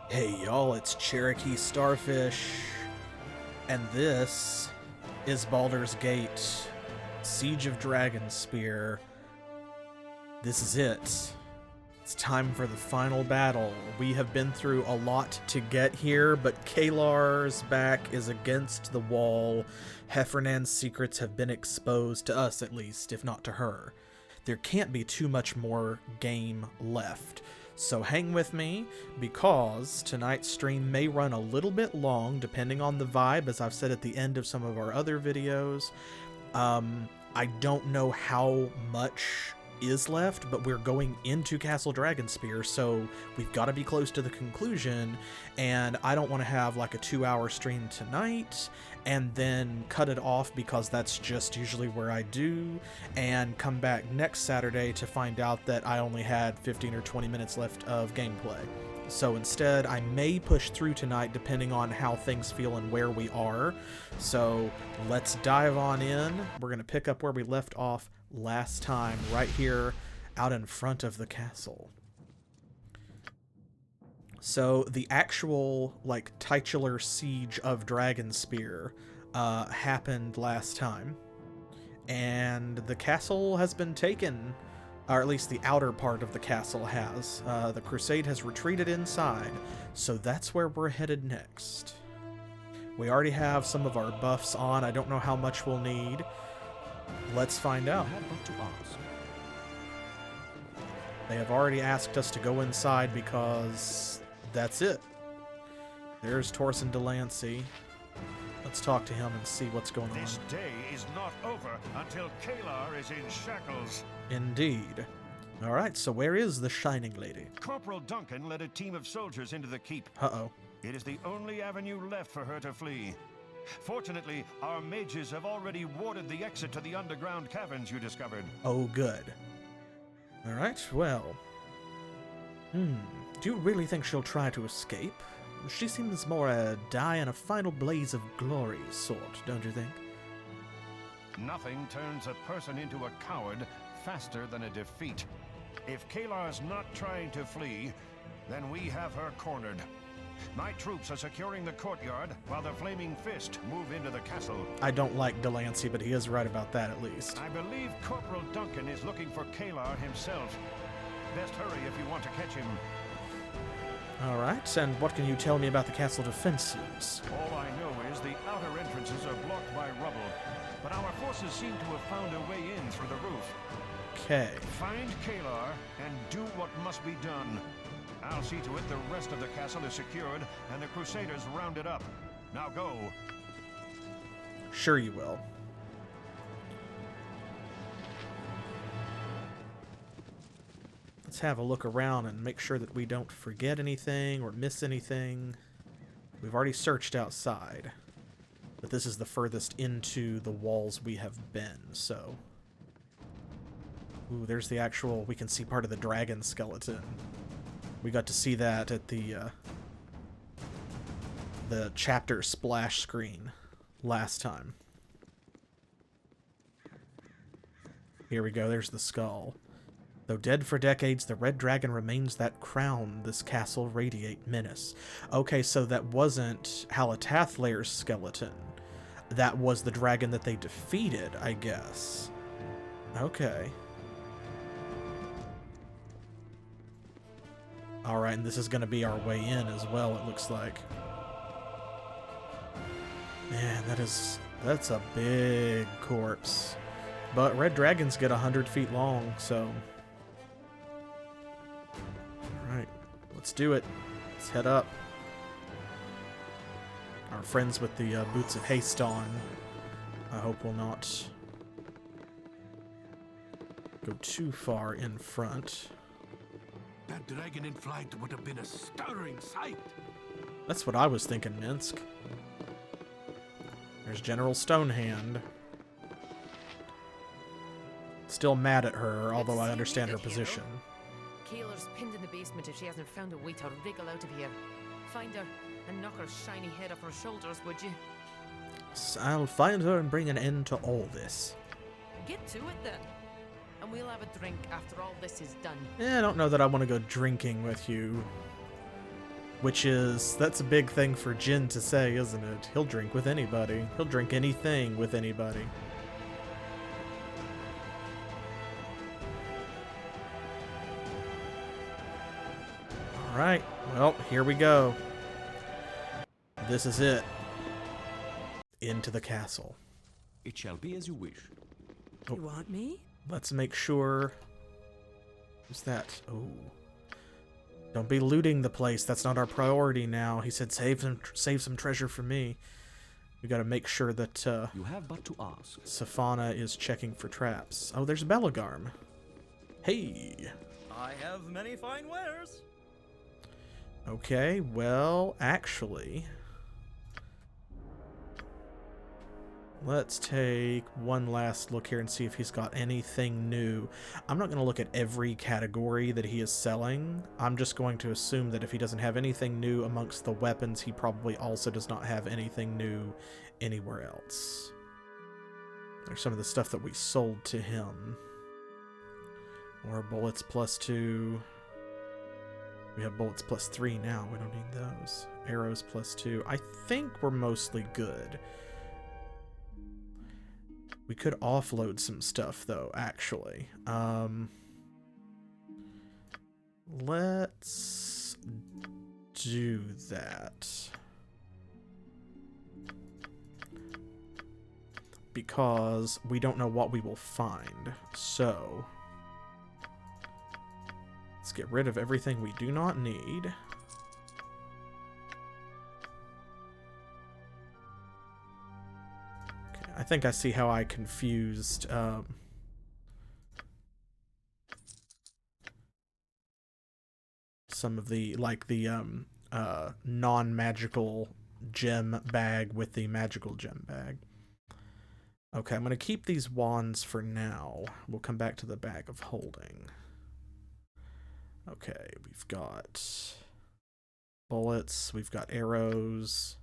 Hey y'all, it's CherokeeStarfish, and this is Baldurs Gate, Siege of Dragonspear. This is it. It's time for the final battle. We have been through a lot to get here, but Caelar's back is against the wall. Heffernan's secrets have been exposed, to us at least, if not to her. There can't be too much more game left. So hang with me, because tonight's stream may run a little bit long, depending on the vibe, as I've said at the end of some of our other videos. I don't know how much is left, but we're going into Castle Dragonspear, so we've got to be close to the conclusion, and I don't want to have like a 2-hour stream tonight and then cut it off, because that's just usually where I do, and come back next Saturday to find out that I only had 15 or 20 minutes left of gameplay. So instead, I may push through tonight depending on how things feel and where we are. So let's dive on in. We're going to pick up where we left off last time, right here out in front of the castle. So the actual, like, titular siege of Dragonspear happened last time. And the castle has been taken, or at least the outer part of the castle has. The crusade has retreated inside, so that's where we're headed next. We already have some of our buffs on. I don't know how much we'll need. Let's find out. They have already asked us to go inside because that's it. There's Torsen Delancey. Let's talk to him and see what's going on. This day is not over until Caelar is in shackles. Indeed. Alright, so where is the Shining Lady? Corporal Duncan led a team of soldiers into the keep. Uh-oh. It is the only avenue left for her to flee. Fortunately, our mages have already warded the exit to the underground caverns you discovered. Oh, good. Alright, well. Do you really think she'll try to escape? She seems more a die in a final blaze of glory sort, don't you think? Nothing turns a person into a coward faster than a defeat. If Caelar's not trying to flee, then we have her cornered. My troops are securing the courtyard while the Flaming Fist move into the castle. I don't like Delancey, but he is right about that at least. I believe Corporal Duncan is looking for Caelar himself. Best hurry if you want to catch him. Alright, and what can you tell me about the castle defenses? All I know is the outer entrances are blocked by rubble, but our forces seem to have found a way in through the roof. Okay. Find Caelar and do what must be done. I'll see to it the rest of the castle is secured and the Crusaders rounded up. Now go. Sure you will. Let's have a look around and make sure that we don't forget anything or miss anything. We've already searched outside, but this is the furthest into the walls we have been, so... Ooh, there's the actual... We can see part of the dragon skeleton. We got to see that at the chapter splash screen last time. Here we go, there's the skull. Though dead for decades, the red dragon remains that crown this castle radiate menace. Okay, so that wasn't Halatathlair's skeleton. That was the dragon that they defeated, I guess. Okay. Alright, and this is going to be our way in as well, it looks like. Man, that's a big corpse. But red dragons get 100 feet long, so... Alright, let's do it. Let's head up. Our friends with the boots of haste on, I hope will not go too far in front. That dragon in flight would have been a stirring sight. That's what I was thinking, Minsk. There's General Stonehand. Still mad at her, although I understand her position. Caelar's pinned in the basement if she hasn't found a way to wriggle out of here. Find her and knock her shiny head off her shoulders, would you? I'll find her and bring an end to all this. Get to it then. And we'll have a drink after all this is done. I don't know that I want to go drinking with you. That's a big thing for Jin to say, isn't it? He'll drink with anybody. He'll drink anything with anybody. Alright, well, here we go. This is it. Into the castle. It shall be as you wish. You want me? Let's make sure... Who's that? Oh. Don't be looting the place. That's not our priority now. He said save some treasure for me. We gotta make sure that you have but to ask. Safana is checking for traps. Oh, there's Belagarm. Hey. I have many fine wares. Okay, well, actually... Let's take one last look here and see if he's got anything new. I'm not going to look at every category that he is selling. I'm just going to assume that if he doesn't have anything new amongst the weapons, he probably also does not have anything new anywhere else. There's some of the stuff that we sold to him. More bullets +2. We have bullets +3 now. We don't need those. Arrows +2. I think we're mostly good. We could offload some stuff, though, actually. Let's do that. Because we don't know what we will find. So, let's get rid of everything we do not need. I think I see how I confused some of the, like, the non-magical gem bag with the magical gem bag. Okay, I'm going to keep these wands for now. We'll come back to the bag of holding. Okay, we've got bullets, we've got arrows.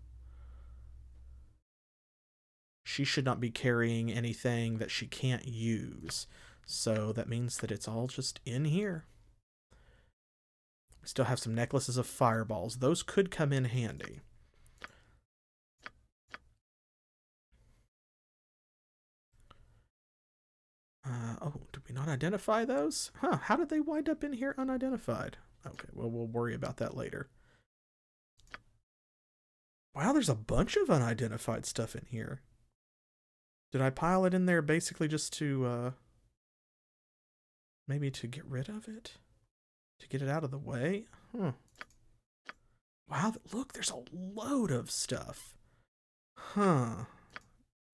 She should not be carrying anything that she can't use. So that means that it's all just in here. We still have some necklaces of fireballs. Those could come in handy. Oh, did we not identify those? Huh, how did they wind up in here unidentified? Okay, well, we'll worry about that later. Wow, there's a bunch of unidentified stuff in here. Did I pile it in there basically just to, maybe to get rid of it? To get it out of the way? Huh. Wow, look, there's a load of stuff. Huh.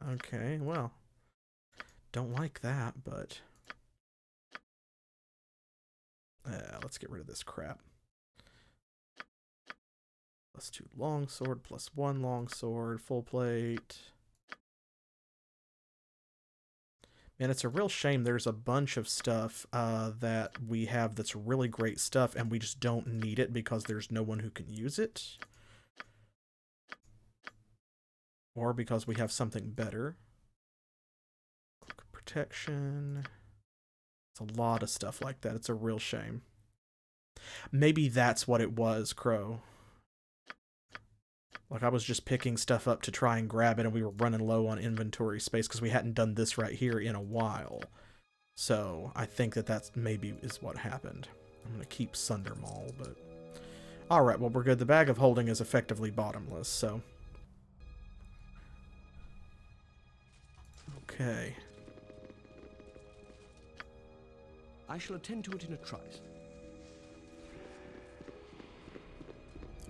Okay, well. Don't like that, but... let's get rid of this crap. +2 longsword, +1 longsword, full plate... And it's a real shame there's a bunch of stuff that we have that's really great stuff and we just don't need it because there's no one who can use it. Or because we have something better. Cloak of protection. It's a lot of stuff like that. It's a real shame. Maybe that's what it was, Crow. Like, I was just picking stuff up to try and grab it, and we were running low on inventory space because we hadn't done this right here in a while. So, I think that that's maybe is what happened. I'm going to keep Sundermaul, but... Alright, well, we're good. The bag of holding is effectively bottomless, so... Okay. I shall attend to it in a trice.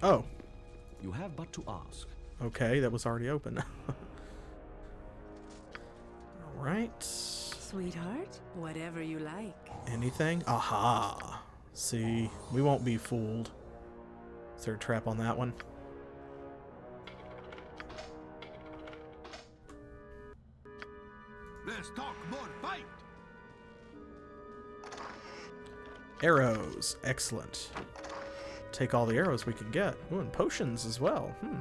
Oh. You have but to ask. Okay, that was already open. Alright. Sweetheart, whatever you like. Anything? Aha! See, we won't be fooled. Is there a trap on that one? Let's talk more fight. Arrows. Excellent. Take all the arrows we can get. Ooh, and potions as well. How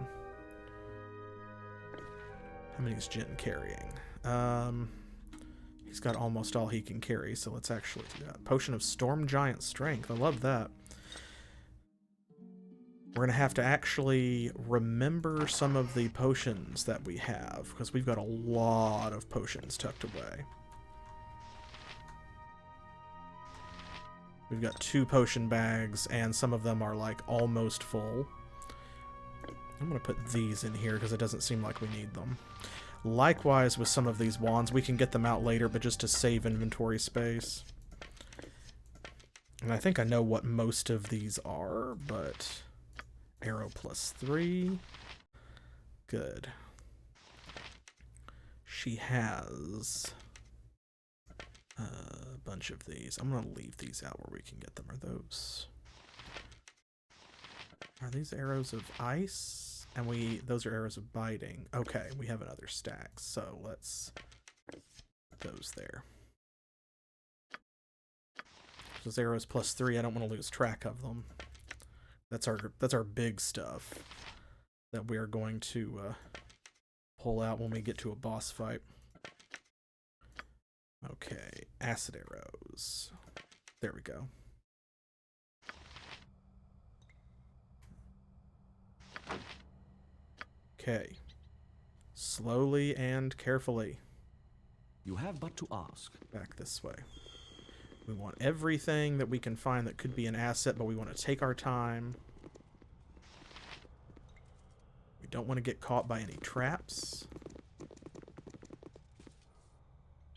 many is Jin carrying? He's got almost all he can carry, so let's actually do that. Potion of Storm Giant Strength. I love that. We're going to have to actually remember some of the potions that we have, because we've got a lot of potions tucked away. We've got 2 potion bags, and some of them are, like, almost full. I'm going to put these in here, because it doesn't seem like we need them. Likewise with some of these wands. We can get them out later, but just to save inventory space. And I think I know what most of these are, but... Arrow +3. Good. She has a bunch of these. I'm going to leave these out where we can get them. Are these arrows of ice? And those are arrows of biting. Okay, we have another stack, so let's put those there. Those arrows +3, I don't want to lose track of them. That's our big stuff that we are going to pull out when we get to a boss fight. Okay, acid arrows. There we go. Okay. Slowly and carefully. You have but to ask. Back this way. We want everything that we can find that could be an asset, but we want to take our time. We don't want to get caught by any traps.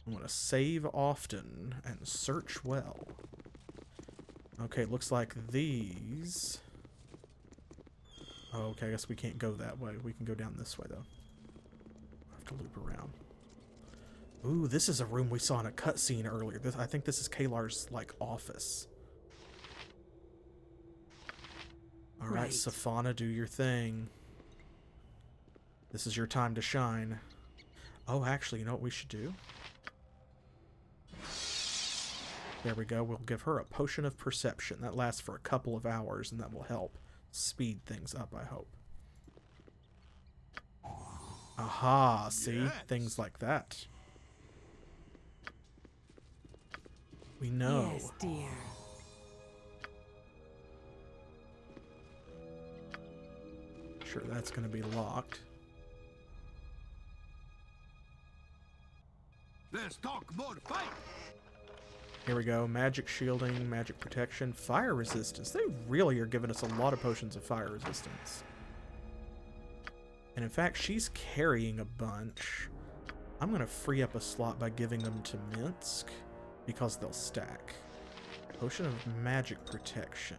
We want to save often and search well. Okay, looks like these... Oh, okay, I guess we can't go that way. We can go down this way, though. We'll have to loop around. Ooh, this is a room we saw in a cutscene earlier. I think this is Caelar's, like, office. Alright, Right. Safana, do your thing. This is your time to shine. Oh, actually, you know what we should do? There we go. We'll give her a potion of perception. That lasts for a couple of hours, and that will help speed things up, I hope. Aha, see? Yes. Things like that. We know. Yes, dear. Sure, that's going to be locked. Let's talk more fight. Here we go. Magic shielding, magic protection, fire resistance. They really are giving us a lot of potions of fire resistance. And in fact, she's carrying a bunch. I'm going to free up a slot by giving them to Minsk, because they'll stack. Potion of magic protection.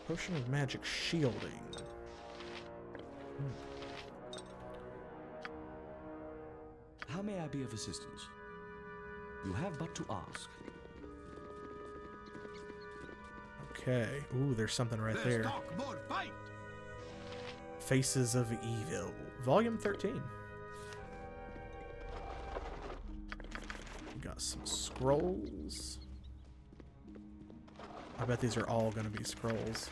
Potion of magic shielding. How may I be of assistance? You have but to ask. Okay. Ooh, there's something right Let's there. talk more fight. Faces of Evil. Volume 13. We got some scrolls. I bet these are all going to be scrolls.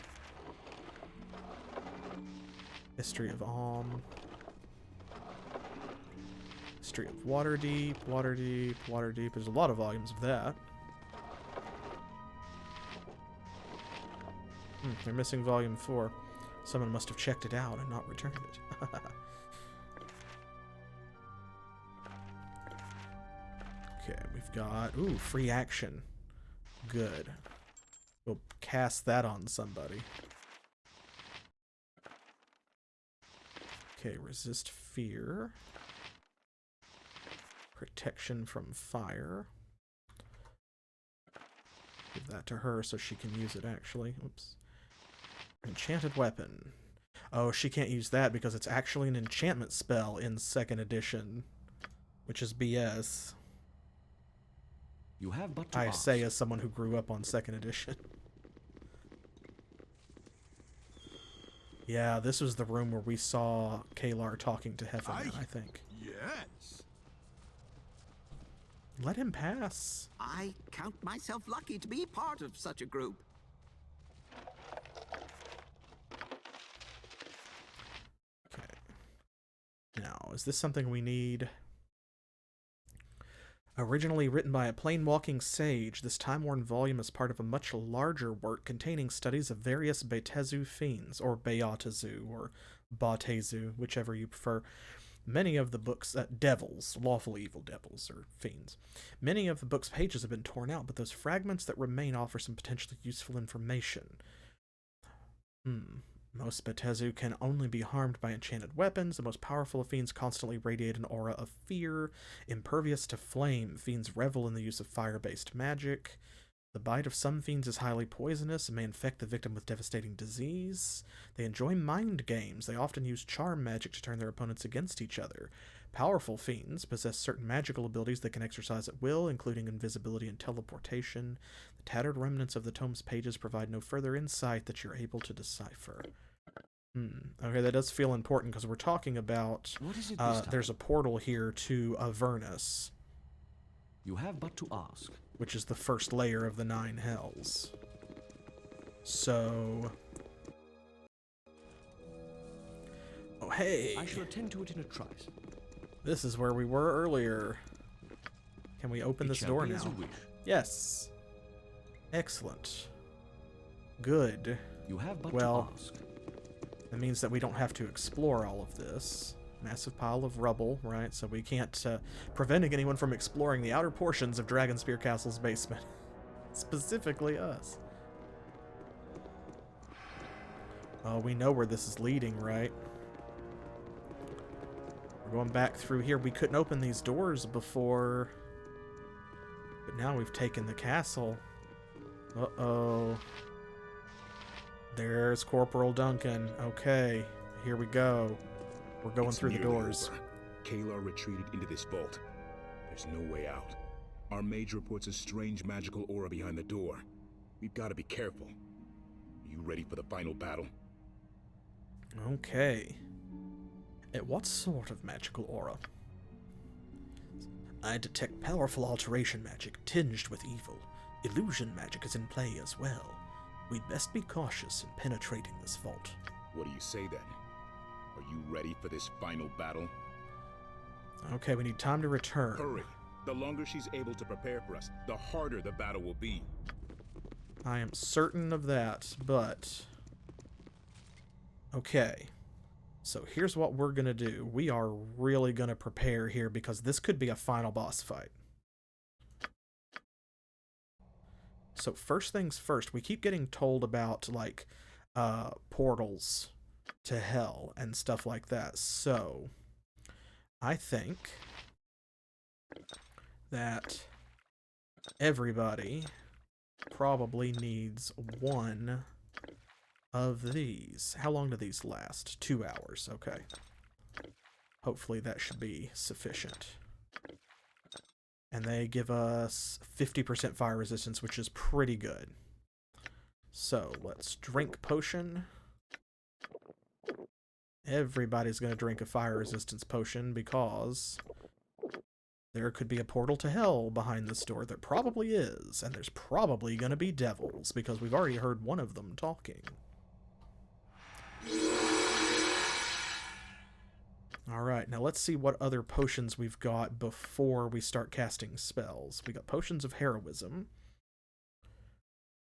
History of Alm. History of Waterdeep, Waterdeep, Waterdeep. There's a lot of volumes of that. They're missing volume 4. Someone must have checked it out and not returned it. Okay, we've got... Ooh, free action. Good. We'll cast that on somebody. Okay, resist fear. Protection from fire. Give that to her so she can use it, actually. Oops. Enchanted weapon. Oh, she can't use that because it's actually an enchantment spell in 2nd edition, which is BS. You have but to I ask. say as someone who grew up on 2nd edition. Yeah, this was the room where we saw Caelar talking to Heffernan, I think. Yes. Let him pass. I count myself lucky to be part of such a group. Okay. Now, is this something we need? Originally written by a plain-walking sage, this time-worn volume is part of a much larger work containing studies of various Betezu fiends, or Beatazu, or Batezu, whichever you prefer. Many of the book's devils, lawful evil devils, or fiends. Many of the book's pages have been torn out, but those fragments that remain offer some potentially useful information. Most Betezu can only be harmed by enchanted weapons. The most powerful of fiends constantly radiate an aura of fear. Impervious to flame, fiends revel in the use of fire-based magic. The bite of some fiends is highly poisonous and may infect the victim with devastating disease. They enjoy mind games. They often use charm magic to turn their opponents against each other. Powerful fiends possess certain magical abilities they can exercise at will, including invisibility and teleportation. The tattered remnants of the tome's pages provide no further insight that you're able to decipher. Okay, that does feel important because we're talking about What is it this time? there's a portal here to Avernus, You have but to ask. which is the first layer of the 9 hells. So... Oh, hey! I shall attend to it in a trice. This is where we were earlier. Can we open this door As you now? wish. Yes. Excellent. Good. You have but Well, to ask. that means that we don't have to explore all of this. Massive pile of rubble, right? So we can't preventing anyone from exploring the outer portions of Dragonspear Castle's basement. Specifically us. Oh, we know where this is leading, right? We're going back through here. We couldn't open these doors before, but now we've taken the castle. Uh-oh. There's Corporal Duncan. Okay, here we go. We're going It's through the nearly doors. over. Caelar retreated into this vault. There's no way out. Our mage reports a strange magical aura behind the door. We've got to be careful. Are you ready for the final battle? Okay. What sort of magical aura? I detect powerful alteration magic tinged with evil. Illusion magic is in play as well. We'd best be cautious in penetrating this vault. What do you say then? Are you ready for this final battle? Okay, we need time to return. Hurry! The longer she's able to prepare for us, the harder the battle will be. I am certain of that, but... Okay. So here's what we're gonna do. We are really gonna prepare here because this could be a final boss fight. So first things first, we keep getting told about, like, portals to hell and stuff like that. So I think that everybody probably needs one of these. How long do these last? 2 hours. Okay. Hopefully that should be sufficient. And they give us 50% fire resistance, which is pretty good. So let's drink potion. Everybody's going to drink a fire resistance potion because there could be a portal to hell behind this door. There probably is. And there's probably going to be devils because we've already heard one of them talking. Alright, now let's see what other potions we've got before we start casting spells. We got potions of heroism.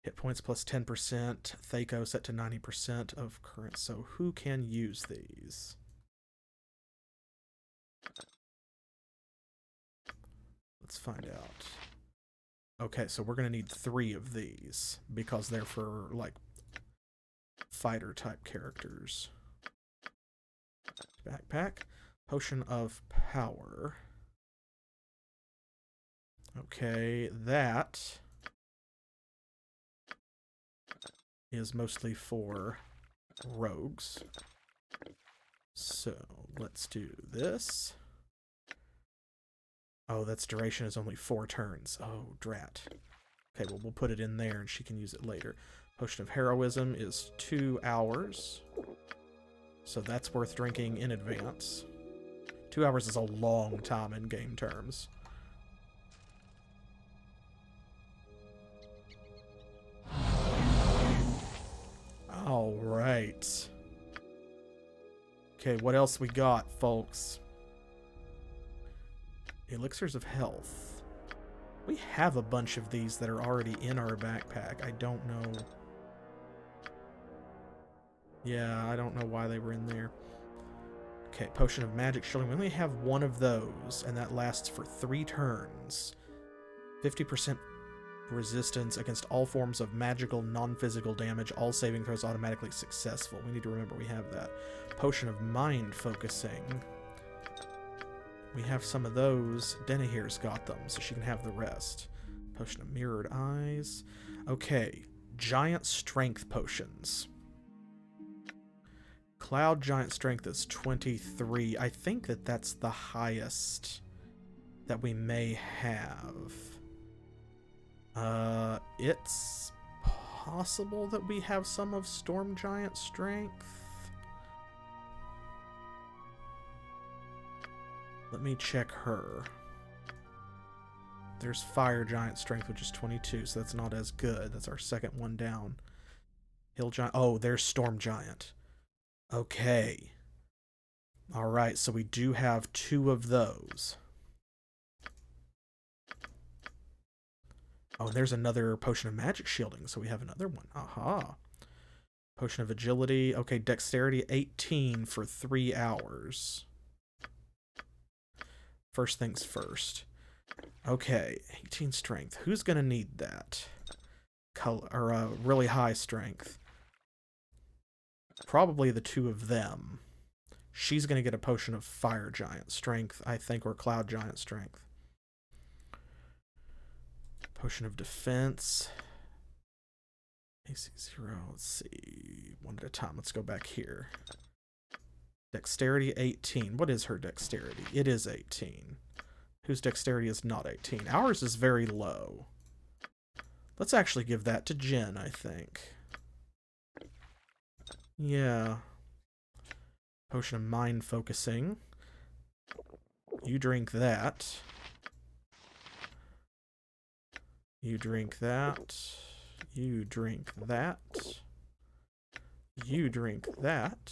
Hit points plus 10%. Thaco set to 90% of current. So who can use these? Let's find out. Okay, so we're going to need 3 of these because they're for, like, fighter type characters. Backpack. Potion of power. Okay, that is mostly for rogues. So let's do this. Oh, that's duration is only 4 turns. Oh, drat. Okay, well, we'll put it in there and she can use it later. Potion of heroism is 2 hours. So that's worth drinking in advance. 2 hours is a long time in game terms. Alright. Okay, what else we got, folks? Elixirs of health. We have a bunch of these that are already in our backpack. I don't know. Yeah, I don't know why they were in there. Okay, Potion of Magic Shielding. We only have one of those, and that lasts for 3 turns. 50% resistance against all forms of magical, non-physical damage. All saving throws automatically successful. We need to remember we have that. Potion of Mind Focusing. We have some of those. Denahir's got them, so she can have the rest. Potion of Mirrored Eyes. Okay, Giant Strength Potions. Cloud Giant Strength is 23. I think that that's the highest that we may have. It's possible that we have some of Storm Giant Strength. Let me check her. There's Fire Giant Strength, which is 22, so that's not as good. That's our second one down. Hill Giant. Oh, there's Storm Giant. Okay. Alright, so we do have 2 of those. Oh, and there's another Potion of Magic Shielding, so we have another one. Aha. Potion of Agility. Okay, Dexterity 18 for 3 hours. First things first. Okay, 18 Strength. Who's going to need that? Really high Strength. Probably the 2 of them. She's going to get a Potion of Fire Giant Strength, I think, or Cloud Giant Strength. Potion of Defense. AC 0. Let's see. One at a time. Let's go back here. Dexterity 18. What is her dexterity? It is 18. Whose dexterity is not 18? Ours is very low. Let's actually give that to Jen, I think. Yeah. Potion of Mind Focusing. You drink that. You drink that. You drink that. You drink that.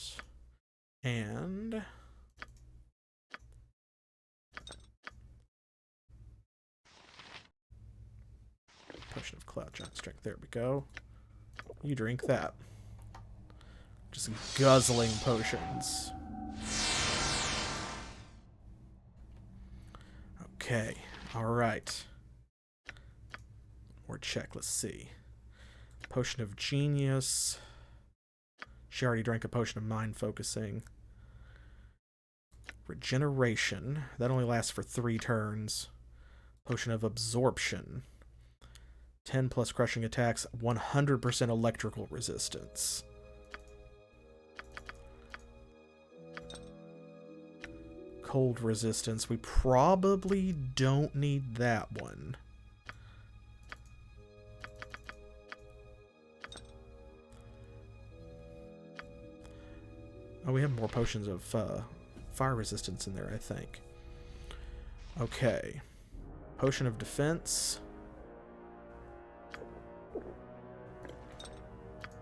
And Potion of Cloud Giant Strength. There we go. You drink that. Just guzzling potions. Okay. Alright. More check. Let's see. Potion of Genius. She already drank a Potion of Mind Focusing. Regeneration. That only lasts for 3 turns. Potion of Absorption. 10 plus crushing attacks. 100% electrical resistance. Cold resistance. We probably don't need that one. Oh, we have more potions of fire resistance in there, I think. Okay. Potion of Defense.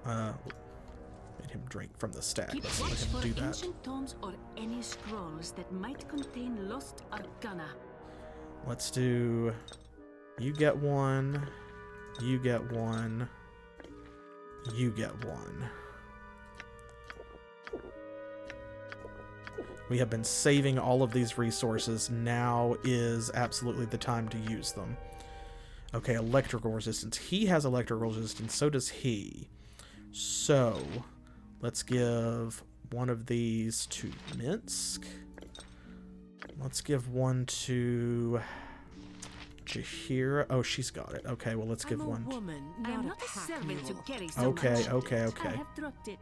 Made him drink from the stack. Keep Let's watch let him for do that. ancient tomes or any scrolls that might contain lost arcana. Let's do... You get one. You get one. You get one. We have been saving all of these resources. Now is absolutely the time to use them. Okay, electrical resistance. He has electrical resistance, so does he. So, let's give one of these to Minsk. Let's give one to Jahira. Oh, she's got it. Okay, well, let's give one. Woman, I'm not a servant to carry so Okay, much. okay, I okay. have dropped it.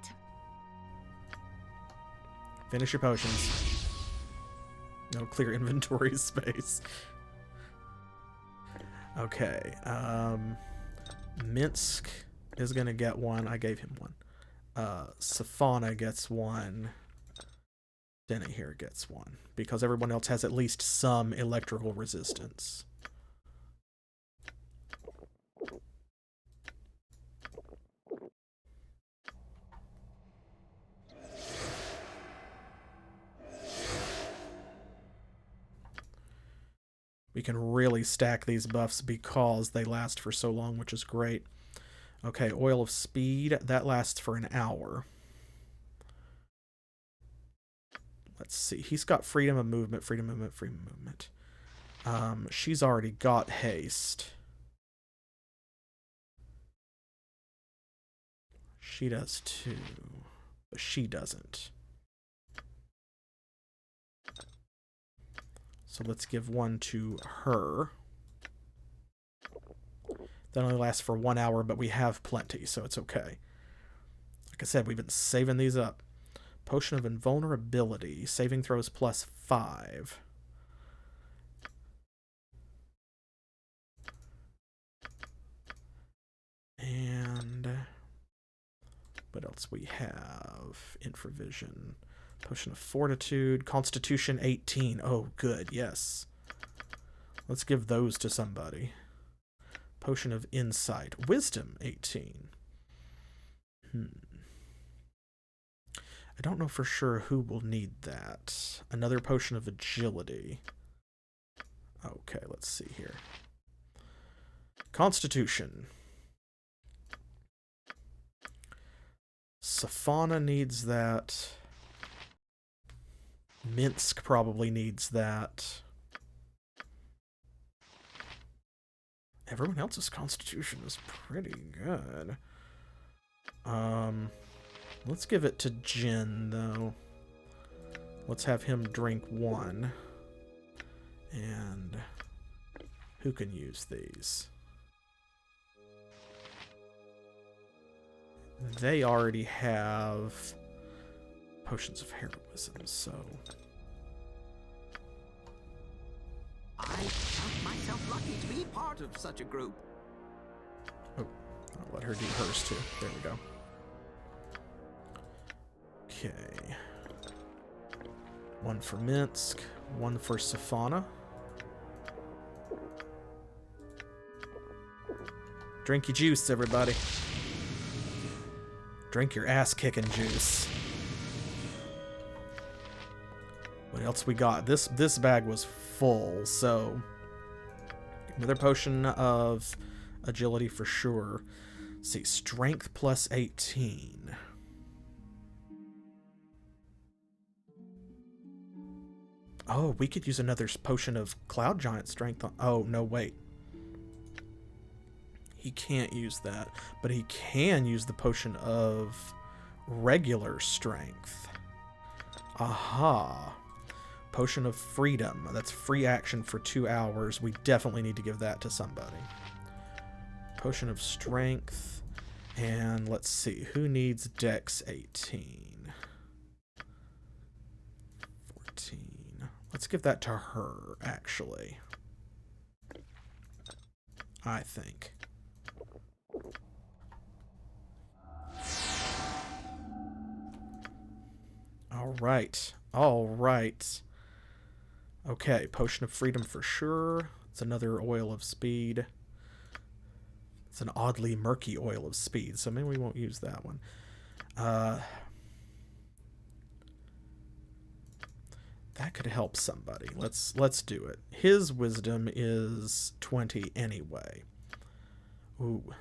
Finish your potions. No clear inventory space. Okay. Minsk is gonna get one. I gave him one. Safana gets one. Denny here gets one. Because everyone else has at least some electrical resistance. we can really stack these buffs because they last for so long, which is great. Okay, Oil of Speed, that lasts for an hour. Let's see. He's got freedom of movement, freedom of movement, freedom of movement. She's already got haste. She does too, but she doesn't. So let's give one to her. That only lasts for 1 hour, but we have plenty, so it's okay. Like I said, we've been saving these up. Potion of Invulnerability. Saving throws +5. And what else we have? Infravision. Potion of Fortitude. Constitution 18. Oh, good. Yes. Let's give those to somebody. Potion of Insight. Wisdom 18. I don't know for sure who will need that. Another Potion of Agility. Okay, let's see here. Constitution. Safana needs that. Minsk probably needs that. Everyone else's constitution is pretty good. Let's give it to Jin, though. Let's have him drink 1. And who can use these? They already have potions of heroism, so... I count myself lucky to be part of such a group. Oh, I'll let her do hers too. There we go. Okay. 1 for Minsk, 1 for Safana. Drink your juice, everybody. Drink your ass-kicking juice. What else we got? This bag was full, so another potion of agility for sure. Let's see, strength +18. Oh, we could use another potion of Cloud Giant strength. Oh, no, wait. He can't use that, but he can use the potion of regular strength. Aha. Potion of Freedom. That's free action for 2 hours. We definitely need to give that to somebody. Potion of Strength. And let's see. Who needs Dex 18? 14. Let's give that to her, actually. I think. All right. All right. Okay, Potion of Freedom for sure. It's another Oil of Speed. It's an oddly murky Oil of Speed, so maybe we won't use that one. That could help somebody. Let's do it. His wisdom is 20 anyway. Ooh.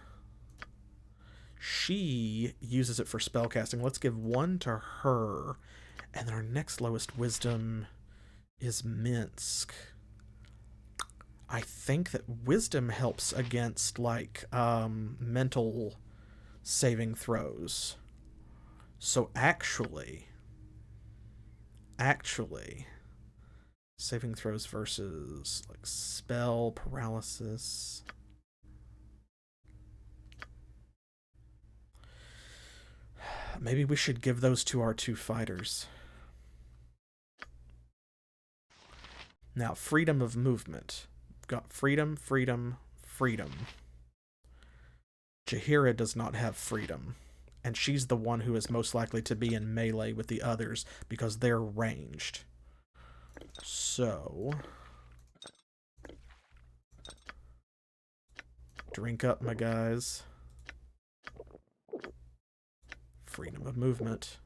She uses it for spellcasting. Let's give 1 to her. And then our next lowest wisdom is Minsk. I think that wisdom helps against, like, mental saving throws. So actually, saving throws versus, like, spell, paralysis. Maybe we should give those to our 2 fighters. Now, freedom of movement. Got freedom, freedom, freedom. Jaheira does not have freedom. And she's the one who is most likely to be in melee with the others because they're ranged. So... drink up, my guys. Freedom of movement.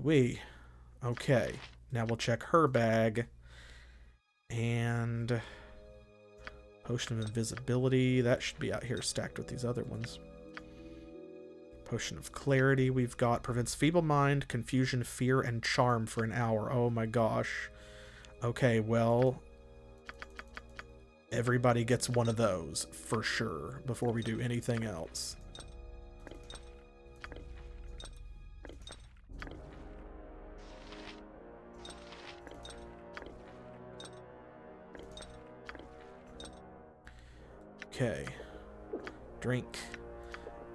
Ooh-wee. Okay. Now we'll check her bag. And... Potion of Invisibility. That should be out here stacked with these other ones. Potion of Clarity we've got. Prevents Feeble Mind, Confusion, Fear, and Charm for an hour. Oh my gosh. Okay, well... Everybody gets one of those, for sure, before we do anything else. Okay. Drink.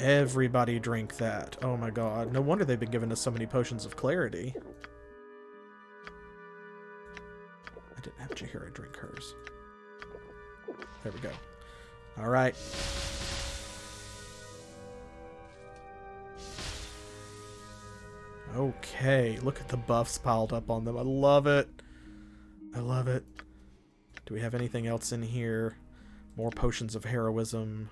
Everybody drink that. Oh my god. No wonder they've been giving us so many potions of clarity. I didn't have Jaheira drink hers. There we go. Alright. Okay. Look at the buffs piled up on them. I love it. I love it. Do we have anything else in here? More potions of heroism.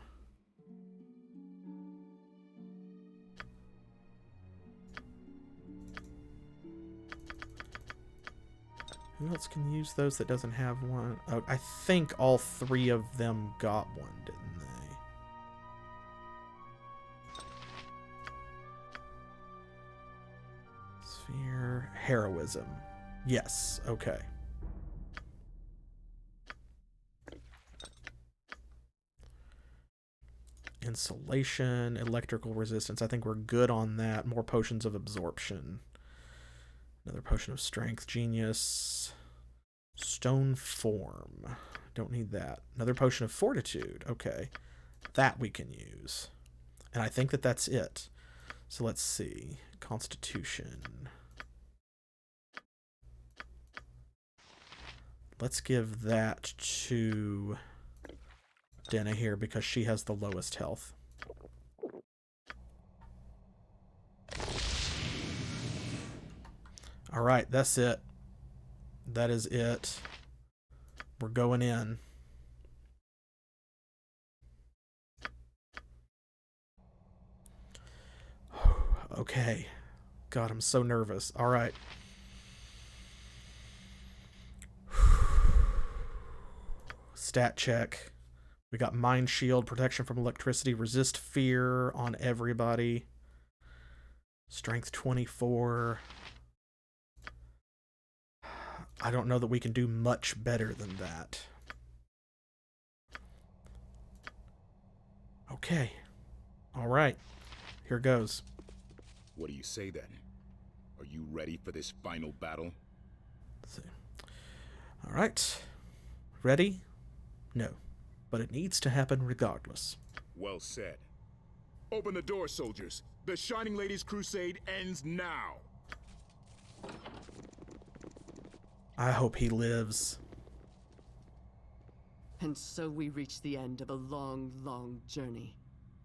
Who else can use those that doesn't have one? Oh, I think all three of them got one, didn't they? Sphere. Heroism. Yes, okay. Insulation, electrical resistance. I think we're good on that. More potions of absorption. Another potion of strength. Genius. Stone form. Don't need that. Another potion of fortitude. Okay. That we can use. And I think that that's it. So let's see. Constitution. Let's give that to Denna here because she has the lowest health. Alright, that's it. That is it. We're going in. Okay. God, I'm so nervous. Alright. Stat check. We got Mind Shield, protection from electricity, resist fear on everybody. Strength 24. I don't know that we can do much better than that. Okay. All right. Here goes. What do you say then? Are you ready for this final battle? Let's see. All right. Ready? No. But it needs to happen regardless. Well said. Open the door, soldiers. The Shining Lady's crusade ends now. I hope he lives. And so we reach the end of a long, long journey.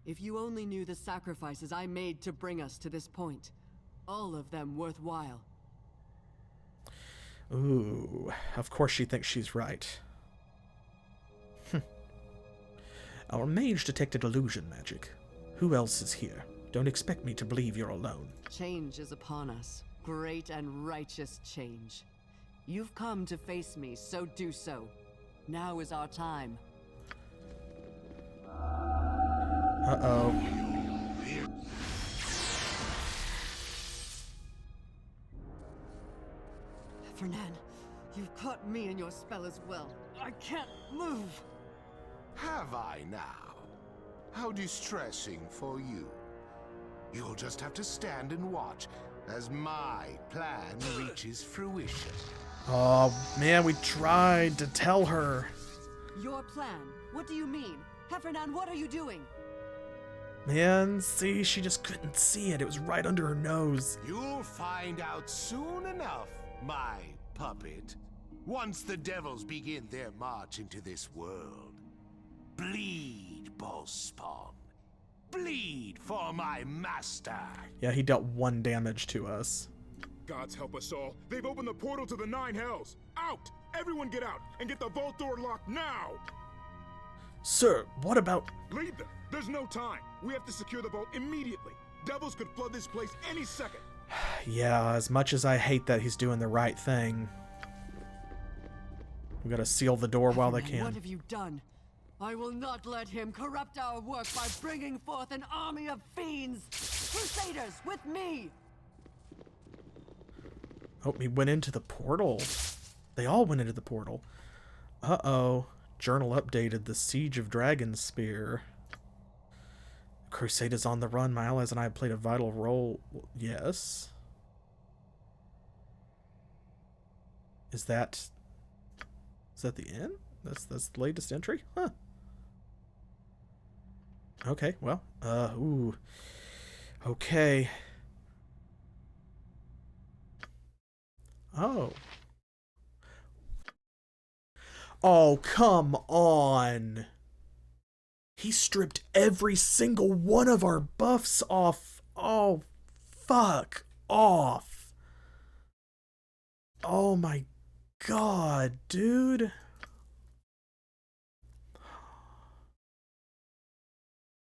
If you only knew the sacrifices I made to bring us to this point, all of them worthwhile. Ooh, of course she thinks she's right. Our mage detected illusion magic. Who else is here? Don't expect me to believe you're alone. Change is upon us. Great and righteous change. You've come to face me, so do so. Now is our time. Uh-oh. Fernand, you've caught me in your spell as well. I can't move. Have I now? How distressing for you. You'll just have to stand and watch as my plan reaches fruition. Oh, man, we tried to tell her. Your plan? What do you mean? Heffernan, what are you doing? Man, see, she just couldn't see it. It was right under her nose. You'll find out soon enough, my puppet. Once the devils begin their march into this world. Bleed, Ballspawn. Bleed for my master. Yeah, he dealt 1 damage to us. Gods help us all. They've opened the portal to the 9 hells. Out! Everyone get out and get the vault door locked now! Sir, what about... Lead them. There's no time. We have to secure the vault immediately. Devils could flood this place any second. Yeah, as much as I hate that he's doing the right thing, we gotta seal the door while they can. What have you done? I will not let him corrupt our work by bringing forth an army of fiends! Crusaders, with me! Oh, he went into the portal. They all went into the portal. Uh-oh. Journal updated. The Siege of Dragonspear. Crusade is on the run. My allies and I have played a vital role. Yes. Is that the end? That's the latest entry? Huh. Okay, well, ooh. Okay. Oh. Oh, come on. He stripped every single one of our buffs off. Oh, fuck off. Oh my god, dude.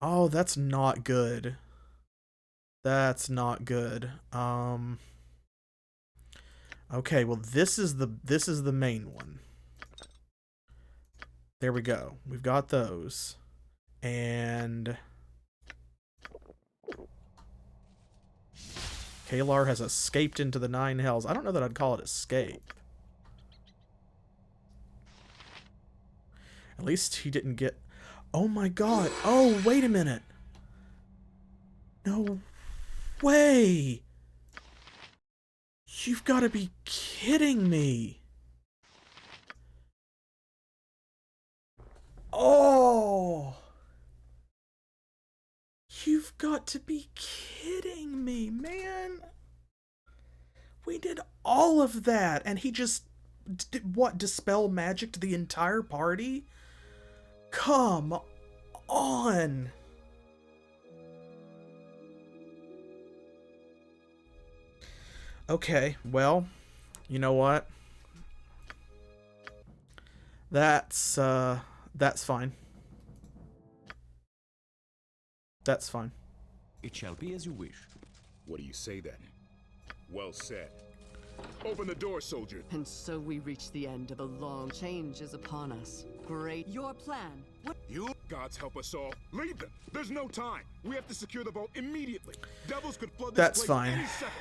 Oh, that's not good. That's not good. Okay, well this is the main one. There we go. We've got those. And Caelar has escaped into the Nine Hells. I don't know that I'd call it escape. At least he didn't get... Oh my god. Oh, wait a minute. No way. You've got to be kidding me. Oh. You've got to be kidding me, man. We did all of that, and he just... what, dispel magic to the entire party? Come on. Okay, well, you know what? That's fine. That's fine. It shall be as you wish. What do you say then? Well said. Open the door, soldier. And so we reach the end of a long change is upon us. Great. Your plan. What? You gods help us all. Leave them. There's no time. We have to secure the vault immediately. Devils could flood this place fine. any second.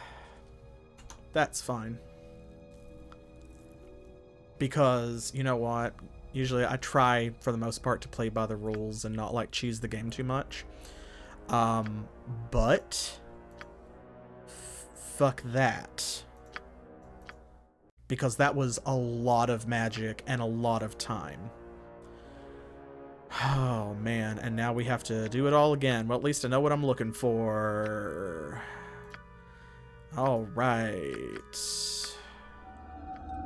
That's fine. Because, you know what? Usually I try, for the most part, to play by the rules and not, like, cheese the game too much. But... fuck that. Because that was a lot of magic and a lot of time. Oh, man. And now we have to do it all again. Well, at least I know what I'm looking for. All right.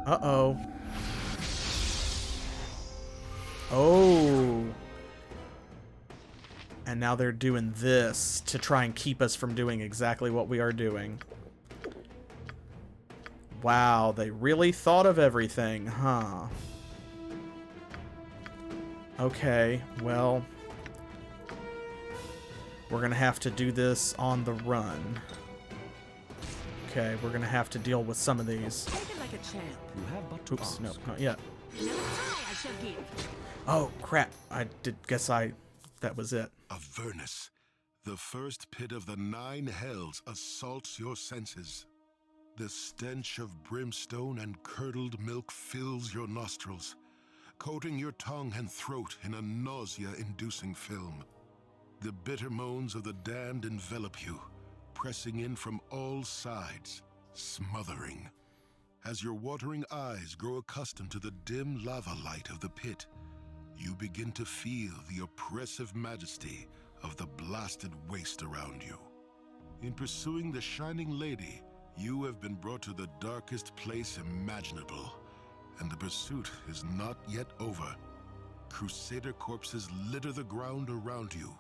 Uh-oh. Oh. And now they're doing this to try and keep us from doing exactly what we are doing. Wow, they really thought of everything, huh? Okay, well, we're gonna have to do this on the run. Okay, we're gonna have to deal with some of these. Take it like a champ. You have but to Oops, ask. no, not yet. Another try I shall give. Oh, crap. That was it. Avernus, the first pit of the 9 hells assaults your senses. The stench of brimstone and curdled milk fills your nostrils, coating your tongue and throat in a nausea-inducing film. The bitter moans of the damned envelop you, pressing in from all sides, smothering. As your watering eyes grow accustomed to the dim lava light of the pit, you begin to feel the oppressive majesty of the blasted waste around you. In pursuing the Shining Lady, you have been brought to the darkest place imaginable, and the pursuit is not yet over. Crusader corpses litter the ground around you,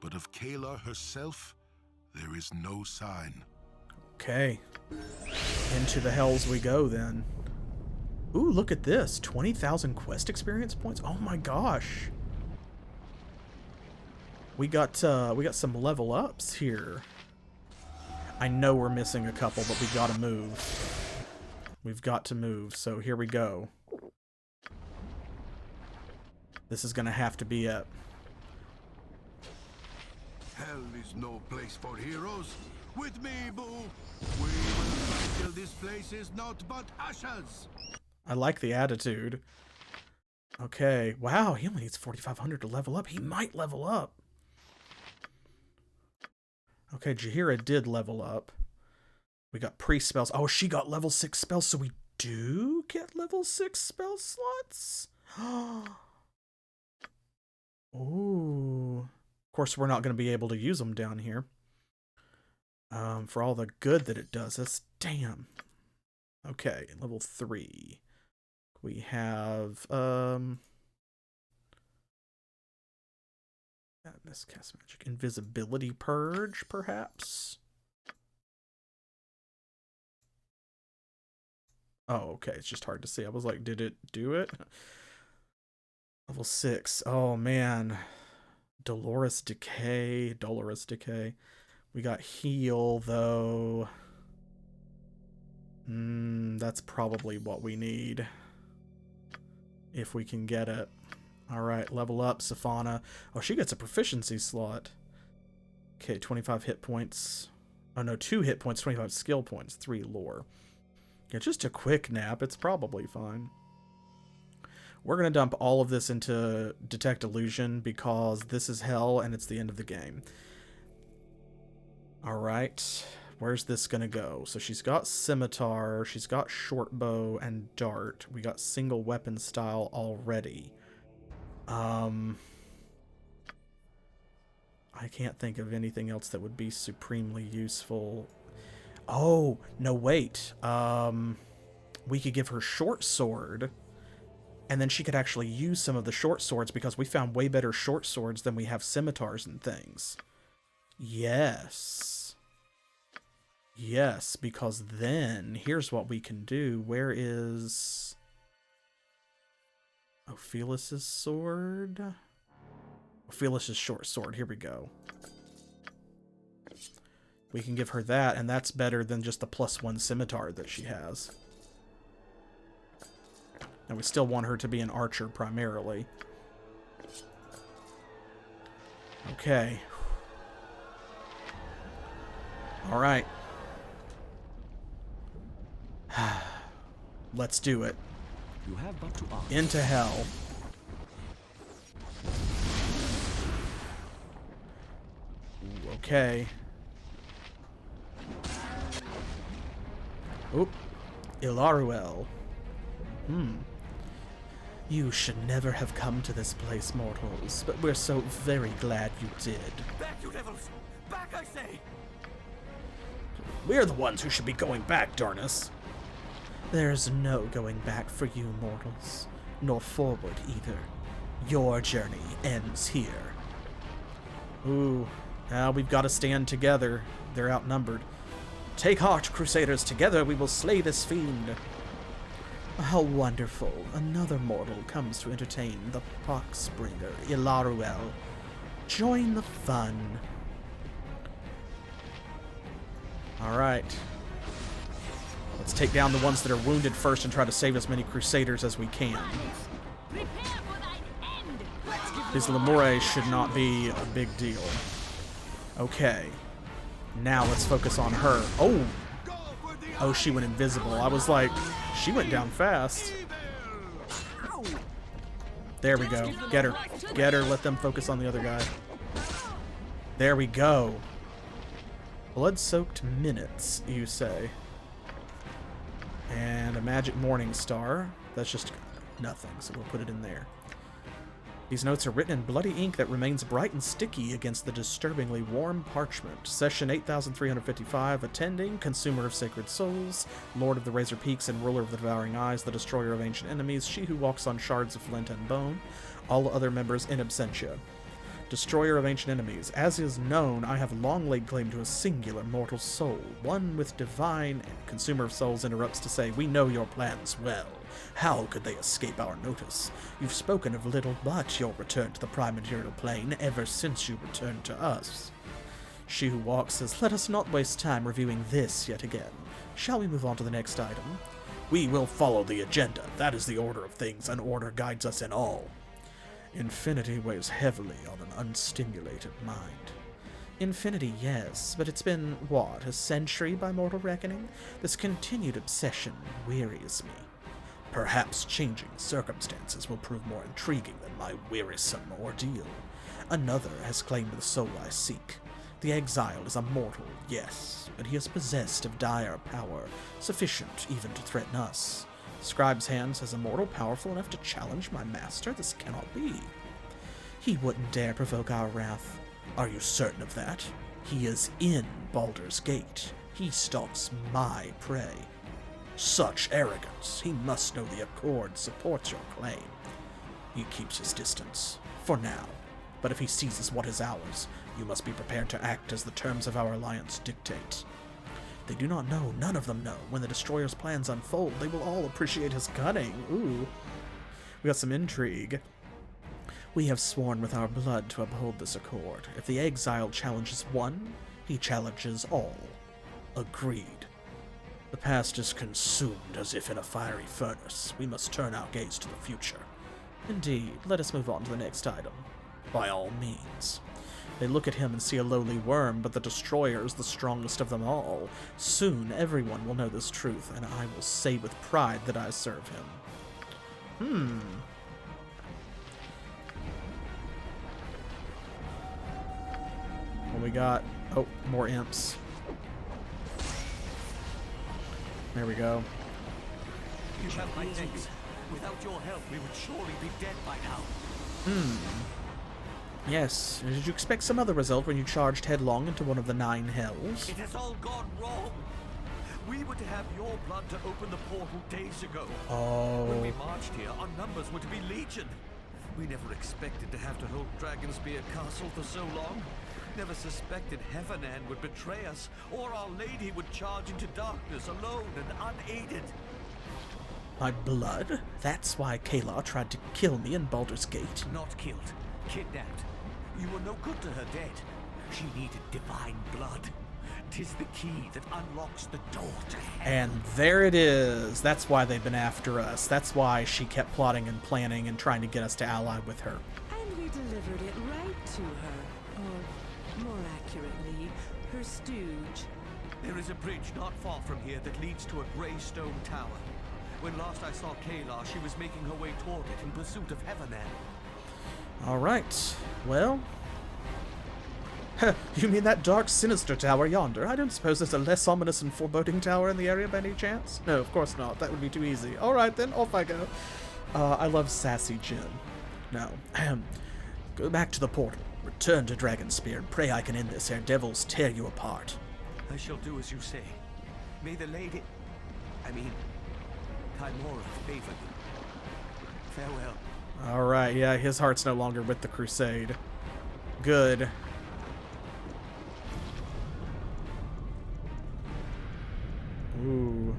but of Caelar herself, there is no sign. Okay. Into the hells we go, then. Ooh, look at this. 20,000 quest experience points. Oh my gosh. We got some level ups here. I know we're missing a couple, but we gotta move. We've got to move, so here we go. This is gonna have to be it. Hell is no place for heroes. With me, boo. We will fight till this place is naught but ashes. I like the attitude. Okay. Wow, he only needs 4,500 to level up. He might level up. Okay, Jaheira did level up. We got priest spells. Oh, she got level 6 spells, so we do get level 6 spell slots? Ooh. Of course, we're not going to be able to use them down here. For all the good that it does us. Damn. Okay, level 3. We have, miscast magic. Invisibility purge, perhaps? Oh, okay, it's just hard to see. I was like, did it do it? Level 6. Oh, man. Dolorous Decay. We got heal, though. That's probably what we need. If we can get it. Alright, level up, Safana. Oh, she gets a proficiency slot. Okay, 25 hit points. Oh, no, 2 hit points, 25 skill points, 3 lore. Yeah, just a quick nap. It's probably fine. We're going to dump all of this into Detect Illusion because this is hell and it's the end of the game. Alright, where's this going to go? So she's got Scimitar, she's got Short Bow and Dart. We got single weapon style already. I can't think of anything else that would be supremely useful. Oh, no, wait. We could give her Short Sword, and then she could actually use some of the short swords because we found way better short swords than we have scimitars and things. Yes. Yes, because then, here's what we can do. Where is Ophelus's sword? Ophelus's short sword. Here we go. We can give her that, and that's better than just the +1 scimitar that she has. And we still want her to be an archer primarily. Okay. All right. Let's do it. You have but to ask. Into hell. Ooh, okay. Oop. Ilaruel. You should never have come to this place, mortals, but we're so very glad you did. Back, you devils! Back, I say! We're the ones who should be going back, darn us. There's no going back for you mortals, nor forward either. Your journey ends here. Ooh, now we've got to stand together. They're outnumbered. Take heart, Crusaders, together we will slay this fiend. How wonderful. Another mortal comes to entertain the poxbringer, Ilaruel. Join the fun. Alright. Let's take down the ones that are wounded first and try to save as many Crusaders as we can. His Lemure should not be a big deal. Okay. Now let's focus on her. Oh! Oh, she went invisible. I was like, she went down fast. There we go. Get her. Get her. Let them focus on the other guy. There we go. Blood-soaked minutes, you say. And a magic morning star. That's just nothing, so we'll put it in there. These notes are written in bloody ink that remains bright and sticky against the disturbingly warm parchment. Session 8355, attending, Consumer of Sacred Souls, Lord of the Razor Peaks and Ruler of the Devouring Eyes, the Destroyer of Ancient Enemies, she who walks on shards of flint and bone, all other members in absentia. Destroyer of Ancient Enemies. As is known, I have long laid claim to a singular mortal soul, one with divine, and Consumer of Souls interrupts to say, we know your plans well. How could they escape our notice? You've spoken of little but your return to the prime material plane ever since you returned to us. She Who Walks says, let us not waste time reviewing this yet again. Shall we move on to the next item? We will follow the agenda. That is the order of things, and order guides us in all. Infinity weighs heavily on an unstimulated mind. Infinity, yes, but it's been, what, a century by mortal reckoning? This continued obsession wearies me. Perhaps changing circumstances will prove more intriguing than my wearisome ordeal. Another has claimed the soul I seek. The exile is a mortal, yes, but he is possessed of dire power, sufficient even to threaten us. Scribe's hand says a mortal powerful enough to challenge my master? This cannot be. He wouldn't dare provoke our wrath. Are you certain of that? He is in Baldurs Gate. He stalks my prey. Such arrogance. He must know the Accord supports your claim. He keeps his distance, for now. But if he seizes what is ours, you must be prepared to act as the terms of our alliance dictate. They do not know, none of them know. When the Destroyer's plans unfold, they will all appreciate his cunning. Ooh. We got some intrigue. We have sworn with our blood to uphold this accord. If the exile challenges one, he challenges all. Agreed. The past is consumed as if in a fiery furnace. We must turn our gaze to the future. Indeed, let us move on to the next item. By all means. They look at him and see a lowly worm, but the Destroyer is the strongest of them all. Soon everyone will know this truth, and I will say with pride that I serve him. What we got? Oh, more imps. There we go. You have my thanks. Without your help, we would surely be dead by now. Yes. Did you expect some other result when you charged headlong into one of the 9 hells? It has all gone wrong. We were to have your blood to open the portal days ago. Oh. When we marched here, our numbers were to be legion. We never expected to have to hold Dragonspear Castle for so long. Never suspected Heaven would betray us, or Our Lady would charge into darkness alone and unaided. My blood? That's why Caelar tried to kill me in Baldurs Gate. Not killed. Kidnapped. You were no good to her dead. She needed divine blood. 'Tis the key that unlocks the door to hell. And there it is. That's why they've been after us. That's why she kept plotting and planning and trying to get us to ally with her. And we delivered it right to her. Or, more accurately, her stooge. There is a bridge not far from here that leads to a grey stone tower. When last I saw Caelar, she was making her way toward it in pursuit of Heaven. Alright. Well... You mean that dark, sinister tower yonder? I don't suppose there's a less ominous and foreboding tower in the area by any chance? No, of course not. That would be too easy. Alright then, off I go. I love sassy Jin. No. Go back to the portal. Return to Dragonspear and pray I can end this ere devils tear you apart. I shall do as you say. May the lady... Kymora favor you. Farewell. Alright, yeah, his heart's no longer with the crusade. Good. Ooh.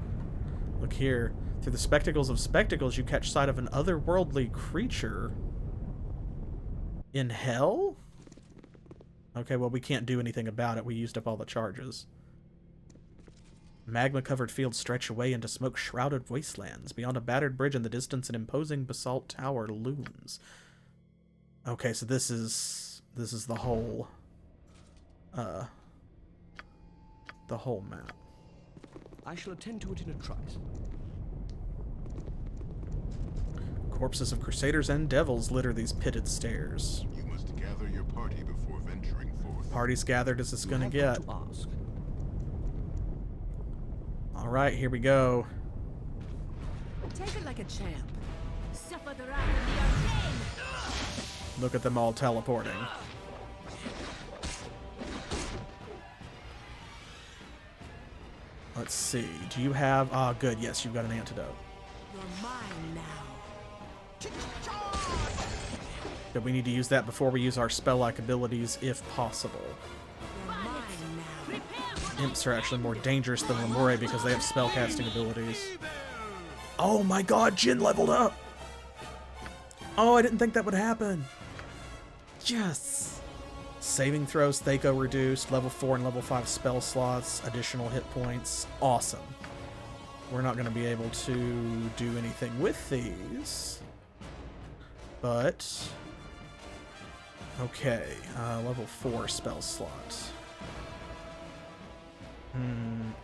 Look here. Through the spectacles of spectacles, you catch sight of an otherworldly creature. In hell? Okay, well, we can't do anything about it. We used up all the charges. Magma-covered fields stretch away into smoke-shrouded wastelands. Beyond a battered bridge in the distance, an imposing basalt tower looms. Okay, so this is the whole map. I shall attend to it in a trice. Corpses of crusaders and devils litter these pitted stairs. You must gather your party before venturing forth. Party's gathered as it's gonna get. Alright, here we go. Take it like a champ. Suffer the wrath of the arcane! Look at them all teleporting. Let's see. Do you have... Ah, good. Yes, you've got an antidote. You're mine now. But we need to use that before we use our spell-like abilities, if possible. You're mine now. Imps are actually more dangerous than Lemure because they have spellcasting abilities. Oh my god, Jin leveled up! Oh, I didn't think that would happen. Yes! Saving throws, Thaco reduced, level 4 and level 5 spell slots, additional hit points. Awesome. We're not going to be able to do anything with these. But... okay, level 4 spell slot.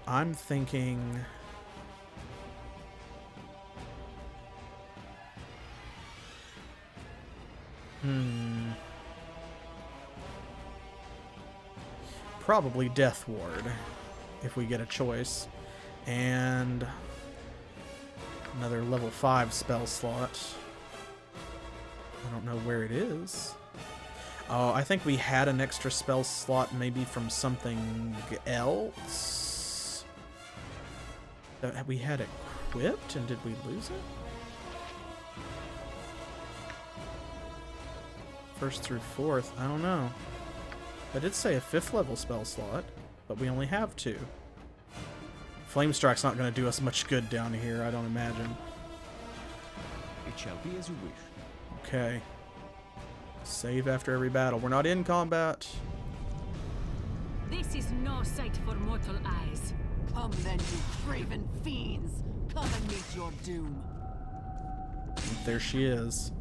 I'm thinking... probably Death Ward, if we get a choice. And another level 5 spell slot. I don't know where it is. Oh, I think we had an extra spell slot maybe from something else that we had equipped, and did we lose it? First through fourth, I don't know. I did say a 5th level spell slot, but we only have 2. Flamestrike's not going to do us much good down here, I don't imagine. It shall be as you wish. Okay. Save after every battle. We're not in combat. This is no sight for mortal eyes. Come then, you craven fiends! Come and meet your doom. There she is.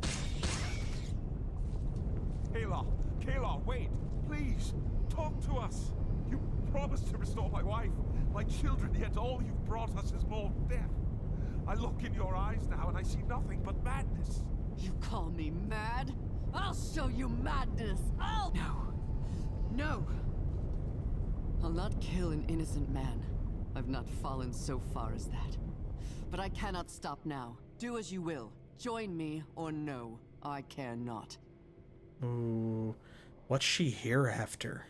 Caelar, wait! Please, talk to us! You promised to restore my wife, my children, yet all you've brought us is more death. I look in your eyes now and I see nothing but madness. You call me mad? I'll show you madness! No! I'll not kill an innocent man. I've not fallen so far as that. But I cannot stop now. Do as you will. Join me or no. I care not. Ooh, what's she here after?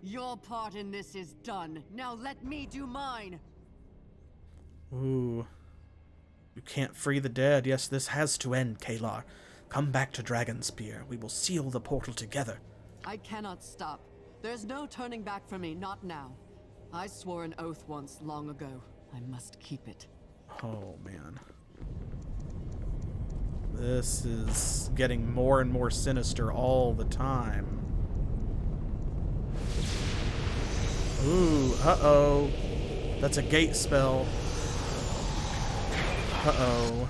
Your part in this is done. Now let me do mine. Ooh. You can't free the dead. Yes, this has to end, Caelar. Come back to Dragonspear. We will seal the portal together. I cannot stop. There's no turning back for me, not now. I swore an oath once long ago. I must keep it. Oh, man. This is getting more and more sinister all the time. Ooh, uh-oh. That's a gate spell. Uh-oh.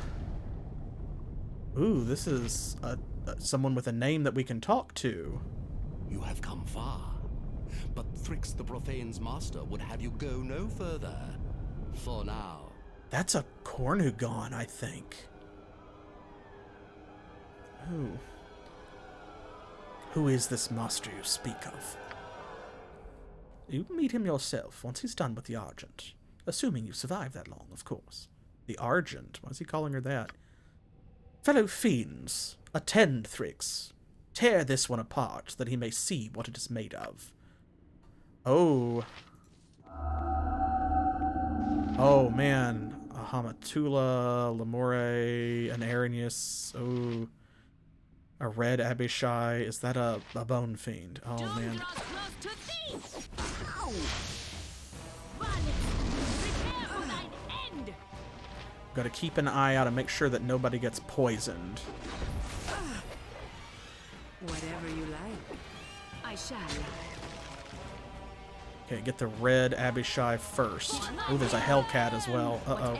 Ooh, this is someone with a name that we can talk to. You have come far, but Thrix the Profane's master would have you go no further. For now. That's a Cornugon, I think. Who is this master you speak of? You meet him yourself once he's done with the Argent. Assuming you survive that long, of course. The Argent? Why is he calling her that? Fellow fiends, attend Thrix. Tear this one apart, that he may see what it is made of. Oh. Oh, man. A Hamatula, Lemore, an Arrhenius. Oh. A red Abishai. Is that a bone fiend? Oh, man. Gotta keep an eye out and make sure that nobody gets poisoned. Whatever you like. I shall. Okay, get the red Abishai first. Oh, there's a Hellcat as well. Uh-oh.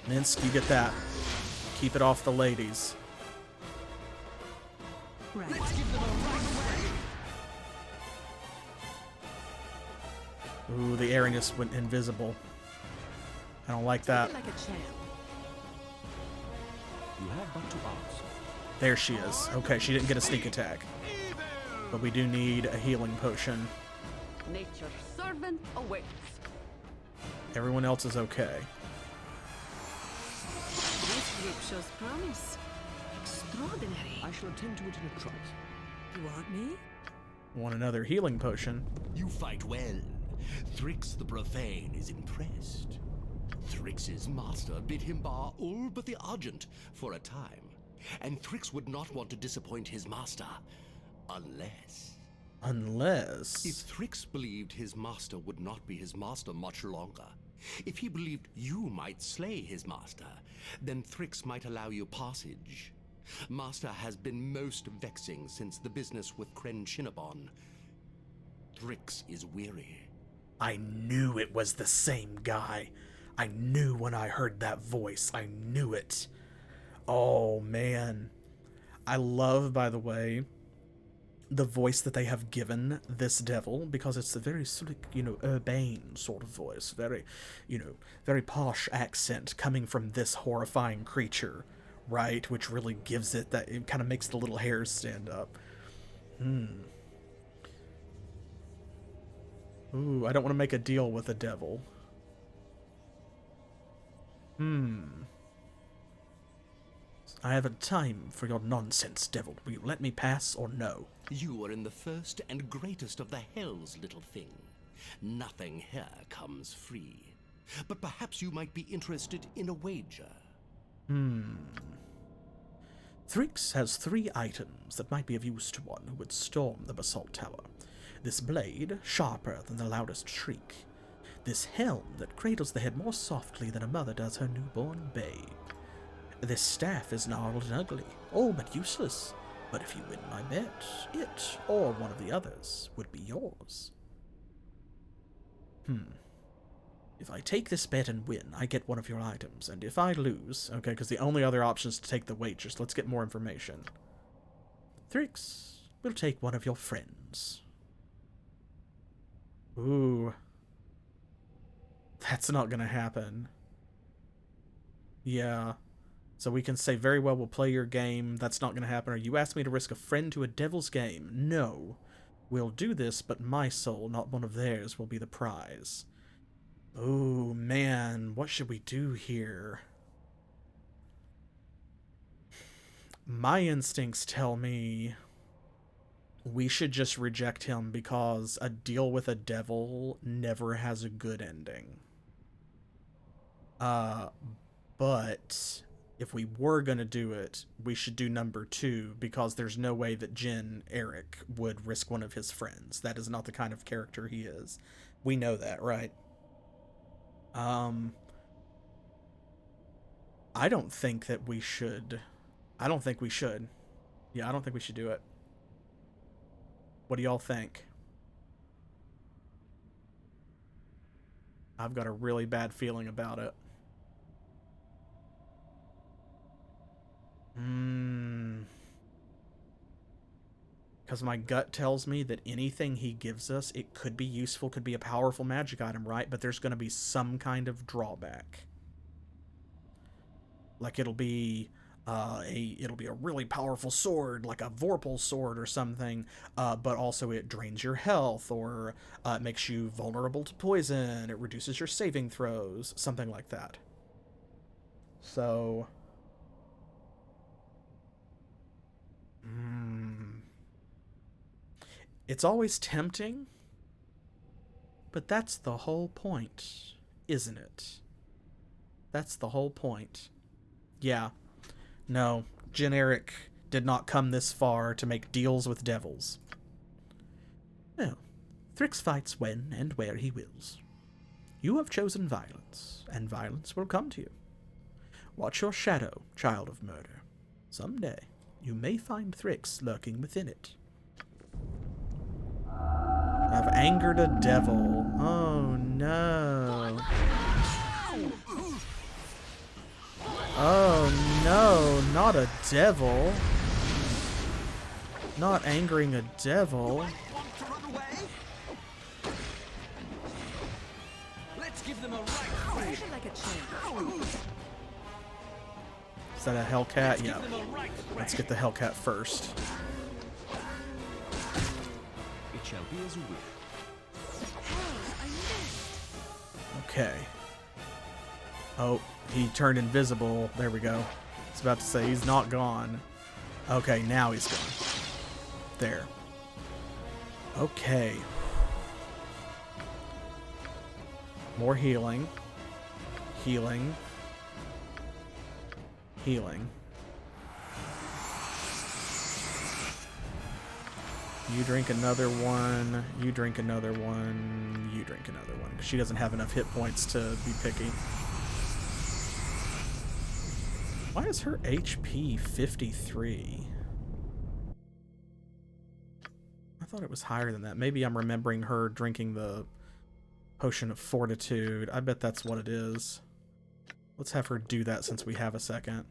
Minsk, you get that. Keep it off the ladies. Right. Ooh, the Arrhenius went invisible. I don't like that. Like a champ. You have but to ask. There she is. Okay, she didn't get a sneak attack. But we do need a healing potion. Nature's servant awaits. Everyone else is okay. This group shows promise. Extraordinary. I shall attend to it in a trice. You want me? Want another healing potion. You fight well. Thrix the Profane is impressed. Thrix's master bid him bar all but the Argent for a time. And Thrix would not want to disappoint his master. Unless... If Thrix believed his master would not be his master much longer, if he believed you might slay his master, then Thrix might allow you passage. Master has been most vexing since the business with Kren Shinnabon. Thrix is weary. I knew it was the same guy. I knew when I heard that voice. I knew it. Oh, man. I love, by the way, the voice that they have given this devil, because it's a very slick, urbane sort of voice. Very, very posh accent coming from this horrifying creature, right? Which really gives it that, it kind of makes the little hairs stand up. Ooh, I don't want to make a deal with a devil. I haven't time for your nonsense, devil. Will you let me pass or no? You are in the first and greatest of the hells, little thing. Nothing here comes free. But perhaps you might be interested in a wager. Thrix has 3 items that might be of use to one who would storm the basalt tower. This blade, sharper than the loudest shriek. This helm that cradles the head more softly than a mother does her newborn babe. This staff is gnarled and ugly, all but useless. But if you win my bet, it, or one of the others, would be yours. If I take this bet and win, I get one of your items, and if I lose, okay, because the only other option is to take the wagers. Let's get more information. Thrix will take one of your friends. Ooh. That's not gonna happen. Yeah. So we can say very well we'll play your game. That's not gonna happen. Or you asked me to risk a friend to a devil's game. No. We'll do this, but my soul, not one of theirs, will be the prize. Oh, man. What should we do here? My instincts tell me we should just reject him because a deal with a devil never has a good ending. But if we were going to do it, we should do number 2 because there's no way that Gin Eryk would risk one of his friends. That is not the kind of character he is. We know that, right? I don't think that we should. I don't think we should. Yeah, I don't think we should do it. What do y'all think? I've got a really bad feeling about it. Because my gut tells me that anything he gives us, it could be useful, could be a powerful magic item, right? But there's going to be some kind of drawback. Like it'll be a really powerful sword, like a Vorpal sword or something, but also it drains your health, or it makes you vulnerable to poison, it reduces your saving throws, something like that. So it's always tempting, but that's the whole point, isn't it? That's the whole point. Yeah. No, Gin Eryk did not come this far to make deals with devils. Well, Thrix fights when and where he wills. You have chosen violence, and violence will come to you. Watch your shadow, child of murder. Someday, you may find Thrix lurking within it. I've angered a devil. Oh no. Oh no, not a devil. Not angering a devil. Let's give them a right. Is that a Hellcat? Yeah. Let's get the Hellcat first. It shall be as you wish. Okay. Oh, he turned invisible. There we go. I was about to say he's not gone. Okay, now he's gone. There. Okay. More healing. Healing. Healing. You drink another one. You drink another one. You drink another one. She doesn't have enough hit points to be picky. Why is her HP 53? I thought it was higher than that. Maybe I'm remembering her drinking the potion of fortitude. I bet that's what it is. Let's have her do that since we have a second.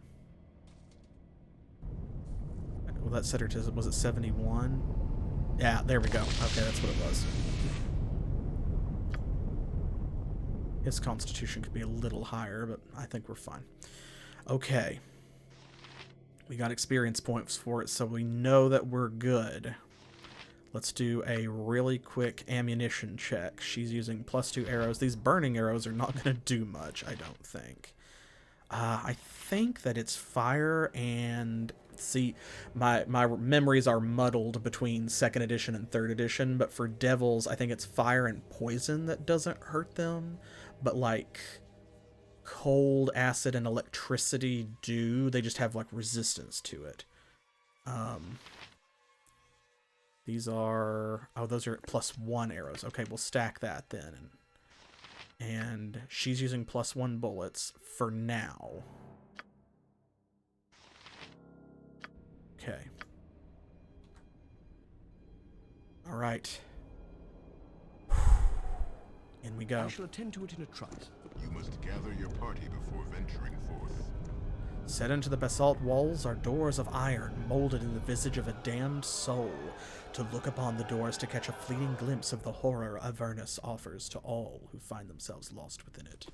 Well, that set her to, was it 71? Yeah, there we go. Okay, that's what it was. His constitution could be a little higher, but I think we're fine. Okay. We got experience points for it, so we know that we're good. Let's do a really quick ammunition check. She's using +2 arrows. These burning arrows are not going to do much, I don't think. I think that it's fire and... See, my memories are muddled between 2nd edition and 3rd edition, but for devils, I think it's fire and poison that doesn't hurt them. But like cold, acid, and electricity do. They just have like resistance to it. These are... Oh, those are +1 arrows. Okay, we'll stack that then. And she's using +1 bullets for now. Okay. All right. In we go. I shall attend to it in a trice. You must gather your party before venturing forth. Set into the basalt walls are doors of iron, molded in the visage of a damned soul. To look upon the doors to catch a fleeting glimpse of the horror Avernus offers to all who find themselves lost within it.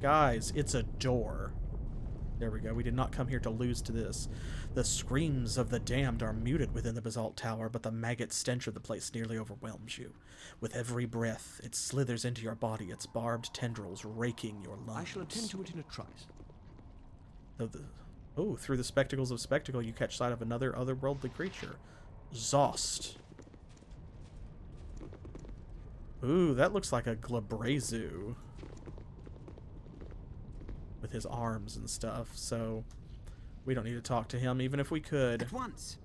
Guys, it's a door. There we go. We did not come here to lose to this. The screams of the damned are muted within the basalt tower, but the maggot stench of the place nearly overwhelms you. With every breath, it slithers into your body, its barbed tendrils raking your lungs. I shall attend to it in a trice. Oh, through the spectacles of spectacle, you catch sight of another otherworldly creature. Zost. Ooh, that looks like a Glabrezu. With his arms and stuff, so we don't need to talk to him, even if we could. At once.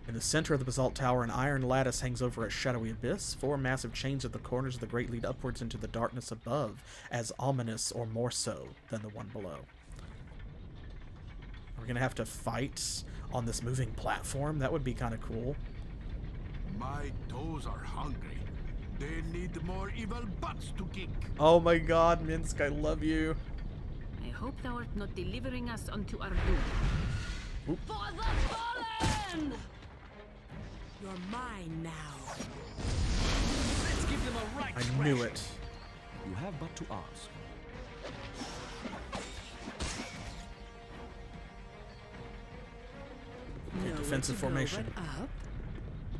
In the center of the basalt tower, an iron lattice hangs over a shadowy abyss. 4 massive chains at the corners of the grate lead upwards into the darkness above, as ominous or more so than the one below. We're gonna have to fight on this moving platform? That would be kind of cool. My toes are hungry. They need more evil butts to kick. Oh my god, Minsk, I love you. I hope thou art not delivering us unto our doom. Oop. For the fallen! You're mine now. Let's give them a right I knew it. You have but to ask. Okay, defensive formation. Up.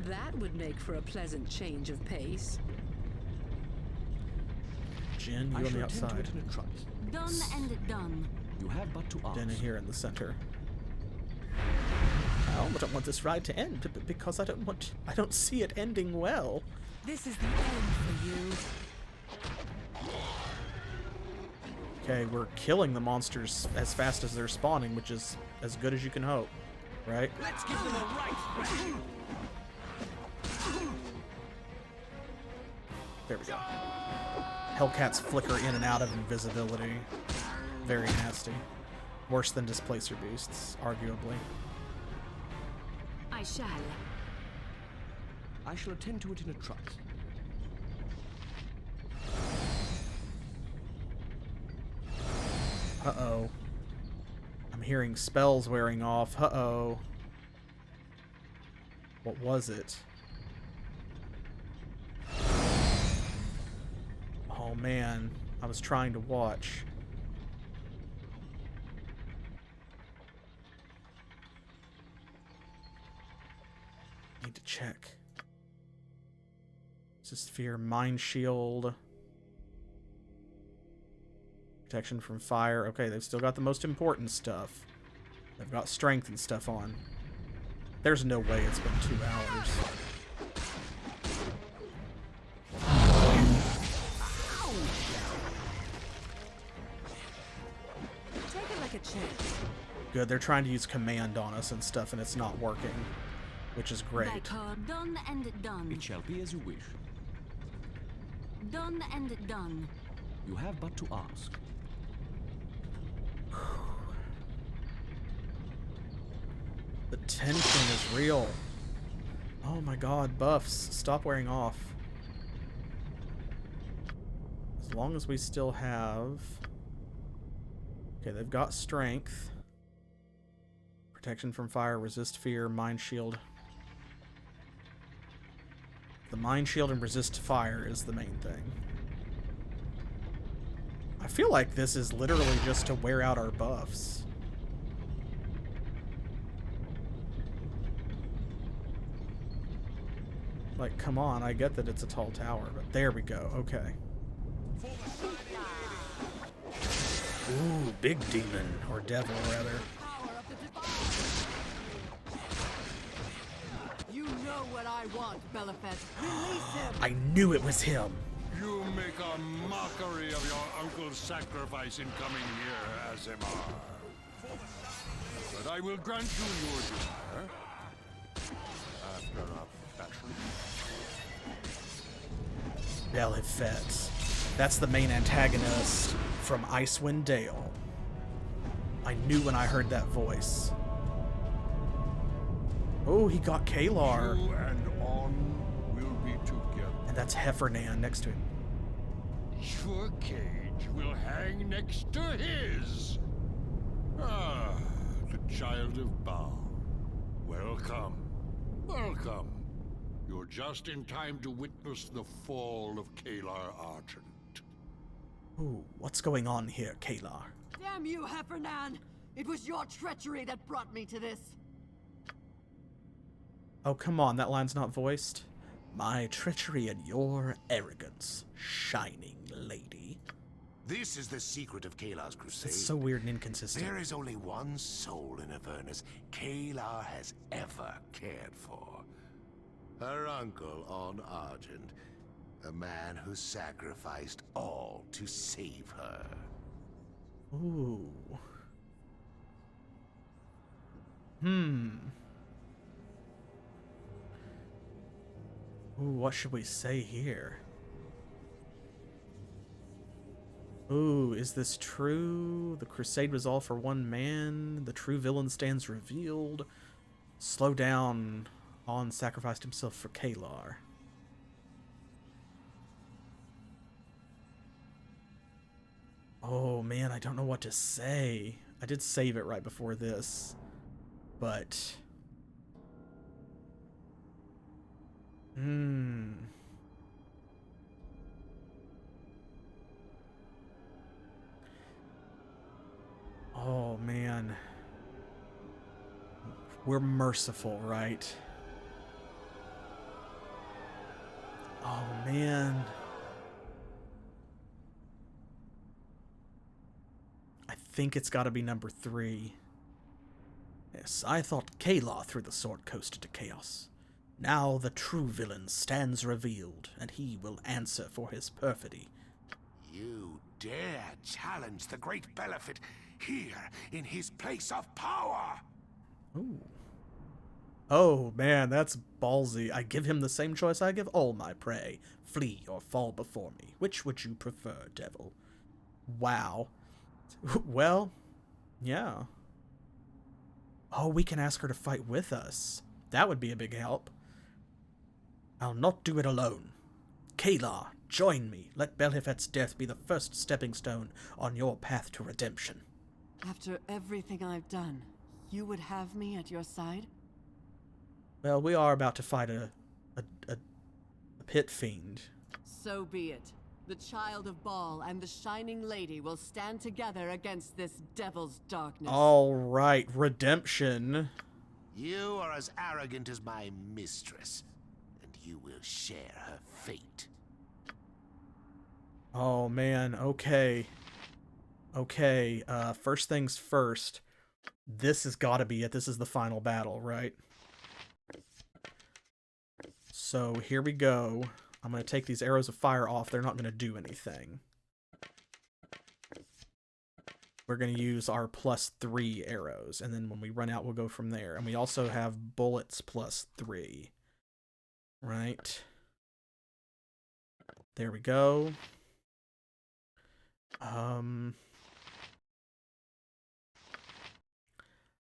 That would make for a pleasant change of pace. Jin, you on the outside. Done and done. You have but to ask. Then here in the center. I don't want this ride to end because I don't see it ending well. This is the end for you. Okay, we're killing the monsters as fast as they're spawning, which is as good as you can hope, right? Let's give them a right. There we go. Hellcats flicker in and out of invisibility. Very nasty. Worse than Displacer Beasts, arguably. I shall. I shall attend to it in a trice. Uh-oh. I'm hearing spells wearing off. Uh-oh. What was it? Oh man, I was trying to watch. Need to check. Is this Sphere, Mind Shield, protection from fire. Okay, they've still got the most important stuff. They've got strength and stuff on. There's no way it's been 2 hours. Take it like a champ. Good, they're trying to use command on us and stuff, and it's not working, which is great. Done and done. It shall be as you wish. Done and done. You have but to ask. The tension is real. Oh my god, buffs. Stop wearing off. As long as we still have... Okay, they've got strength. Protection from fire, resist fear, mind shield. The mind shield and resist fire is the main thing. I feel like this is literally just to wear out our buffs. Like, come on, I get that it's a tall tower, but there we go, okay. Ooh, big demon, or devil, rather. You know what I want, Belafet. Release him! I knew it was him! You make a mockery of your uncle's sacrifice in coming here, Azimar. But I will grant you your desire. After a fashion. Belafet. That's the main antagonist from Icewind Dale. I knew when I heard that voice. Oh, he got Caelar. You and On will be together. And that's Heffernan next to him. Your cage will hang next to his. Ah, the child of Baal. Welcome. Welcome. You're just in time to witness the fall of Caelar Argent. Ooh, what's going on here, Caelar? Damn you, Heffernan! It was your treachery that brought me to this. Oh, come on, that line's not voiced. My treachery and your arrogance, shining lady. This is the secret of Caelar's crusade. It's so weird and inconsistent. There is only one soul in Avernus Caelar has ever cared for. Her uncle on Argent, a man who sacrificed all to save her. Ooh. Ooh, what should we say here? Ooh, is this true? The crusade was all for one man. The true villain stands revealed. Slow down. On sacrificed himself for Caelar. Oh man, I don't know what to say. I did save it right before this, but... Oh man. We're merciful, right? Oh man. I think it's gotta be number 3. Yes, I thought Caelar threw the sword coaster to chaos. Now the true villain stands revealed, and he will answer for his perfidy. You dare challenge the great Belafet here in his place of power! Ooh. Oh man, that's ballsy. I give him the same choice I give all my prey. Flee or fall before me. Which would you prefer, devil? Wow. Well, yeah. Oh, we can ask her to fight with us. That would be a big help. I'll not do it alone. Caelar, join me. Let Belafet's death be the first stepping stone on your path to redemption. After everything I've done, you would have me at your side? Well, we are about to fight a pit fiend. So be it. The Child of Baal and the Shining Lady will stand together against this devil's darkness. All right, redemption. You are as arrogant as my mistress, and you will share her fate. Oh man, okay. Okay, first things first. This has got to be it. This is the final battle, right? So here we go. I'm going to take these arrows of fire off. They're not going to do anything. We're going to use our +3 arrows, and then when we run out, we'll go from there. And we also have bullets +3. Right? There we go. I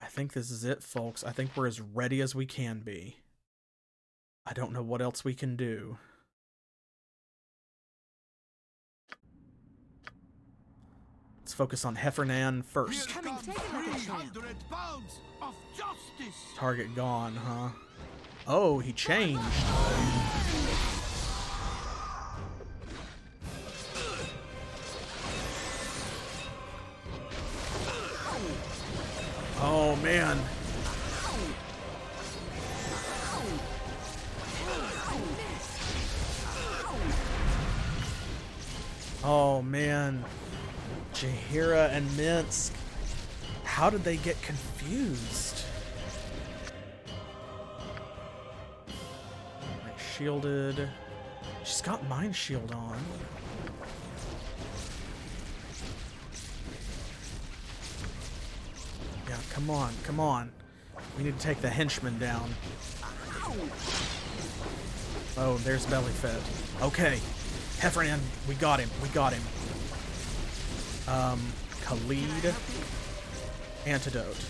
think this is it, folks. I think we're as ready as we can be. I don't know what else we can do. Let's focus on Heffernan first. Come and take it like a champ. Pounds of justice. Target gone, huh? Oh, he changed. Oh, man. Oh, man. Jaheira and Minsk. How did they get confused? Right, shielded. She's got Mind Shield on. Yeah, come on, come on. We need to take the henchman down. Oh, there's Bellyfed. Okay. Heffernan, we got him. We got him. Khalid. Antidote.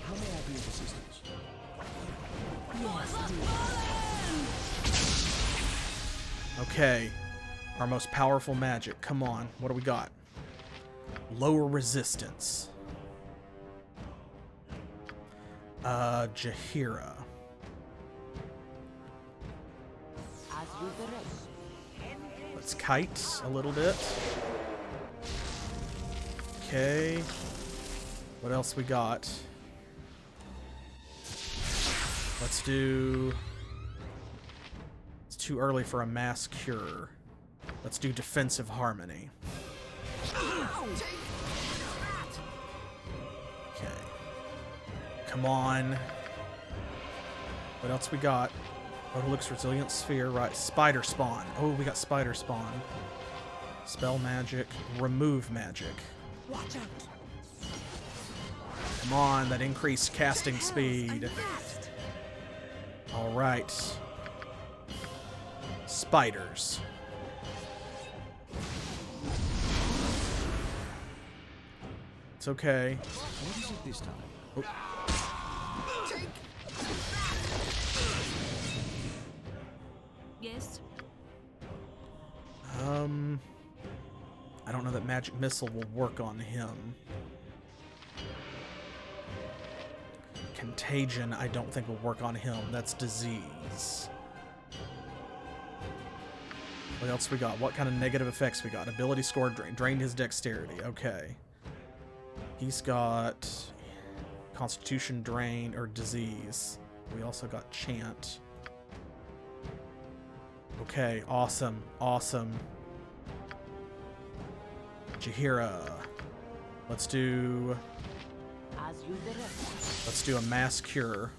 How may I be of assistance? Okay. Our most powerful magic. Come on. What do we got? Lower resistance. Jaheira. Let's kite a little bit. Okay. What else we got? Let's do... It's too early for a mass cure. Let's do defensive harmony. Okay. Come on. What else we got? Odalix Resilient Sphere, right. Spider Spawn. Oh, we got Spider Spawn. Spell magic. Remove magic. Watch out. Come on, that increased casting speed. Alright. Spiders. It's okay. What is it this time? Oh. Yes? I don't know that Magic Missile will work on him. Contagion, I don't think will work on him. That's disease. What else we got? What kind of negative effects we got? Ability score drained his dexterity. Okay. He's got Constitution drain or disease. We also got chant. Okay, awesome, awesome. Jaheira. Let's do a mass cure.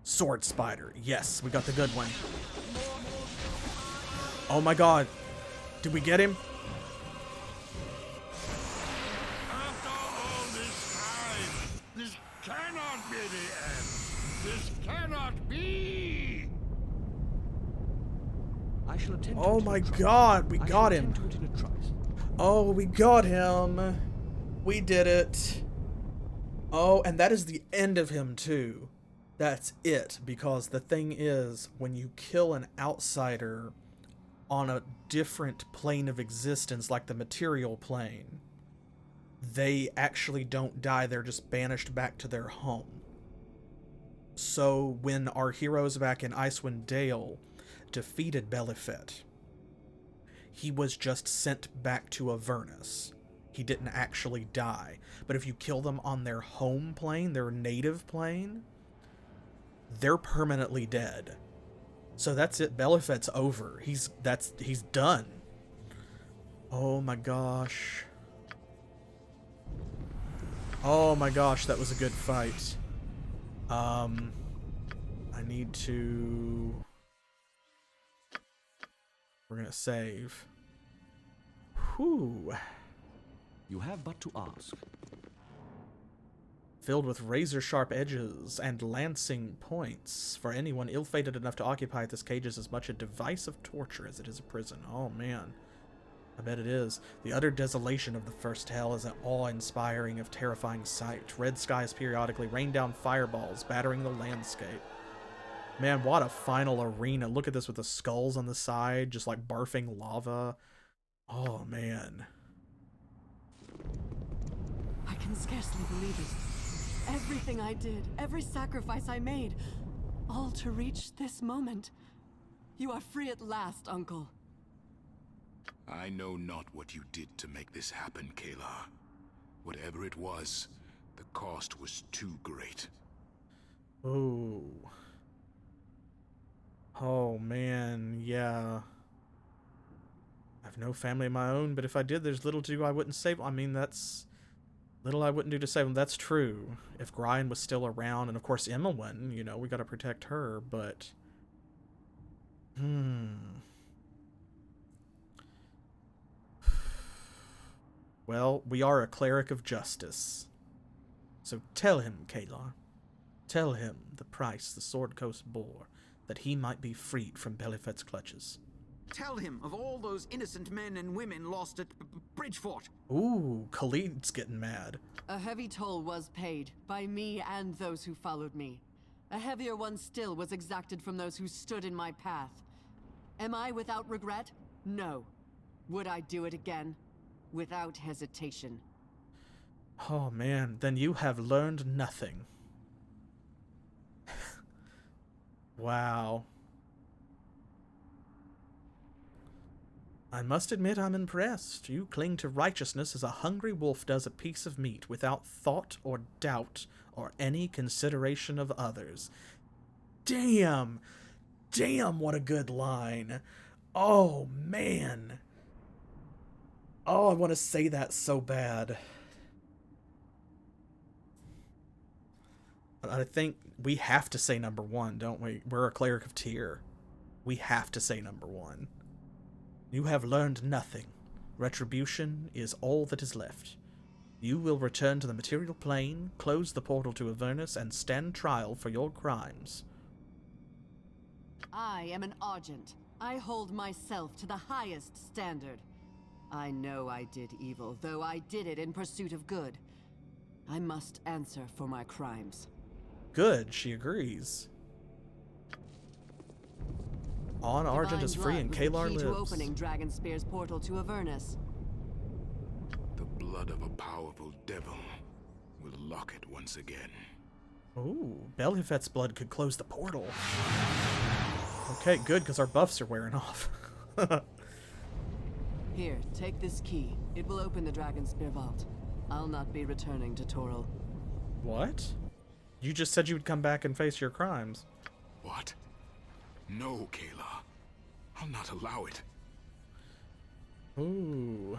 Sword spider. Yes, we got the good one. Oh my god. Did we get him? After all this time, this cannot be the end. This cannot be. I shall attend to Oh it in my a trice. god, we I got shall him. attend to it in a trice. Oh, we got him. We did it. Oh, and that is the end of him too. That's it, because the thing is, when you kill an outsider on a different plane of existence, like the material plane, they actually don't die, they're just banished back to their home. So when our heroes back in Icewind Dale defeated Bellyfet, he was just sent back to Avernus. He didn't actually die. But if you kill them on their home plane, their native plane, they're permanently dead. So that's it. Bellyfet's over. He's done. Oh my gosh. Oh my gosh, that was a good fight. I need to... We're gonna save. Whew. You have but to ask. filled with razor-sharp edges and lancing points. For anyone ill-fated enough to occupy this cage is as much a device of torture as it is a prison. Oh, man. I bet it is. The utter desolation of the first hell is an awe-inspiring of terrifying sight. Red skies periodically rain down fireballs, battering the landscape. Man, what a final arena. Look at this with the skulls on the side, just like barfing lava. Oh, man. I can scarcely believe it. Everything I did, every sacrifice I made, all to reach this moment. You are free at last, Uncle. I know not what you did to make this happen, Caelar. Whatever it was, the cost was too great. Oh. Oh, man, yeah. I have no family of my own, but if I did, there's little to do I wouldn't save. I mean, that's... little I wouldn't do to save them. That's true. If Grian was still around, and of course Emmeline, you know, we gotta protect her, but... Well, we are a cleric of justice. So tell him, Caelar. Tell him the price the Sword Coast bore, that he might be freed from Belifet's clutches. Tell him of all those innocent men and women lost at Bridgefort. Ooh, Khalid's getting mad. A heavy toll was paid, by me and those who followed me. A heavier one still was exacted from those who stood in my path. Am I without regret? No. Would I do it again? Without hesitation. Oh man, then you have learned nothing. Wow. I must admit I'm impressed. You cling to righteousness as a hungry wolf does a piece of meat, without thought or doubt or any consideration of others. Damn! Damn, what a good line. Oh, man. Oh, I want to say that so bad. I think we have to say number one, don't we? We're a cleric of Tyr. We have to say number one. You have learned nothing. Retribution is all that is left. You will return to the material plane, close the portal to Avernus, and stand trial for your crimes. I am an Argent. I hold myself to the highest standard. I know I did evil, though I did it in pursuit of good. I must answer for my crimes. Good, she agrees. On Argent is free and Caelar lives. To opening Dragonspear's portal to Avernus. The blood of a powerful devil will lock it once again. Ooh, Belifet's blood could close the portal. Okay, good, because our buffs are wearing off. Here, take this key. It will open the Dragonspear vault. I'll not be returning to Toril. What? You just said you would come back and face your crimes. What? No, Caelar. I'll not allow it. Ooh.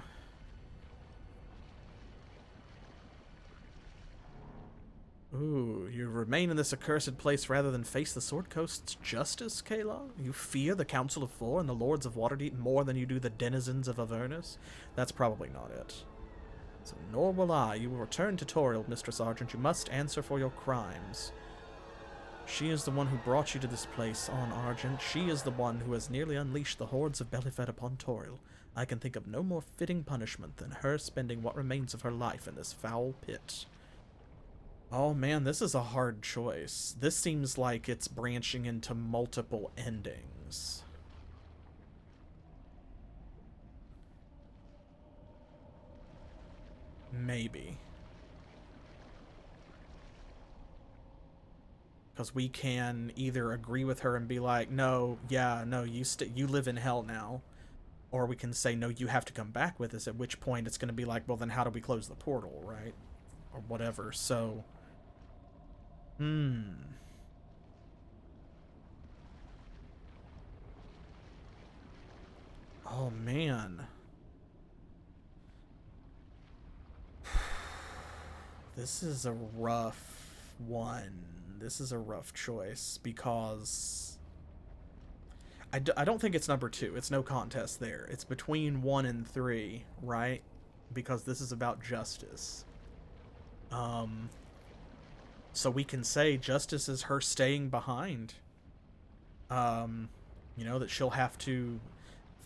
Ooh, you remain in this accursed place rather than face the Sword Coast's justice, Caelar? You fear the Council of Four and the Lords of Waterdeep more than you do the denizens of Avernus? That's probably not it. So nor will I. You will return to Toril, Mistress Argent. You must answer for your crimes. She is the one who brought you to this place on Argent. She is the one who has nearly unleashed the hordes of Belifet upon Toril. I can think of no more fitting punishment than her spending what remains of her life in this foul pit. Oh man, this is a hard choice. This seems like it's branching into multiple endings. Maybe. Because we can either agree with her and be like, no, yeah, no, you live in hell now. Or we can say, no, you have to come back with us, at which point it's going to be like, well, then how do we close the portal, right? Or whatever, so... Oh, man. This is a rough one. This is a rough choice, because... I don't think it's number 2. It's no contest there. It's between 1 and 3, right? Because this is about justice. So we can say justice is her staying behind. You know, that she'll have to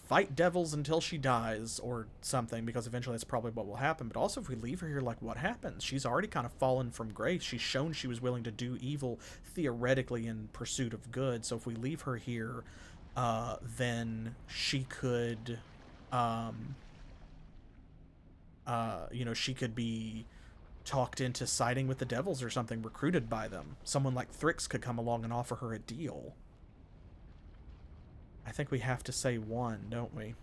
fight devils until she dies or something, because eventually that's probably what will happen. But also, if we leave her here, like, what happens? She's already kind of fallen from grace. She's shown she was willing to do evil, theoretically, in pursuit of good. So if we leave her here, then she could, you know, she could be talked into siding with the devils or something, recruited by them. Someone like Thrix could come along and offer her a deal. I think we have to say one, don't we?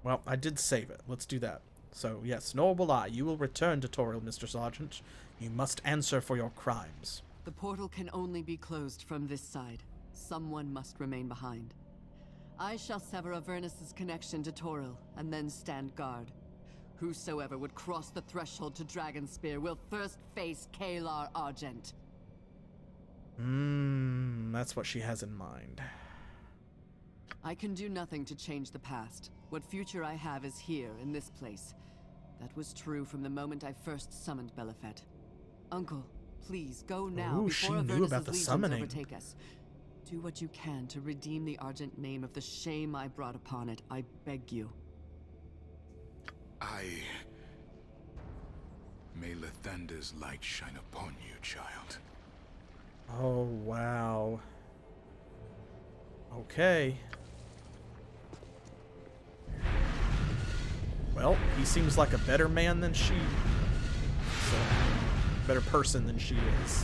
Well, I did save it. Let's do that. So, yes, nor will I. You will return to Toril, Mr. Sergeant. You must answer for your crimes. The portal can only be closed from this side. Someone must remain behind. I shall sever Avernus's connection to Toril, and then stand guard. Whosoever would cross the threshold to Dragonspear will first face Caelar Argent. That's what she has in mind. I can do nothing to change the past. What future I have is here, in this place. That was true from the moment I first summoned Belafet. Uncle, please go now before Avernus's legions overtake us. Do what you can to redeem the Argent name of the shame I brought upon it. I beg you. May Lathander's light shine upon you, child. Oh, wow. Okay. Well, he seems like a better man than she. So, better person than she is.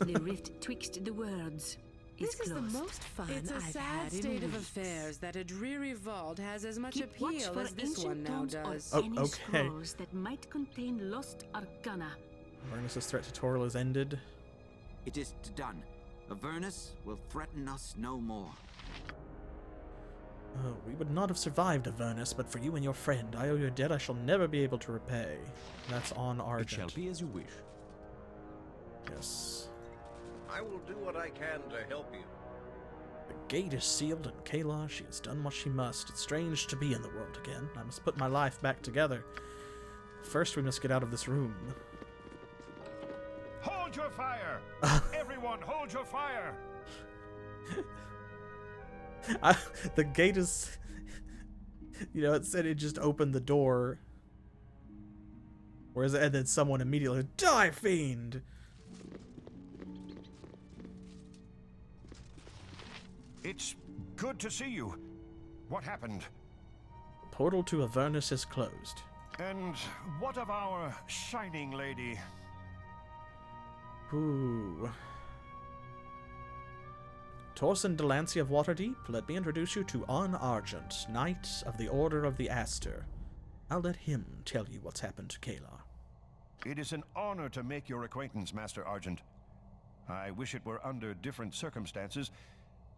The rift twixt the worlds is This is closed. the most fun It's a I've sad had in state of weeks. affairs that a dreary vault has as much Keep watch appeal for as this one ancient now tomes or does. any scrolls that might contain lost arcana. Avernus's threat to Toril is ended. It is done. Avernus will threaten us no more. We would not have survived Avernus, but for you and your friend, I owe you a debt I shall never be able to repay. That's on Argent. It shall be as you wish. Yes. I will do what I can to help you. The gate is sealed, and Caelar, she has done what she must. It's strange to be in the world again. I must put my life back together. First, we must get out of this room. Hold your fire! Everyone, hold your fire! The gate is... You know, it said it just opened the door. Whereas, and then someone immediately, die, fiend! It's good to see you. What happened? Portal to Avernus is closed. And what of our shining lady? Ooh. Torsen Delancey of Waterdeep, let me introduce you to On Argent, Knight of the Order of the Aster. I'll let him tell you what's happened to Caelar. It is an honor to make your acquaintance, Master Argent. I wish it were under different circumstances.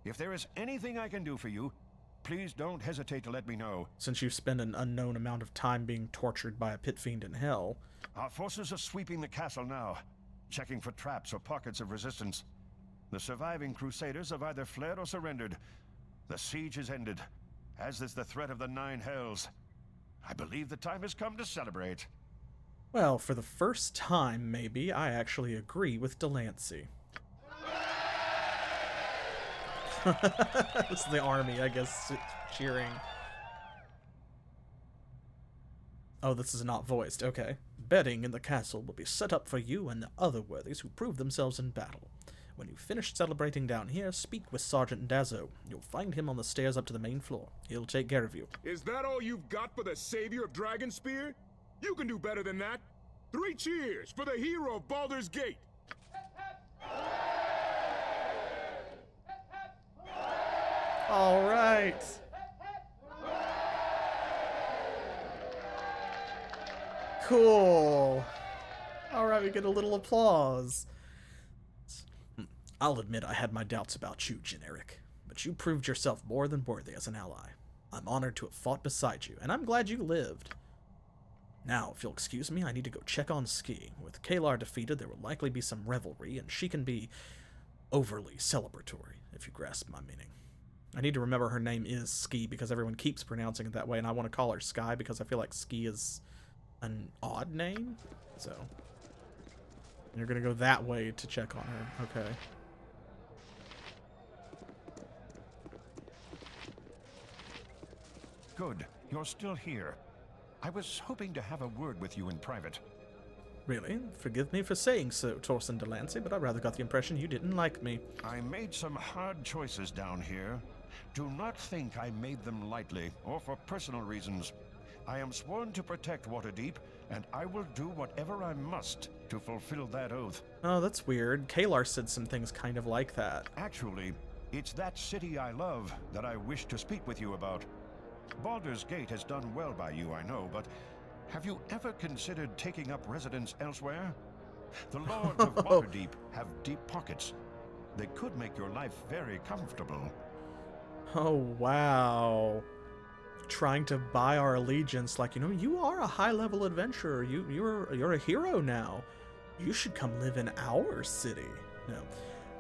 If there is anything I can do for you, please don't hesitate to let me know. Since you've spent an unknown amount of time being tortured by a pit fiend in hell. Our forces are sweeping the castle now, checking for traps or pockets of resistance. The surviving crusaders have either fled or surrendered. The siege is ended, as is the threat of the Nine Hells. I believe the time has come to celebrate. Well, for the first time, maybe, I actually agree with Delancey. This is the army, I guess, cheering. Oh, this is not voiced. Okay. Bedding in the castle will be set up for you and the other worthies who prove themselves in battle. When you finish celebrating down here, speak with Sergeant Dazzo. You'll find him on the stairs up to the main floor. He'll take care of you. Is that all you've got for the savior of Dragonspear? You can do better than that. 3 cheers for the hero of Baldurs Gate. All right. Cool. All right, we get a little applause. I'll admit I had my doubts about you, Gin Eryk, but you proved yourself more than worthy as an ally. I'm honored to have fought beside you, and I'm glad you lived. Now, if you'll excuse me, I need to go check on Ski. With Caelar defeated, there will likely be some revelry, and she can be overly celebratory, if you grasp my meaning. I need to remember her name is Ski because everyone keeps pronouncing it that way, and I want to call her Sky because I feel like Ski is an odd name. So, you're going to go that way to check on her. Okay. Good. You're still here. I was hoping to have a word with you in private. Really? Forgive me for saying so, Torsten Delancey, but I rather got the impression you didn't like me. I made some hard choices down here. Do not think I made them lightly, or for personal reasons. I am sworn to protect Waterdeep, and I will do whatever I must to fulfill that oath. Oh, that's weird. Caelar said some things kind of like that. Actually, it's that city I love that I wish to speak with you about. Baldurs Gate has done well by you, I know, but have you ever considered taking up residence elsewhere? The Lords of Waterdeep have deep pockets. They could make your life very comfortable. Oh, wow. Trying to buy our allegiance, like, you know, you are a high-level adventurer. You're a hero now. You should come live in our city. No,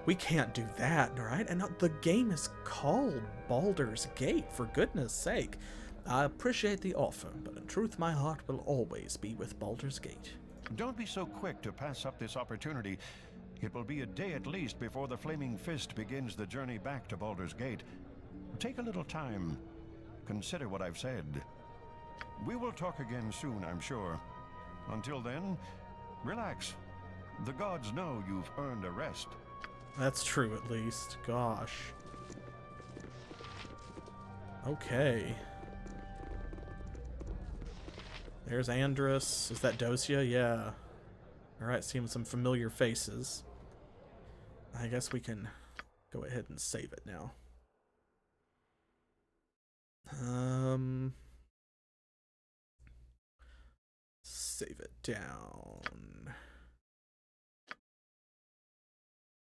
we can't do that, right? And the game is called Baldur's Gate, for goodness sake. I appreciate the offer, but in truth, my heart will always be with Baldur's Gate. Don't be so quick to pass up this opportunity. It will be a day at least before the Flaming Fist begins the journey back to Baldur's Gate. Take a little time. Consider what I've said. We will talk again soon, I'm sure. Until then, relax. The gods know you've earned a rest. That's true, at least. Gosh. Okay. There's Andrus. Is that Dosia? Yeah. Alright, seeing some familiar faces. I guess we can go ahead and save it now. Save it down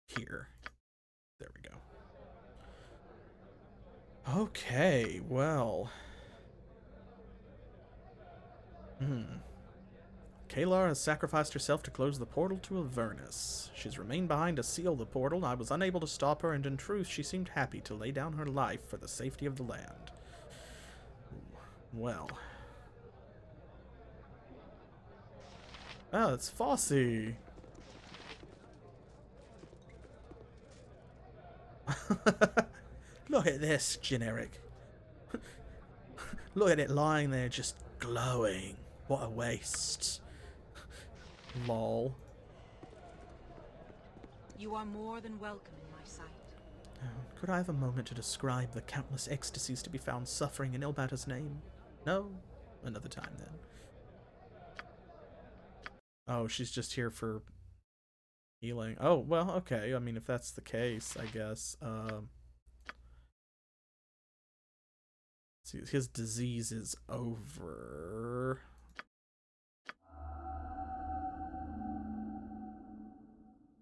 here. There we go. Okay, well. Caelar has sacrificed herself to close the portal to Avernus. She's remained behind to seal the portal. I was unable to stop her, and in truth, she seemed happy to lay down her life for the safety of the land. Well. Oh, it's Fossey. Look at this, Gin Eryk. Look at it lying there just glowing. What a waste. Lol. You are more than welcome in my sight. Could I have a moment to describe the countless ecstasies to be found suffering in Ilmater's name? No? Another time, then. Oh, she's just here for healing. Oh, well, okay. I mean, if that's the case, I guess. See, his disease is over.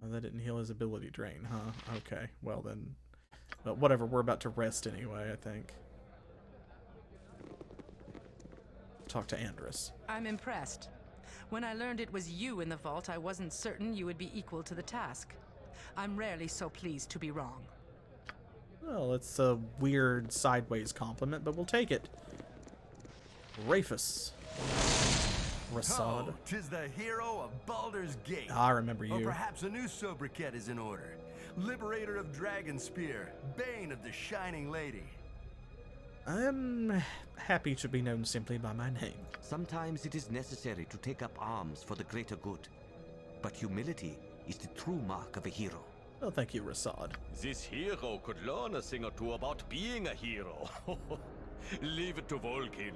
Oh, that didn't heal his ability drain, huh? Okay, well then. But whatever, we're about to rest anyway, I think. Talk to Andrus. I'm impressed. When I learned it was you in the vault, I wasn't certain you would be equal to the task. I'm rarely so pleased to be wrong. Well, it's a weird sideways compliment, but we'll take it. Rafus. Rasad. Oh, 'tis the hero of Baldur's Gate. I remember you. Or perhaps a new sobriquet is in order. Liberator of Dragonspear, Bane of the Shining Lady. I'm happy to be known simply by my name. Sometimes it is necessary to take up arms for the greater good. But humility is the true mark of a hero. Well, thank you, Rasad. This hero could learn a thing or two about being a hero. Leave it to Volkin.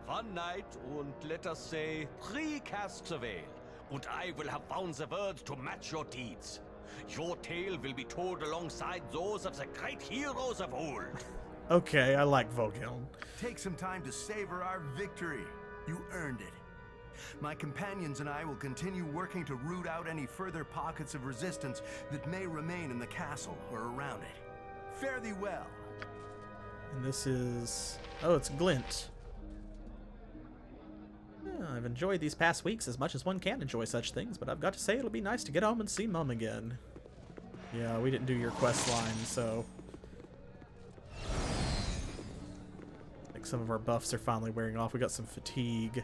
One night, and let us say 3 casts of ale, and I will have found the words to match your deeds. Your tale will be told alongside those of the great heroes of old. Okay, I like Volgiln. Take some time to savor our victory. You earned it. My companions and I will continue working to root out any further pockets of resistance that may remain in the castle or around it. Fare thee well. And this is... oh, it's Glint. Yeah, I've enjoyed these past weeks as much as one can enjoy such things, but I've got to say it'll be nice to get home and see Mum again. Yeah, we didn't do your quest line, so... I think some of our buffs are finally wearing off. We got some fatigue.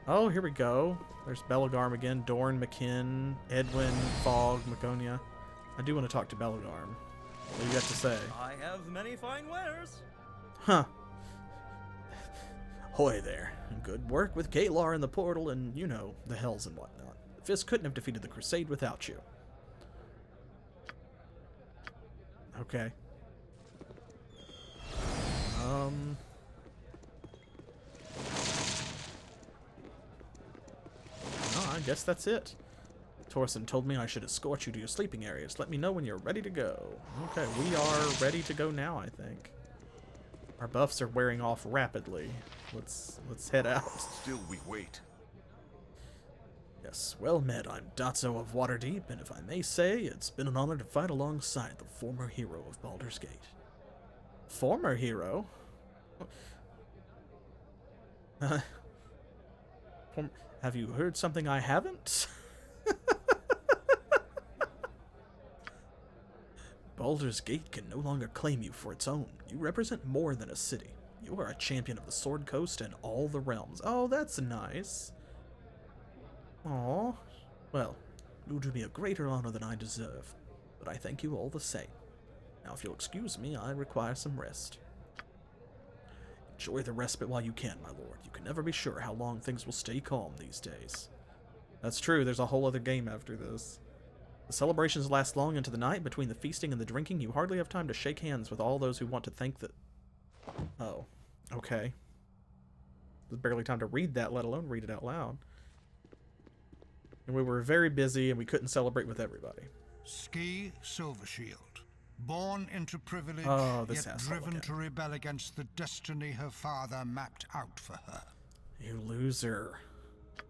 Oh, here we go. There's Belagarm again. Dorn, McKinn, Edwin, Fogg, Maconia. I do want to talk to Belagarm. What do you got to say? I have many fine wares. Huh. Hoy there. Good work with Caelar in the portal and, you know, the hells and whatnot. The Fist couldn't have defeated the Crusade without you. Okay. Oh, I guess that's it. Torsen told me I should escort you to your sleeping areas. Let me know when you're ready to go. Okay, we are ready to go now, I think. Our buffs are wearing off rapidly. Let's head out. Still we wait. Yes, well met. I'm Dotso of Waterdeep, and if I may say, it's been an honor to fight alongside the former hero of Baldurs Gate. Former hero? Have you heard something I haven't? Baldur's Gate can no longer claim you for its own. You represent more than a city. You are a champion of the Sword Coast and all the realms. Oh, that's nice. Aw. Well, you do me a greater honor than I deserve, but I thank you all the same. Now, if you'll excuse me, I require some rest. Enjoy the respite while you can, my lord. You can never be sure how long things will stay calm these days. That's true, there's a whole other game after this. The celebrations last long into the night. Between the feasting and the drinking, you hardly have time to shake hands with all those who want to thank the... Oh, okay. There's barely time to read that, let alone read it out loud. And we were very busy, and we couldn't celebrate with everybody. Ski Silvershield. Born into privilege, yet driven to rebel against the destiny her father mapped out for her. You loser.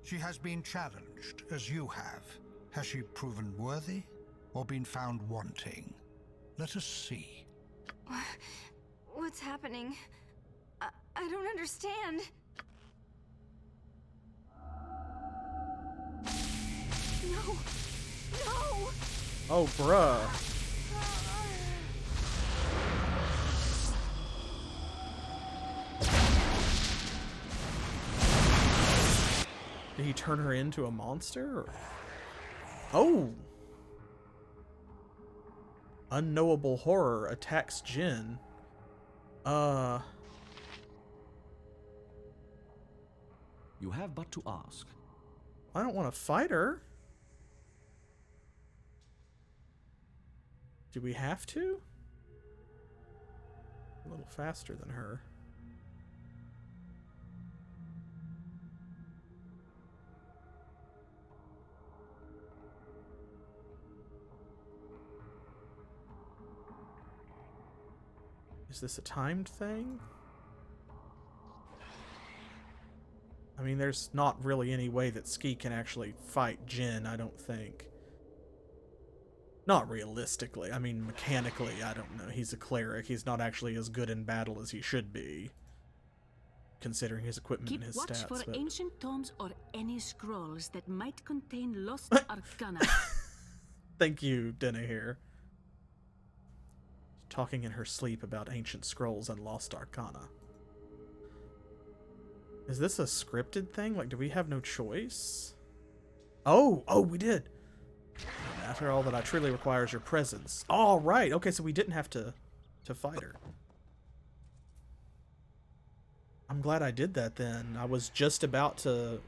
She has been challenged, as you have. Has she proven worthy, or been found wanting? Let us see. What's happening? I don't understand. No! No! Oh, bruh. Did he turn her into a monster? Or... Oh! Unknowable horror attacks Jin. You have but to ask. I don't want to fight her. Do we have to? A little faster than her. Is this a timed thing? I mean, there's not really any way that Ski can actually fight Jin, I don't think. Not realistically. I mean, mechanically, I don't know. He's a cleric. He's not actually as good in battle as he should be, considering his equipment and his stats. Keep watch for ancient tomes or any scrolls that might contain lost arcana. Thank you, Denahir. Talking in her sleep about ancient scrolls and lost arcana. Is this a scripted thing? Like, do we have no choice? Oh, we did. After all that I truly require is your presence. All right. Okay, so we didn't have to fight her. I'm glad I did that then. I was just about to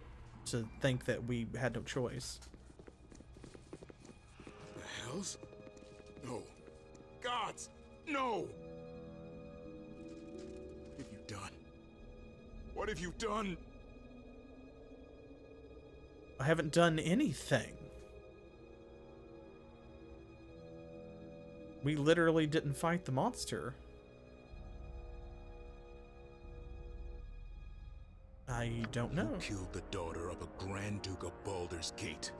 think that we had no choice. The hells? No. Gods! No! What have you done? What have you done? I haven't done anything. We literally didn't fight the monster. I don't know. You killed the daughter of a Grand Duke of Baldurs Gate.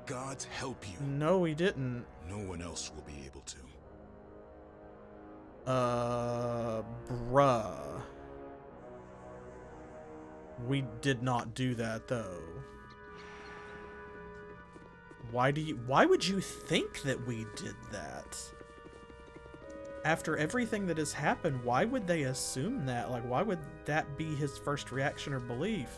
Gods help you. No, we didn't. No one else will be able to. Bruh. We did not do that, though. Why would you think that we did that? After everything that has happened, why would they assume that? Like, why would that be his first reaction or belief?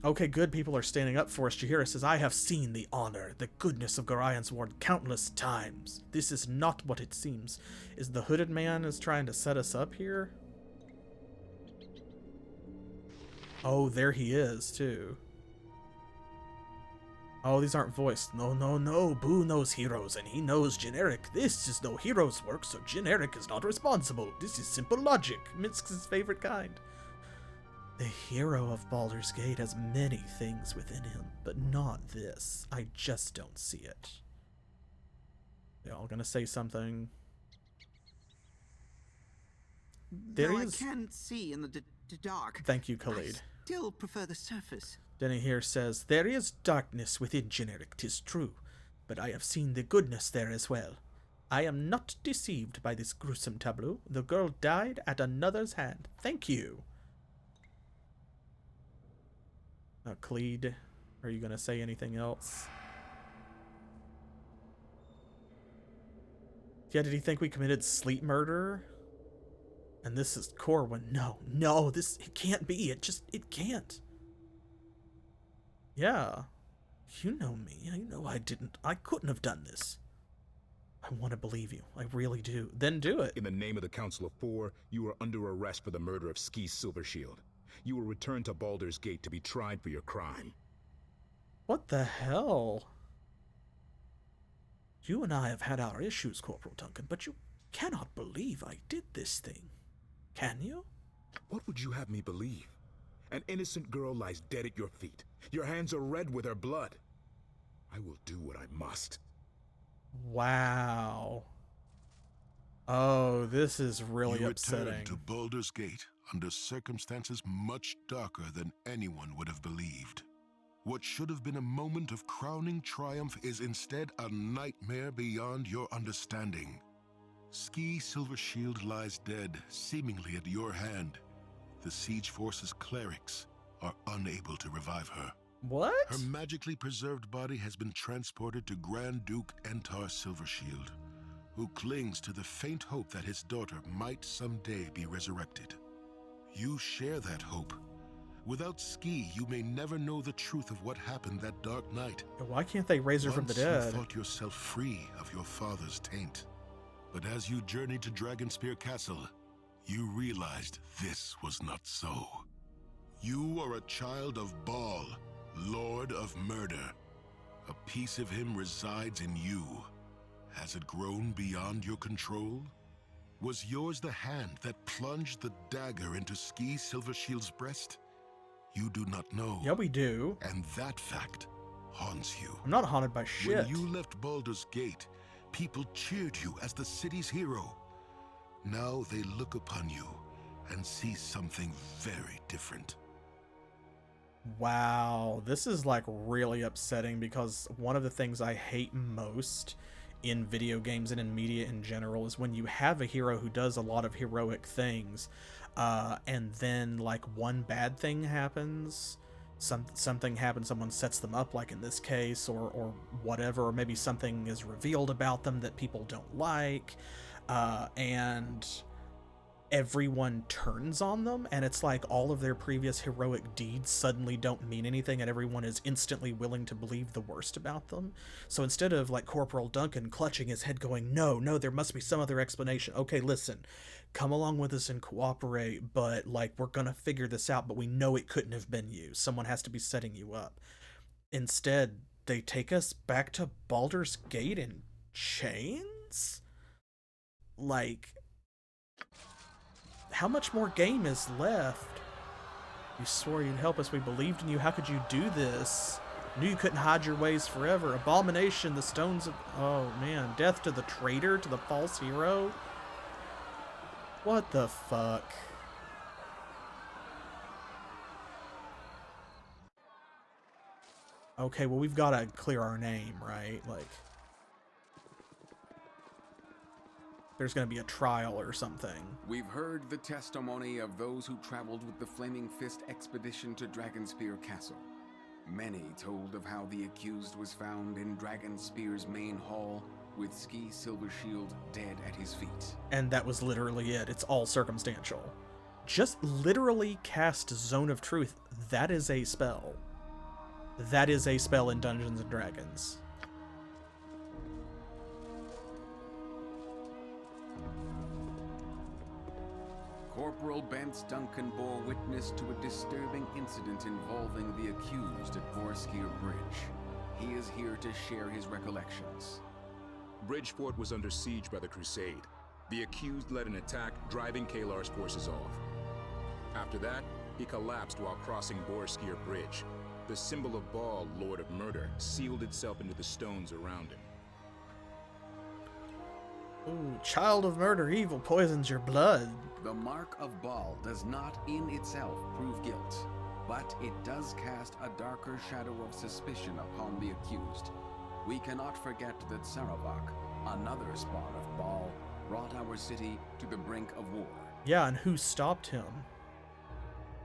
Okay, good, people are standing up for us. Jaheira says, I have seen the honor, the goodness of Gorian's ward countless times. This is not what it seems. Is the hooded man trying to set us up here? Oh, there he is, too. Oh, these aren't voiced. No. Boo knows heroes, and he knows Gin Eryk. This is no hero's work, so Gin Eryk is not responsible. This is simple logic. Minsk's favorite kind. The hero of Baldur's Gate has many things within him, but not this. I just don't see it. They all gonna say something? Though I can't see in the dark. Thank you, Khalid. I still prefer the surface. Denny here says, there is darkness within Gin Eryk, 'tis true, but I have seen the goodness there as well. I am not deceived by this gruesome tableau. The girl died at another's hand. Thank you. Cleed, are you going to say anything else? Yeah, did he think we committed sleep murder? And this is Corwin. No, it can't be. It can't. Yeah. You know me. You know I couldn't have done this. I want to believe you. I really do. Then do it. In the name of the Council of Four, you are under arrest for the murder of Ski Silvershield. You will return to Baldur's Gate to be tried for your crime. What the hell? You and I have had our issues, Corporal Duncan, but you cannot believe I did this thing. Can you? What would you have me believe? An innocent girl lies dead at your feet. Your hands are red with her blood. I will do what I must. Wow. Oh, this is really upsetting. You returned to Baldur's Gate under circumstances much darker than anyone would have believed. What should have been a moment of crowning triumph is instead a nightmare beyond your understanding. Ski Silvershield lies dead, seemingly at your hand. The Siege Force's clerics are unable to revive her. What? Her magically preserved body has been transported to Grand Duke Entar Silvershield, who clings to the faint hope that his daughter might someday be resurrected. You share that hope. Without Ski, you may never know the truth of what happened that dark night. Why can't they raise her from the dead? Once you thought yourself free of your father's taint. But as you journeyed to Dragonspear Castle, you realized this was not so. You are a child of Baal, Lord of Murder. A piece of him resides in you. Has it grown beyond your control? Was yours the hand that plunged the dagger into Ski Silvershield's breast? You do not know. Yeah, we do. And that fact haunts you. I'm not haunted by shit. When you left Baldur's Gate, people cheered you as the city's hero. Now they look upon you and see something very different. Wow, this is like really upsetting because one of the things I hate most in video games and in media in general is when you have a hero who does a lot of heroic things and then like one bad thing happens, something happens, someone sets them up like in this case or whatever, or maybe something is revealed about them that people don't like and everyone turns on them, and it's like all of their previous heroic deeds suddenly don't mean anything and everyone is instantly willing to believe the worst about them. So instead of like Corporal Duncan clutching his head going, no, there must be some other explanation. Okay, listen, come along with us and cooperate, but like we're gonna figure this out, but we know it couldn't have been you. Someone has to be setting you up. Instead, they take us back to Baldur's Gate in chains? Like, how much more game is left? You swore you'd help us. We believed in you. How could you do this? Knew you couldn't hide your ways forever. Abomination, the stones of... Oh, man. Death to the traitor, to the false hero. What the fuck? Okay, well, we've got to clear our name, right? Like, there's going to be a trial or something. We've heard the testimony of those who traveled with the Flaming Fist expedition to Dragonspear Castle. Many told of how the accused was found in Dragonspear's main hall, with Ski Silvershield dead at his feet. And that was literally it. It's all circumstantial. Just literally cast Zone of Truth. That is a spell. That is a spell in Dungeons & Dragons. Corporal Bence Duncan bore witness to a disturbing incident involving the accused at Borskier Bridge. He is here to share his recollections. Bridgeport was under siege by the Crusade. The accused led an attack, driving Caelar's forces off. After that, he collapsed while crossing Borskier Bridge. The symbol of Baal, Lord of Murder, sealed itself into the stones around him. Ooh, child of murder, evil poisons your blood. The mark of Baal does not in itself prove guilt, but it does cast a darker shadow of suspicion upon the accused. We cannot forget that Saravak, another spawn of Baal, brought our city to the brink of war. Yeah, and who stopped him?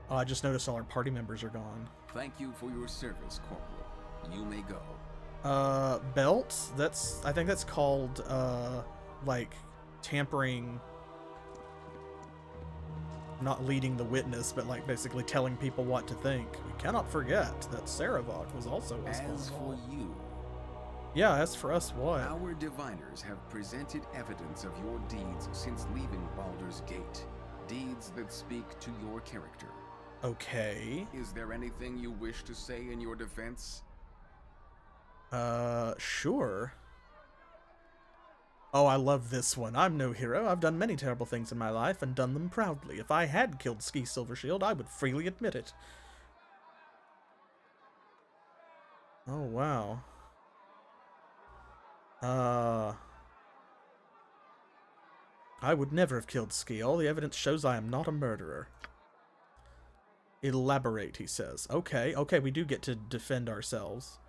Oh, I just noticed all our party members are gone. Thank you for your service, Corporal. You may go. Belt? I think that's called, like, tampering, not leading the witness, but like basically telling people what to think. We cannot forget that Saravak was also responsible. As for you... Yeah, as for us, what? Our diviners have presented evidence of your deeds since leaving Baldurs Gate. Deeds that speak to your character. Okay. Is there anything you wish to say in your defense? Sure. Oh, I love this one. I'm no hero. I've done many terrible things in my life and done them proudly. If I had killed Ski Silvershield, I would freely admit it. Oh, wow. I would never have killed Ski. All the evidence shows I am not a murderer. Elaborate, he says. Okay, we do get to defend ourselves.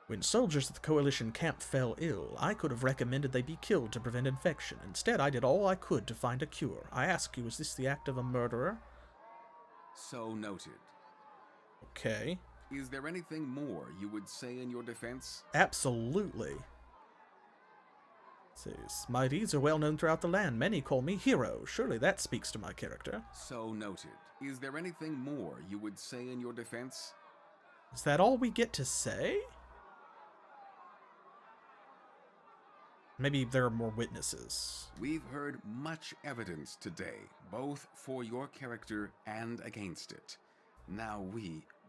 When soldiers at the Coalition camp fell ill, I could have recommended they be killed to prevent infection. Instead, I did all I could to find a cure. I ask you, is this the act of a murderer? So noted. Okay. Is there anything more you would say in your defense? Absolutely. Says, my deeds are well known throughout the land. Many call me hero. Surely that speaks to my character. So noted. Is there anything more you would say in your defense? Is that all we get to say? Maybe there are more witnesses. We've heard much evidence today, both for your character and against it. Now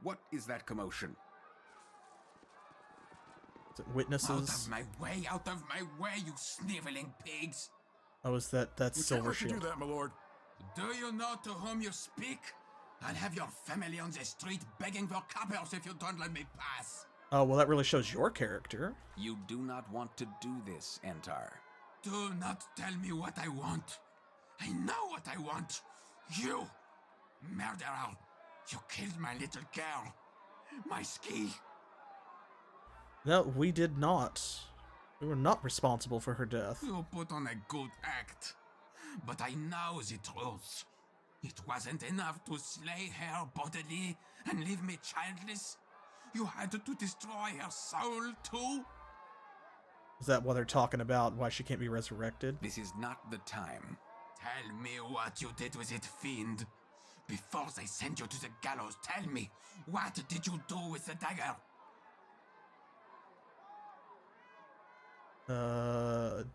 what is that commotion? Is it witnesses? Out of my way, you sniveling pigs! Oh, is that's Silvershield? You do that, my lord. Do you know to whom you speak? I'll have your family on the street begging for coppers if you don't let me pass. Oh, well, that really shows your character. You do not want to do this, Entar. Do not tell me what I want. I know what I want. You, murderer. You killed my little girl. My Ski. No, we did not. We were not responsible for her death. You put on a good act. But I know the truth. It wasn't enough to slay her bodily and leave me childless. You had to destroy her soul too? Is that what they're talking about? Why she can't be resurrected? This is not the time. Tell me what you did with it, fiend. Before they send you to the gallows, tell me, what did you do with the dagger?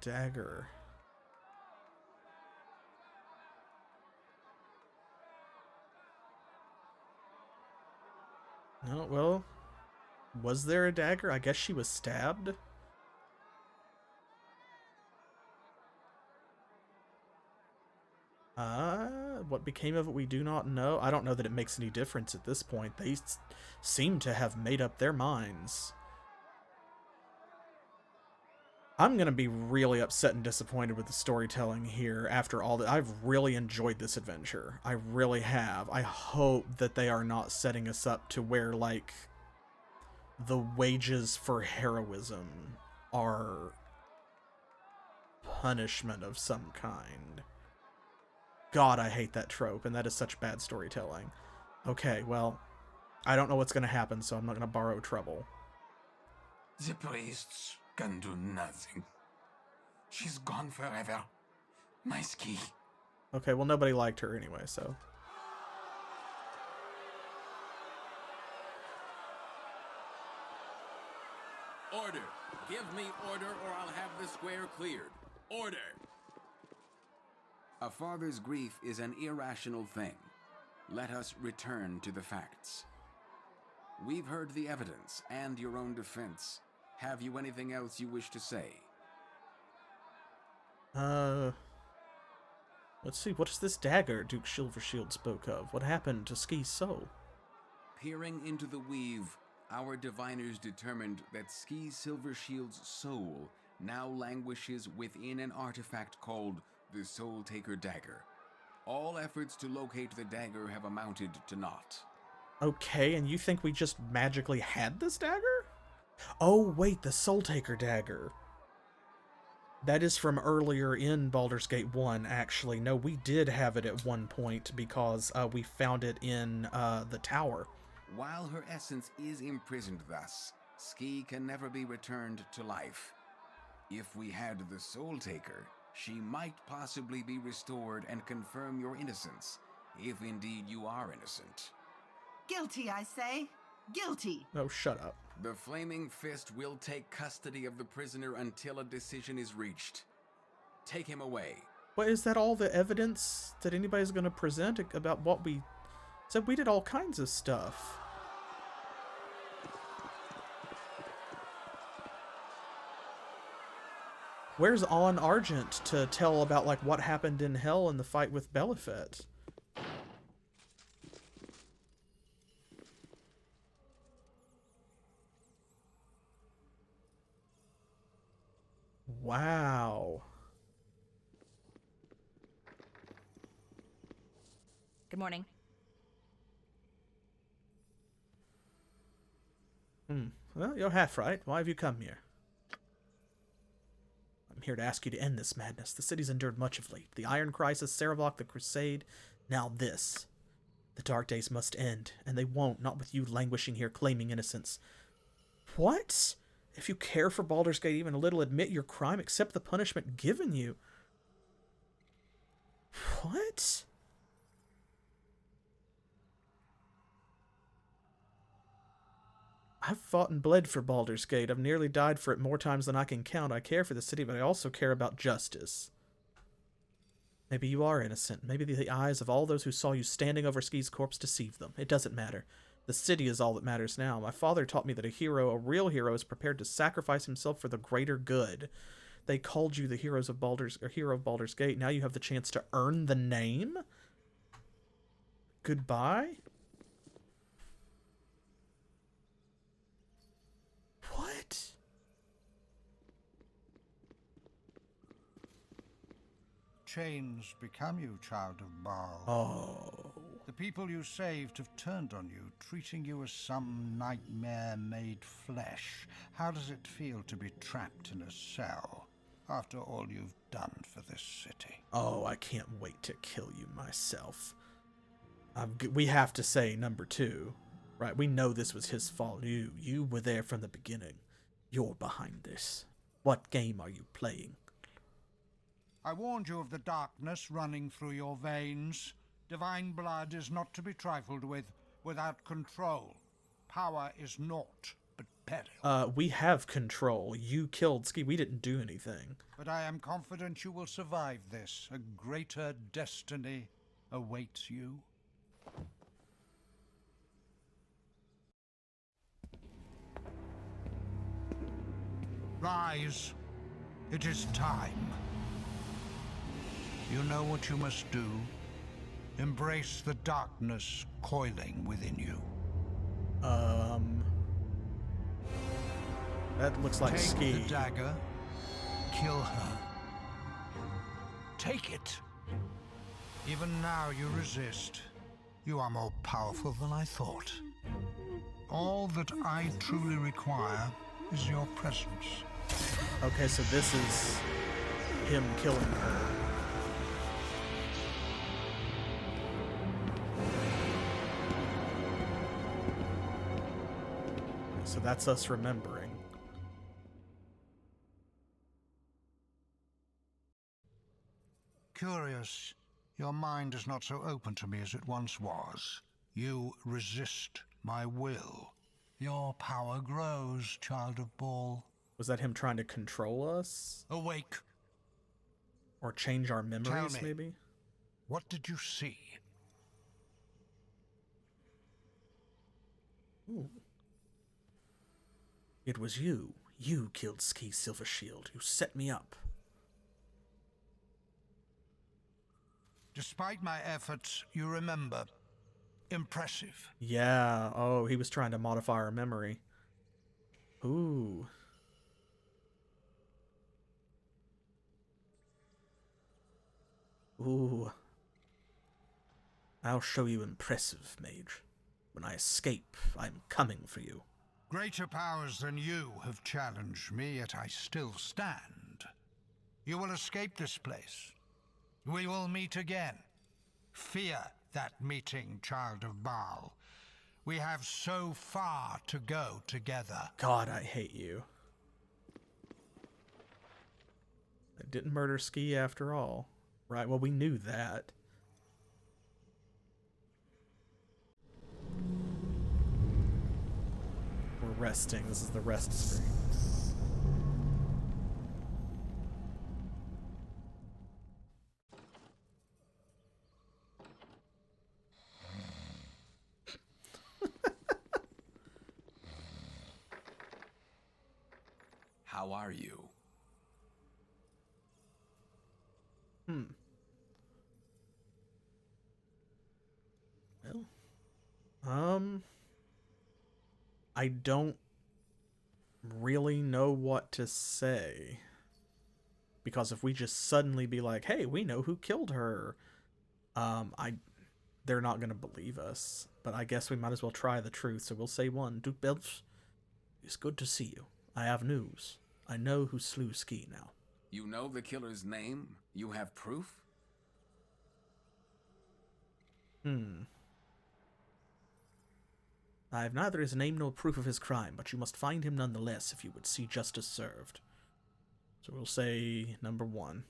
Dagger. No, well, was there a dagger? I guess she was stabbed. What became of it, we do not know. I don't know that it makes any difference at this point. They seem to have made up their minds. I'm going to be really upset and disappointed with the storytelling here after all that. I've really enjoyed this adventure. I really have. I hope that they are not setting us up to where, like, the wages for heroism are punishment of some kind. God, I hate that trope, and that is such bad storytelling. Okay, well, I don't know what's going to happen, so I'm not going to borrow trouble. The priests can do nothing. She's gone forever. My ski. Okay, well, nobody liked her anyway, so... Order! Give me order or I'll have the square cleared. Order! A father's grief is an irrational thing. Let us return to the facts. We've heard the evidence and your own defense. Have you anything else you wish to say? Let's see, what is this dagger Duke Silvershield spoke of? What happened to Ski's soul? Peering into the weave, our diviners determined that Ski Silvershield's soul now languishes within an artifact called the Soul Taker Dagger. All efforts to locate the dagger have amounted to naught. Okay, and you think we just magically had this dagger? Oh, wait, the Soul Taker Dagger. That is from earlier in Baldur's Gate 1, actually. No, we did have it at one point because we found it in the tower. While her essence is imprisoned thus, Ski can never be returned to life. If we had the Soul Taker, she might possibly be restored and confirm your innocence, if indeed you are innocent. Guilty, I say. Guilty. Oh, shut up. The Flaming Fist will take custody of the prisoner until a decision is reached. Take him away. What, is that all the evidence that anybody's going to present about what we said? We did all kinds of stuff. Where's On Argent to tell about, like, what happened in Hell in the fight with Belafet? Wow. Good morning. Well, you're half right. Why have you come here? I'm here to ask you to end this madness. The city's endured much of late. The Iron Crisis, Sarevok, the Crusade, now this. The dark days must end, and they won't, not with you languishing here claiming innocence. What? If you care for Baldur's Gate even a little, admit your crime, accept the punishment given you. What? I've fought and bled for Baldur's Gate. I've nearly died for it more times than I can count. I care for the city, but I also care about justice. Maybe you are innocent. Maybe the eyes of all those who saw you standing over Ski's corpse deceived them. It doesn't matter. The city is all that matters now. My father taught me that a real hero, is prepared to sacrifice himself for the greater good. They called you the hero of Baldur's Gate. Now you have the chance to earn the name? Goodbye? What? Chains become you, child of Baal. Oh. The people you saved have turned on you, treating you as some nightmare made flesh. How does it feel to be trapped in a cell after all you've done for this city? Oh, I can't wait to kill you myself. We have to say number 2, right? We know this was his fault. You were there from the beginning. You're behind this. What game are you playing? I warned you of the darkness running through your veins. Divine blood is not to be trifled with. Without control, power is naught but peril. We have control. You killed Ski. We didn't do anything. But I am confident you will survive this. A greater destiny awaits you. Rise. It is time. You know what you must do. Embrace the darkness coiling within you. That looks like Ski. Take the dagger. Kill her. Take it. Even now you resist. You are more powerful than I thought. All that I truly require is your presence. Okay, so this is him killing her. So that's us remembering. Curious, your mind is not so open to me as it once was. You resist my will. Your power grows, child of Baal. Was that him trying to control us? Awake. Or change our memories, Tell me, maybe? what did you see? Ooh. It was you. You killed Ski Silvershield. You set me up. Despite my efforts, you remember. Impressive. Yeah. Oh, he was trying to modify our memory. Ooh. Ooh. I'll show you impressive, mage. When I escape, I'm coming for you. Greater powers than you have challenged me, yet I still stand. You will escape this place. We will meet again. Fear that meeting, child of Baal. We have so far to go together. God, I hate you. I didn't murder Ski after all. Right, well, we knew that. We're resting. This is the rest screen. How are you? Well, I don't really know what to say. Because if we just suddenly be like, hey, we know who killed her, they're not going to believe us. But I guess we might as well try the truth, so we'll say one. Duke Belch, it's good to see you. I have news. I know who slew Ski now. You know the killer's name? You have proof? I have neither his name nor proof of his crime, but you must find him nonetheless if you would see justice served. So we'll say number 1.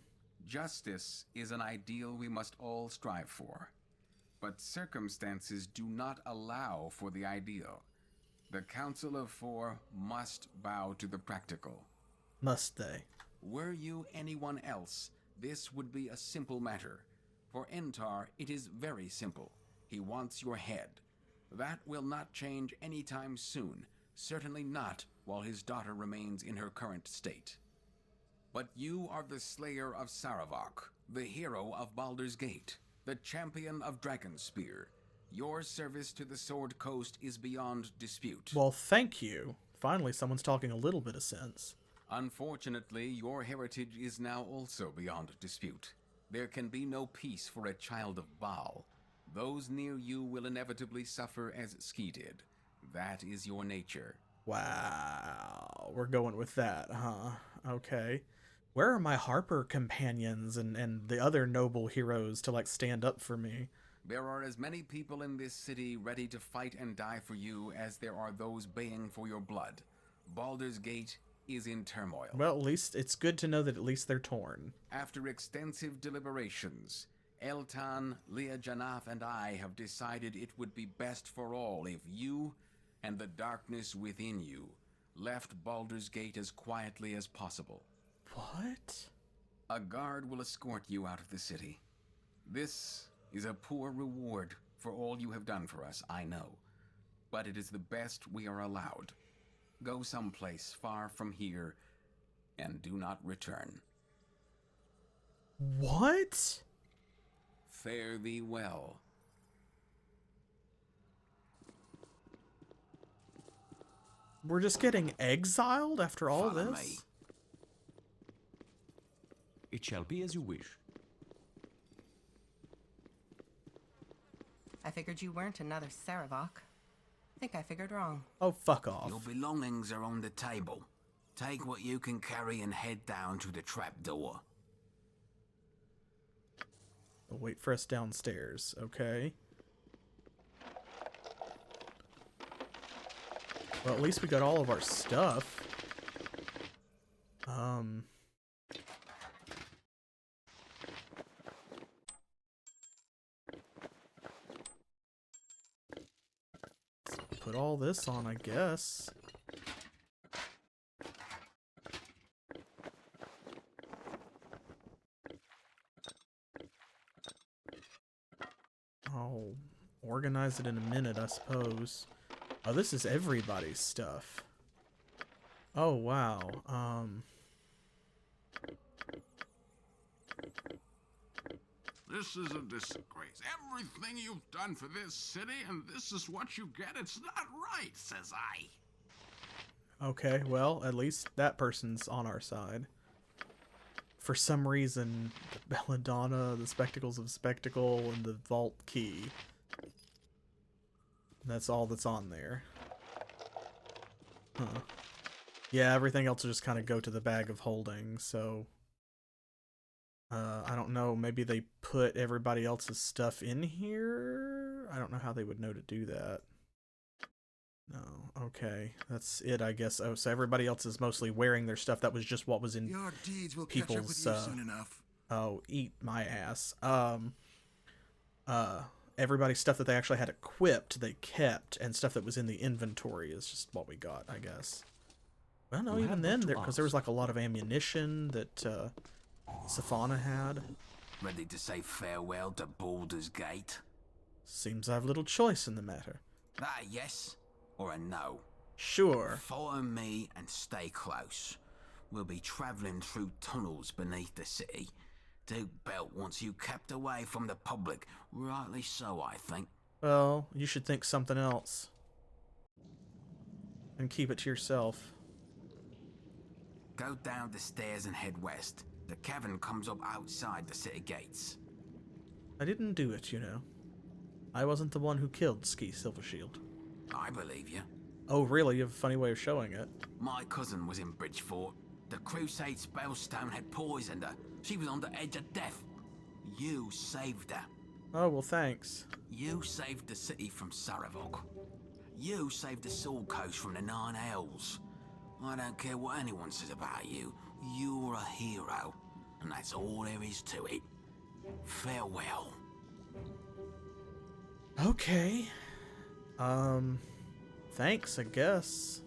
Justice is an ideal we must all strive for. But circumstances do not allow for the ideal. The Council of Four must bow to the practical. Must they? Were you anyone else, this would be a simple matter. For Entar, it is very simple. He wants your head. That will not change anytime soon, certainly not while his daughter remains in her current state. But you are the slayer of Saravok, the hero of Baldurs Gate, the champion of Dragonspear. Your service to the Sword Coast is beyond dispute. Well, thank you. Finally, someone's talking a little bit of sense. Unfortunately, your heritage is now also beyond dispute. There can be no peace for a child of Baal. Those near you will inevitably suffer as Ski did. That is your nature. Wow, we're going with that, huh? Okay. Where are my Harper companions and the other noble heroes to, like, stand up for me? There are as many people in this city ready to fight and die for you as there are those baying for your blood. Baldurs Gate is in turmoil. Well, at least it's good to know that at least they're torn. After extensive deliberations, Eltan, Leah Janaf, and I have decided it would be best for all if you and the darkness within you left Baldur's Gate as quietly as possible. What? A guard will escort you out of the city. This is a poor reward for all you have done for us, I know. But it is the best we are allowed. Go someplace far from here and do not return. What? Fare thee well. We're just getting exiled after all Follow this? me. It shall be as you wish. I figured you weren't another Saravok. Think I figured wrong. Oh, fuck off. Your belongings are on the table. Take what you can carry and head down to the trapdoor. Wait for us downstairs, okay? Well, at least we got all of our stuff. Put all this on, I guess. I'll organize it in a minute, I suppose. Oh, this is everybody's stuff. Oh, wow. This is a disgrace. Everything you've done for this city, and this is what you get. It's not right, says I. Okay, well, at least that person's on our side. For some reason, the Belladonna, the Spectacles of Spectacle, and the Vault Key. That's all that's on there. Huh. Yeah, everything else will just kind of go to the bag of holding, so... I don't know, maybe they put everybody else's stuff in here? I don't know how they would know to do that. No, okay. That's it, I guess. Oh, so everybody else is mostly wearing their stuff. That was just what was in Your deeds will people's... catch up with you soon enough. Oh, eat my ass. Everybody's stuff that they actually had equipped, they kept, and stuff that was in the inventory is just what we got, I guess. Well, no, even then, because there was like a lot of ammunition that Safana had. Ready to say farewell to Baldurs Gate? Seems I have little choice in the matter. That a yes or a no? Sure. Follow me and stay close. We'll be travelling through tunnels beneath the city. Duke Belt wants you kept away from the public. Rightly so, I think. Well, you should think something else. And keep it to yourself. Go down the stairs and head west. The cavern comes up outside the city gates. I didn't do it, you know. I wasn't the one who killed Ski Silvershield. I believe you. Oh, really? You have a funny way of showing it. My cousin was in Bridgefort. The Crusade spellstone had poisoned her. She was on the edge of death. You saved her. Oh, well, thanks. You saved the city from Saravok. You saved the Sword Coast from the Nine Hells. I don't care what anyone says about you. You're a hero, and that's all there is to it. Farewell. Okay. Thanks, I guess.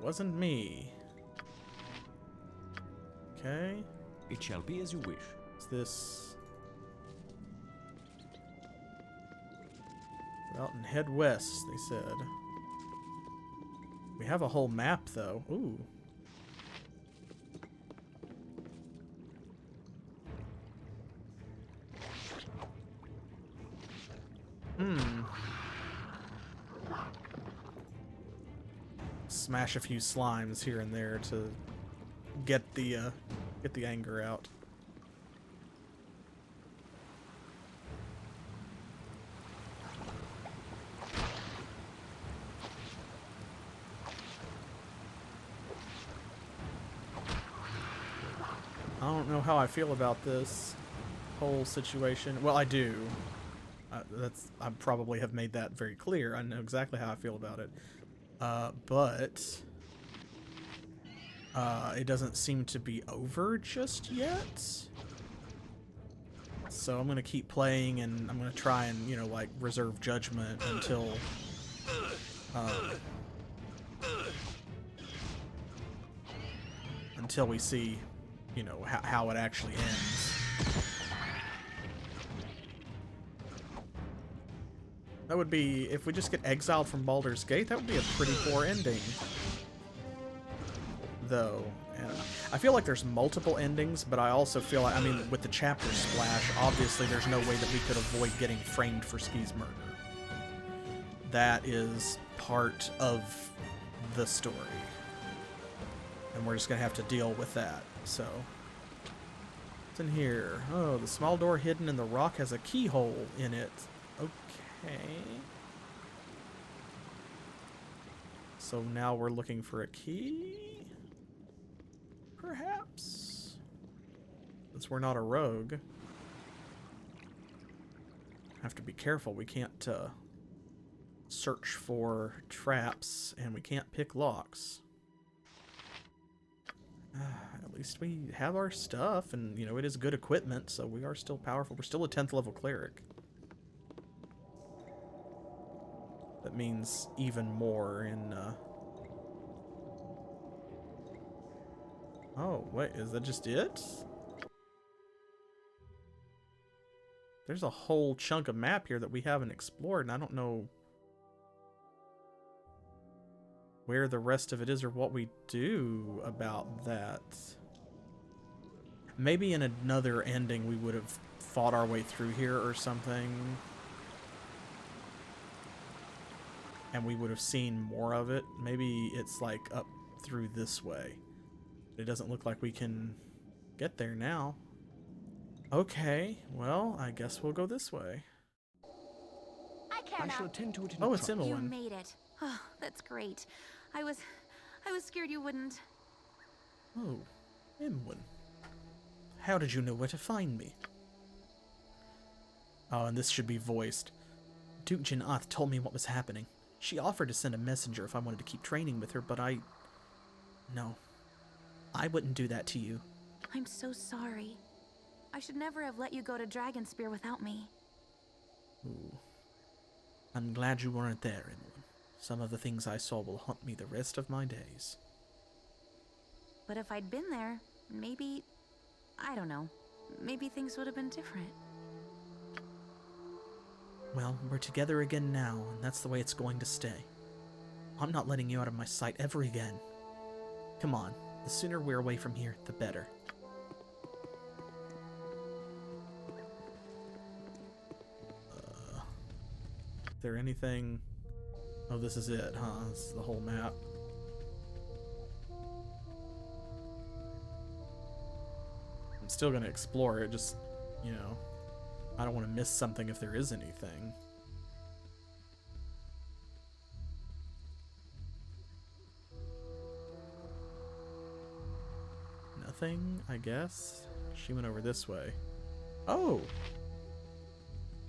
Wasn't me. Okay. It shall be as you wish. What's this? Out and head west, they said. We have a whole map, though. Ooh. Smash a few slimes here and there to get the anger out. I don't know how I feel about this whole situation. Well, I do. I probably have made that very clear. I know exactly how I feel about it. But it doesn't seem to be over just yet. So I'm going to keep playing, and I'm going to try and, you know, like, reserve judgment until... until we see, you know, how it actually ends. That would be, if we just get exiled from Baldur's Gate, that would be a pretty poor ending. Though, and I feel like there's multiple endings, but I also feel like, I mean, with the chapter splash, obviously there's no way that we could avoid getting framed for Ski's murder. That is part of the story. And we're just gonna have to deal with that, so something here. Oh, the small door hidden in the rock has a keyhole in it. Okay. So now we're looking for a key? Perhaps? Since we're not a rogue. Have to be careful. We can't search for traps, and we can't pick locks. At least we have our stuff, and, you know, it is good equipment, so we are still powerful. We're still a 10th level cleric. That means even more in, Oh, wait, is that just it? There's a whole chunk of map here that we haven't explored, and I don't know where the rest of it is or what we do about that. Maybe in another ending we would have fought our way through here or something. And we would have seen more of it. Maybe it's like up through this way. It doesn't look like we can get there now. Okay, well, I guess we'll go this way. I shall attend to it in Oh, it's You Imowen. made it. Oh, that's great. I was scared you wouldn't. Oh, Imowen. How did you know where to find me? Oh, and this should be voiced. Duke Gin Eryk told me what was happening. She offered to send a messenger if I wanted to keep training with her, but No. I wouldn't do that to you. I'm so sorry. I should never have let you go to Dragonspear without me. Ooh. I'm glad you weren't there, Imowen. Some of the things I saw will haunt me the rest of my days. But if I'd been there, maybe... I don't know. Maybe things would have been different. Well, we're together again now, and that's the way it's going to stay. I'm not letting you out of my sight ever again. Come on, the sooner we're away from here, the better. Is there anything... Oh, this is it, huh? This is the whole map. I'm still gonna explore it, just, you know, I don't want to miss something if there is anything. Nothing, I guess? She went over this way. Oh!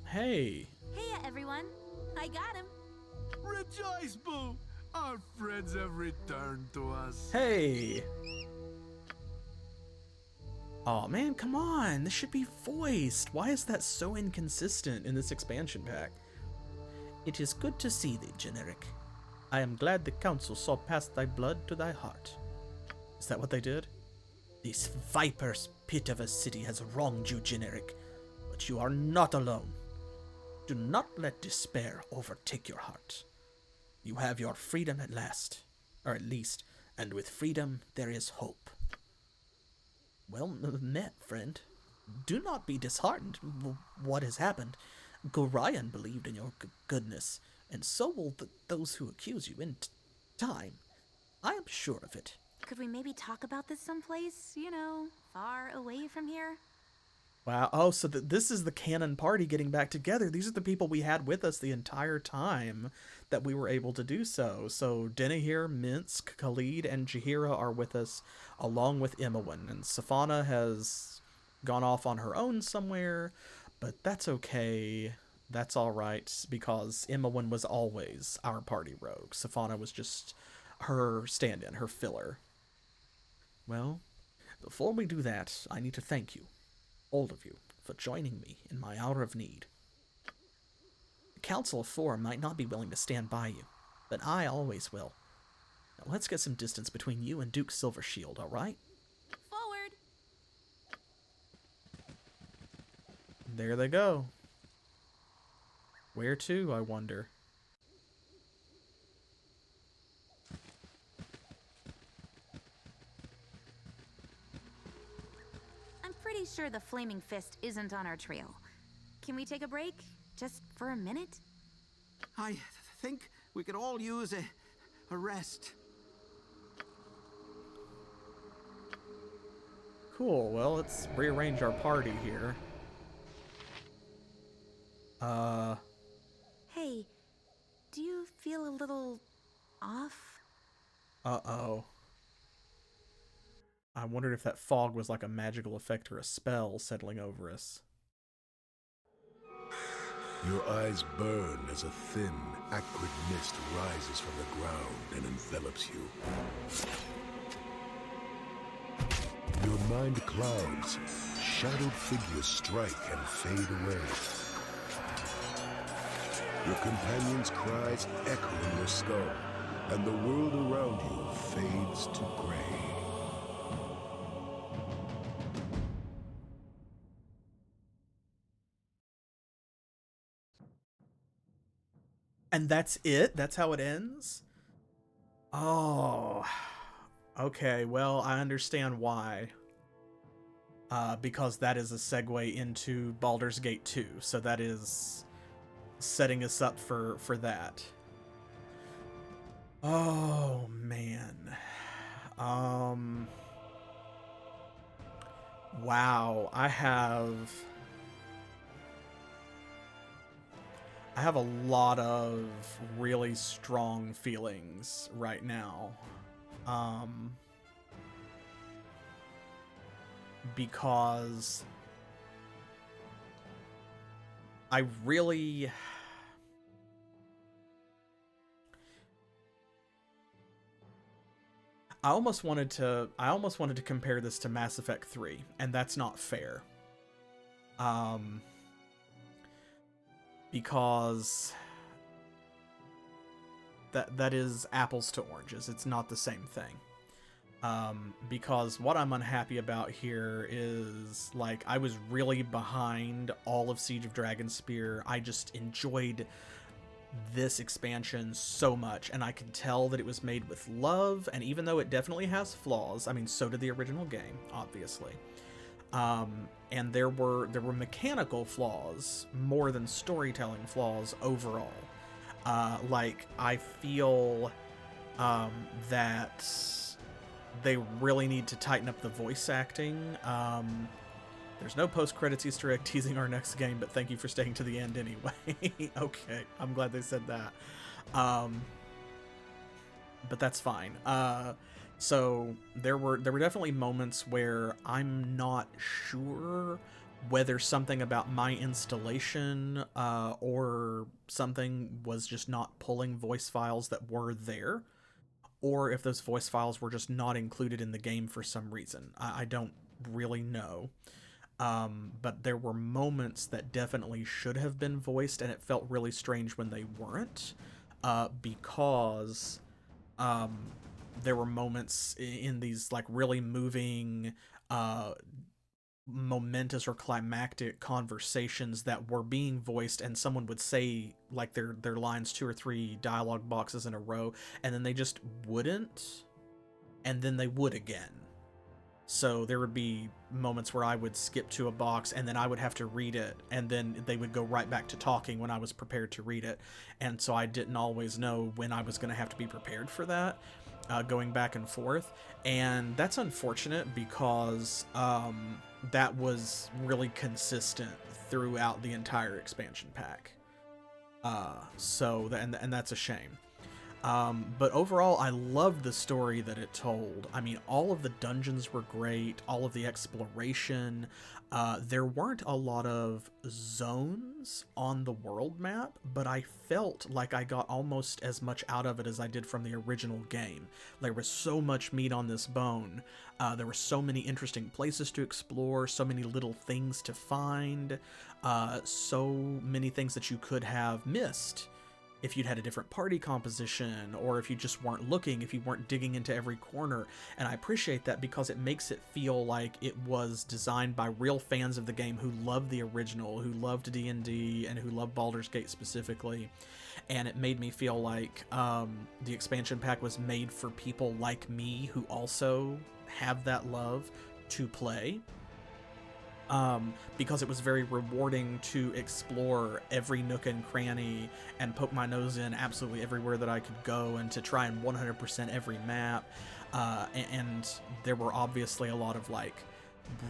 Hey! Hey, everyone! I got him! Rejoice, Boo! Our friends have returned to us. Hey! Aw, man, come on! This should be voiced! Why is that so inconsistent in this expansion pack? It is good to see thee, Gin Eryk. I am glad the council saw past thy blood to thy heart. Is that what they did? This viper's pit of a city has wronged you, Gin Eryk, but you are not alone. Do not let despair overtake your heart. You have your freedom at last, or at least, and with freedom there is hope. Well met, friend. Do not be disheartened. What has happened? Gorion believed in your goodness, and so will those who accuse you in time. I am sure of it. Could we maybe talk about this someplace, you know, far away from here? Wow. Oh, so this is the canon party getting back together. These are the people we had with us the entire time that we were able to do so. So Denahir, Minsk, Khalid, and Jaheira are with us, along with Imowen. And Safana has gone off on her own somewhere, but that's okay. That's all right, because Imowen was always our party rogue. Safana was just her stand-in, her filler. Well, before we do that, I need to thank you, all of you, for joining me in my hour of need. The Council of Four might not be willing to stand by you, but I always will. Now let's get some distance between you and Duke Silvershield, alright? Forward! There they go. Where to, I wonder? I'm pretty sure the Flaming Fist isn't on our trail. Can we take a break? Just for a minute? I think we could all use a rest. cool. Well, let's rearrange our party here. Hey, do you feel a little off? Uh-oh. I wondered if that fog was like a magical effect or a spell settling over us. Your eyes burn as a thin, acrid mist rises from the ground and envelops you. Your mind clouds, shadowed figures strike and fade away. Your companion's cries echo in your skull, and the world around you fades to gray. And that's it? That's how it ends? Oh. Okay, well, I understand why. Because that is a segue into Baldur's Gate 2, so that is setting us up for that. Oh, man. Wow, I have a lot of really strong feelings right now. Because I really... I almost wanted to compare this to Mass Effect 3, and that's not fair. Because that is apples to oranges. It's not the same thing. Because what I'm unhappy about here is, like, I was really behind all of Siege of Dragonspear. I just enjoyed this expansion so much, and I could tell that it was made with love, and even though it definitely has flaws, I mean, so did the original game, obviously. And there were mechanical flaws more than storytelling flaws overall. Like, I feel that they really need to tighten up the voice acting. There's no post-credits Easter egg teasing our next game, but thank you for staying to the end anyway. Okay, I'm glad they said that. But that's fine. So there were definitely moments where I'm not sure whether something about my installation or something was just not pulling voice files that were there, or if those voice files were just not included in the game for some reason. I don't really know. But there were moments that definitely should have been voiced, and it felt really strange when they weren't, because there were moments in these, like, really moving, momentous or climactic conversations that were being voiced, and someone would say, like, their lines 2 or 3 dialogue boxes in a row, and then they just wouldn't, and then they would again. So there would be moments where I would skip to a box and then I would have to read it, and then they would go right back to talking when I was prepared to read it. And so I didn't always know when I was going to have to be prepared for that, going back and forth. And that's unfortunate because that was really consistent throughout the entire expansion pack. And that's a shame. But overall, I loved the story that it told. I mean, all of the dungeons were great, all of the exploration. There weren't a lot of zones on the world map, but I felt like I got almost as much out of it as I did from the original game. There was so much meat on this bone. There were so many interesting places to explore, so many little things to find, so many things that you could have missed if you'd had a different party composition, or if you just weren't looking, if you weren't digging into every corner. And I appreciate that because it makes it feel like it was designed by real fans of the game who loved the original, who loved D&D, and who loved Baldur's Gate specifically. And it made me feel like the expansion pack was made for people like me who also have that love to play. Because it was very rewarding to explore every nook and cranny and poke my nose in absolutely everywhere that I could go, and to try and 100% every map. And there were obviously a lot of, like,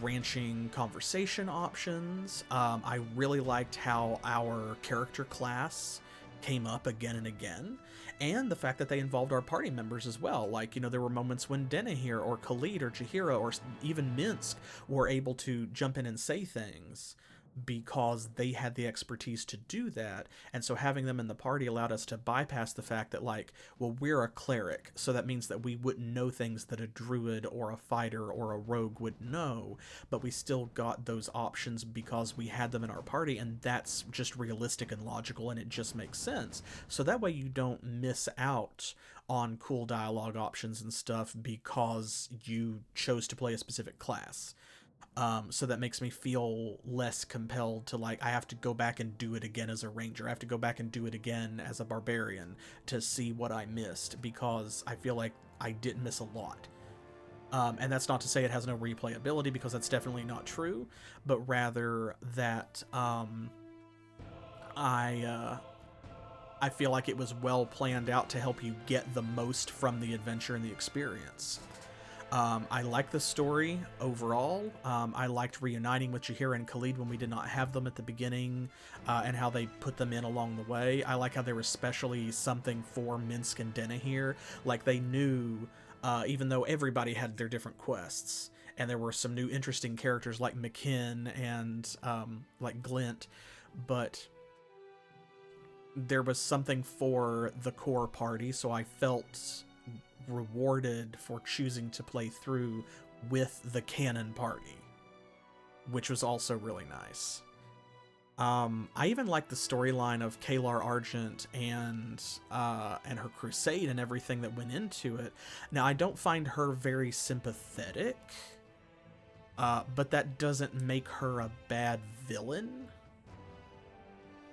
branching conversation options. I really liked how our character class came up again and again, and the fact that they involved our party members as well. Like, you know, there were moments when Denahir or Khalid or Jaheira or even Minsk were able to jump in and say things because they had the expertise to do that. And so having them in the party allowed us to bypass the fact that, like, well, we're a cleric, so that means that we wouldn't know things that a druid or a fighter or a rogue would know, but we still got those options because we had them in our party, and that's just realistic and logical, and it just makes sense. So that way you don't miss out on cool dialogue options and stuff because you chose to play a specific class. So that makes me feel less compelled to, like, I have to go back and do it again as a ranger. I have to go back and do it again as a barbarian to see what I missed, because I feel like I didn't miss a lot. And that's not to say it has no replayability, because that's definitely not true, but rather that I feel like it was well planned out to help you get the most from the adventure and the experience. I like the story overall. I liked reuniting with Jaheira and Khalid when we did not have them at the beginning, and how they put them in along the way. I like how they were especially something for Minsk and Denahir. Like, they knew, even though everybody had their different quests, and there were some new interesting characters like McKinn and like Glint, but there was something for the core party, so I felt rewarded for choosing to play through with the canon party, which was also really nice. I even liked the storyline of Caelar Argent and her crusade and everything that went into it. Now, I don't find her very sympathetic, but that doesn't make her a bad villain.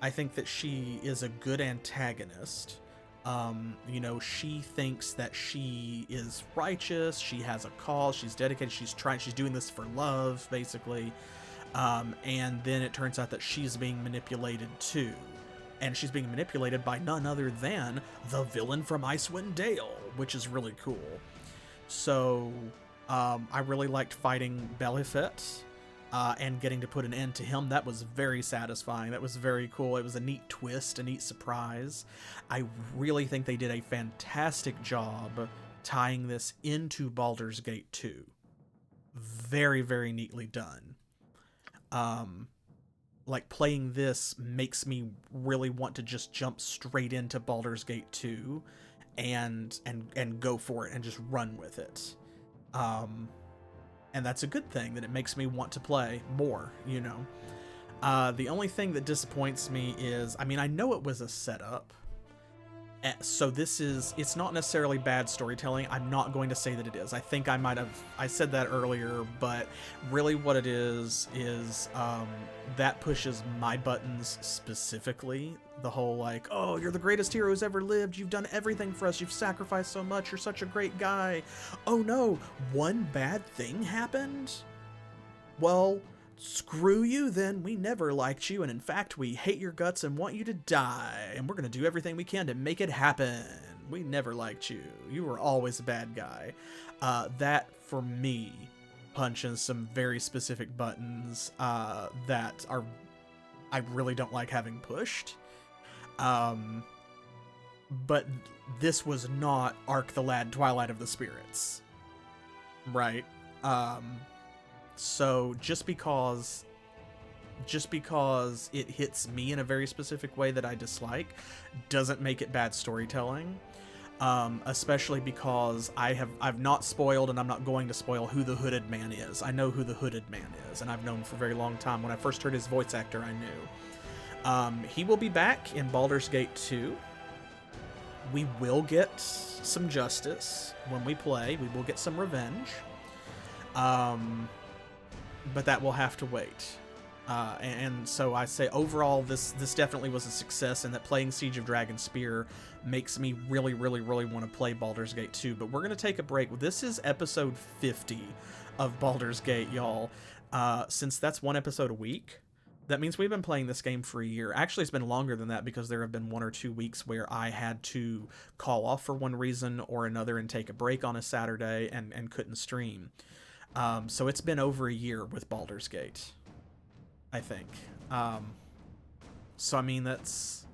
I think that she is a good antagonist. You know, she thinks that she is righteous, she has a cause, she's dedicated, she's doing this for love, basically. And then it turns out that she's being manipulated too. And she's being manipulated by none other than the villain from Icewind Dale, which is really cool. So, I really liked fighting Belifet. And getting to put an end to him. That was very satisfying. That was very cool. It was a neat twist, a neat surprise. I really think they did a fantastic job tying this into Baldur's Gate 2. Very, very neatly done. Like, playing this makes me really want to just jump straight into Baldur's Gate 2 and go for it and just run with it. And that's a good thing, that it makes me want to play more, you know. The only thing that disappoints me is, I mean, I know it was a setup, so it's not necessarily bad storytelling. I'm not going to say that it is. I think I said that earlier, but really what it is that pushes my buttons specifically. The whole, like, oh, you're the greatest hero who's ever lived, you've done everything for us, you've sacrificed so much, you're such a great guy. Oh no, one bad thing happened? Well, screw you then, we never liked you, and in fact we hate your guts and want you to die, and we're gonna do everything we can to make it happen. We never liked you. You were always a bad guy. That, for me, punches some very specific buttons that I really don't like having pushed. But this was not Ark the Lad Twilight of the Spirits, right? So just because it hits me in a very specific way that I dislike doesn't make it bad storytelling. Especially because I've not spoiled, and I'm not going to spoil, who the Hooded Man is. I know who the Hooded Man is, and I've known for a very long time. When I first heard his voice actor, I knew. He will be back in Baldur's Gate 2. We will get some justice when we play. We will get some revenge. But that will have to wait. And so I say, overall, this definitely was a success, and that playing Siege of Dragonspear makes me really, really, really want to play Baldur's Gate 2. But we're going to take a break. This is episode 50 of Baldur's Gate, y'all. Since that's one episode a week, that means we've been playing this game for a year. Actually, it's been longer than that, because there have been 1 or 2 weeks where I had to call off for one reason or another and take a break on a Saturday and couldn't stream. So it's been over a year with Baldur's Gate, I think. So I mean, that's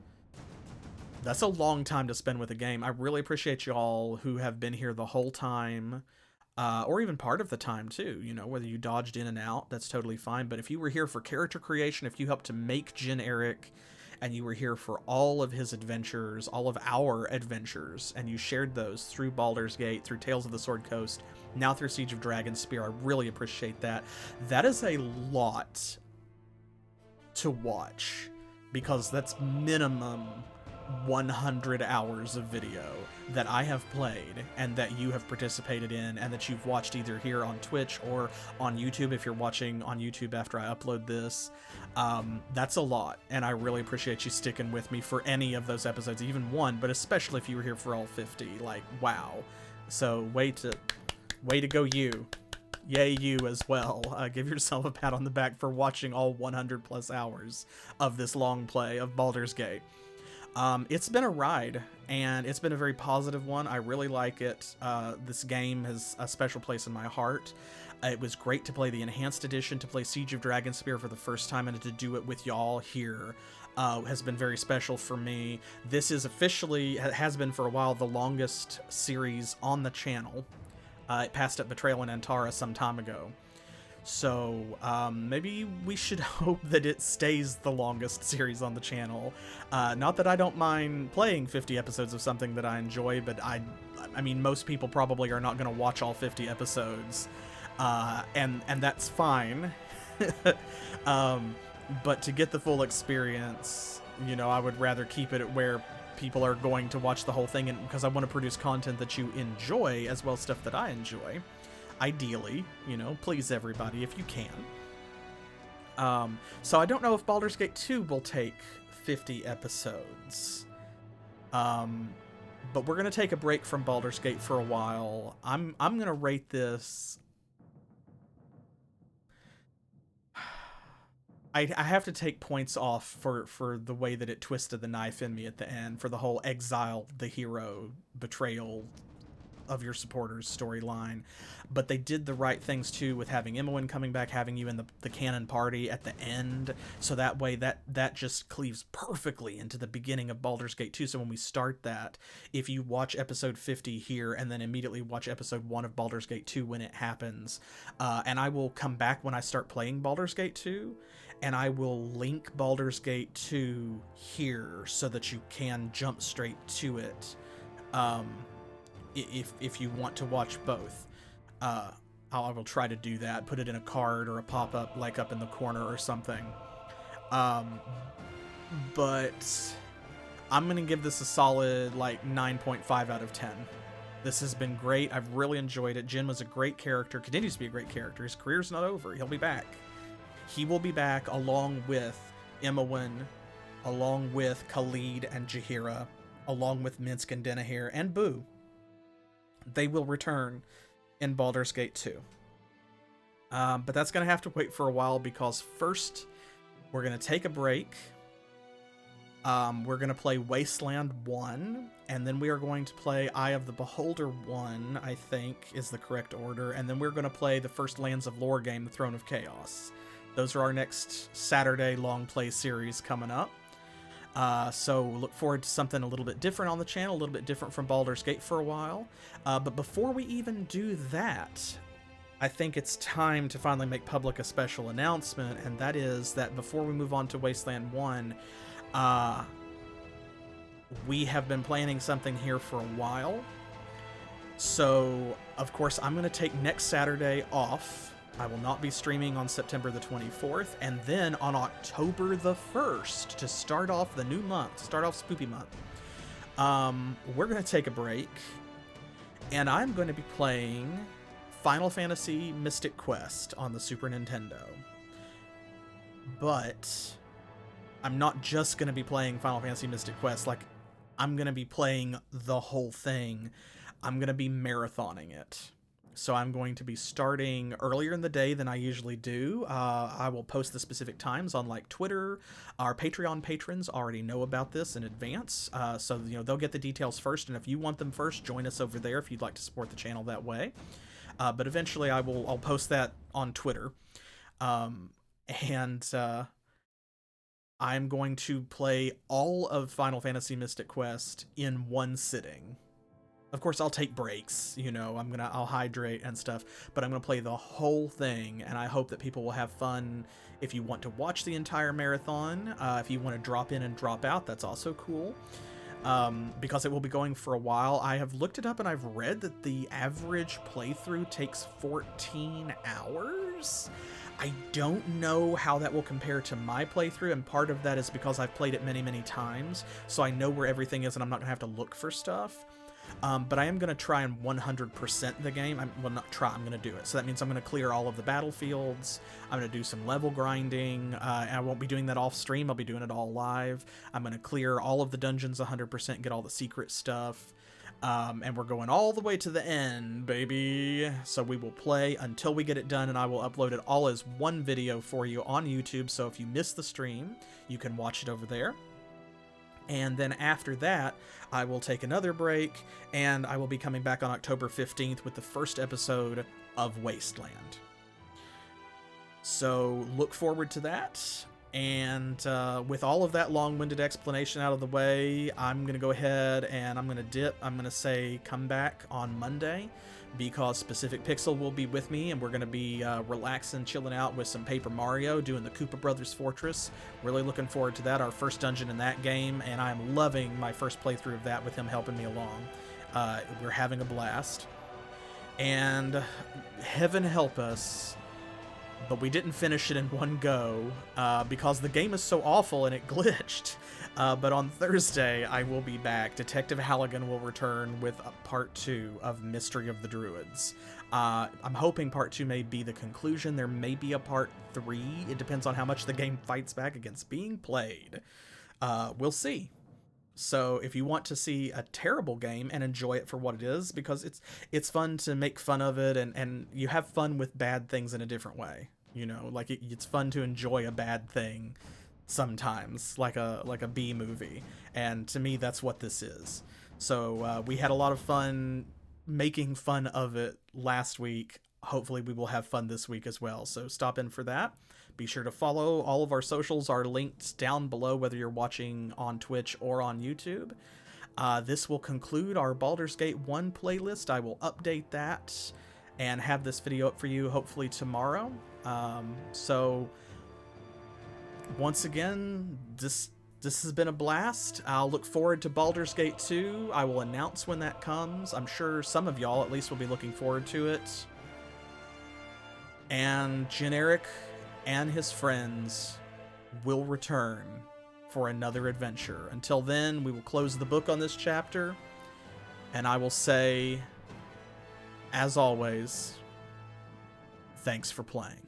a long time to spend with a game. I really appreciate y'all who have been here the whole time, or even part of the time too. You know, whether you dodged in and out, that's totally fine. But if you were here for character creation, if you helped to make Gin Eryk, and you were here for all of his adventures, all of our adventures, and you shared those through Baldur's Gate, through Tales of the Sword Coast, now through Siege of Dragonspear, I really appreciate that. That is a lot to watch, because that's minimum 100 hours of video that I have played and that you have participated in and that you've watched either here on Twitch or on YouTube if you're watching on YouTube after I upload this. That's a lot, and I really appreciate you sticking with me for any of those episodes, even one, but especially if you were here for all 50. Like, wow. So way to go, you. Yay, you as well. Give yourself a pat on the back for watching all 100 plus hours of this long play of Baldur's Gate. It's been a ride, and it's been a very positive one. I really like it. This game has a special place in my heart. It was great to play the Enhanced Edition, to play Siege of Dragonspear for the first time, and to do it with y'all here has been very special for me. This is officially, has been for a while, the longest series on the channel. It passed up Betrayal and Antara some time ago. So maybe we should hope that it stays the longest series on the channel. Not that I don't mind playing 50 episodes of something that I enjoy, but I mean, most people probably are not going to watch all 50 episodes, and that's fine. But to get the full experience, you know, I would rather keep it at where people are going to watch the whole thing, and because I want to produce content that you enjoy as well as stuff that I enjoy. Ideally, you know, please everybody if you can. So I don't know if Baldur's Gate 2 will take 50 episodes. But we're going to take a break from Baldur's Gate for a while. I'm going to rate this... I have to take points off for the way that it twisted the knife in me at the end, for the whole exile, the hero, betrayal of your supporters storyline. But they did the right things too with having Imoen coming back, having you in the canon party at the end, so that way that just cleaves perfectly into the beginning of Baldur's Gate 2. So when we start that, if you watch episode 50 here and then immediately watch episode 1 of Baldur's Gate 2 when it happens, and I will come back when I start playing Baldur's Gate 2, and I will link Baldur's Gate 2 here so that you can jump straight to it. If you want to watch both, I will try to do that. Put it in a card or a pop-up, like up in the corner or something. But I'm gonna give this a solid like 9.5 out of 10. This has been great. I've really enjoyed it. Jin was a great character, continues to be a great character. His career's not over. He'll be back. He will be back along with Imoen, along with Khalid and Jaheira, along with Minsk and Denahir and Boo. They will return in Baldur's Gate 2. But that's going to have to wait for a while, because first we're going to take a break. We're going to play Wasteland 1, and then we are going to play Eye of the Beholder 1, I think is the correct order, and then we're going to play the first Lands of Lore game, The Throne of Chaos. Those are our next Saturday long play series coming up. So look forward to something a little bit different on the channel, a little bit different from Baldur's Gate for a while. But before we even do that, I think it's time to finally make public a special announcement, and that is that before we move on to Wasteland 1, we have been planning something here for a while. So, of course, I'm going to take next Saturday off. I will not be streaming on September the 24th, and then on October the 1st, to start off the new month, to start off Spoopy Month, we're going to take a break, and I'm going to be playing Final Fantasy Mystic Quest on the Super Nintendo. But I'm not just going to be playing Final Fantasy Mystic Quest, like, I'm going to be playing the whole thing. I'm going to be marathoning it. So I'm going to be starting earlier in the day than I usually do. I will post the specific times on like Twitter. Our Patreon patrons already know about this in advance. So, you know, they'll get the details first. And if you want them first, join us over there if you'd like to support the channel that way. But eventually I'll post that on Twitter. And I'm going to play all of Final Fantasy Mystic Quest in one sitting. Of course, I'll take breaks, you know, I'll hydrate and stuff, but I'm gonna play the whole thing, and I hope that people will have fun. If you want to watch the entire marathon, if you want to drop in and drop out, that's also cool, because it will be going for a while. I have looked it up and I've read that the average playthrough takes 14 hours. I don't know how that will compare to my playthrough, and part of that is because I've played it many, many times, so I know where everything is and I'm not gonna have to look for stuff. But I am going to try and 100% the game. I'm going to do it. So that means I'm going to clear all of the battlefields. I'm going to do some level grinding. And I won't be doing that off stream. I'll be doing it all live. I'm going to clear all of the dungeons 100%, get all the secret stuff. And we're going all the way to the end, baby. So we will play until we get it done, and I will upload it all as one video for you on YouTube. So if you miss the stream, you can watch it over there. And then after that, I will take another break, and I will be coming back on October 15th with the first episode of Wasteland. So look forward to that. And with all of that long-winded explanation out of the way, I'm going to go ahead and I'm going to dip. I'm going to say come back on Monday, because Specific Pixel will be with me, and we're going to be relaxing, chilling out with some Paper Mario, doing the Koopa Brothers Fortress. Really looking forward to that, our first dungeon in that game, and I'm loving my first playthrough of that with him helping me along. We're having a blast. And heaven help us, but we didn't finish it in one go, because the game is so awful and it glitched. But on Thursday, I will be back. Detective Halligan will return with part 2 of Mystery of the Druids. I'm hoping part 2 may be the conclusion. There may be a part 3. It depends on how much the game fights back against being played. We'll see. So if you want to see a terrible game and enjoy it for what it is, because it's fun to make fun of it, and you have fun with bad things in a different way. You know, like it's fun to enjoy a bad thing sometimes, like a B movie, and to me that's what this is. So we had a lot of fun making fun of it last week. Hopefully we will have fun this week as well, so stop in for that. Be sure to follow. All of our socials are linked down below, whether you're watching on Twitch or on YouTube. This will conclude our Baldur's Gate 1 playlist. I will update that and have this video up for you hopefully tomorrow. So once again, this has been a blast. I'll look forward to Baldur's Gate 2. I will announce when that comes. I'm sure some of y'all at least will be looking forward to it. And Gin Eryk and his friends will return for another adventure. Until then, we will close the book on this chapter, and I will say, as always, thanks for playing.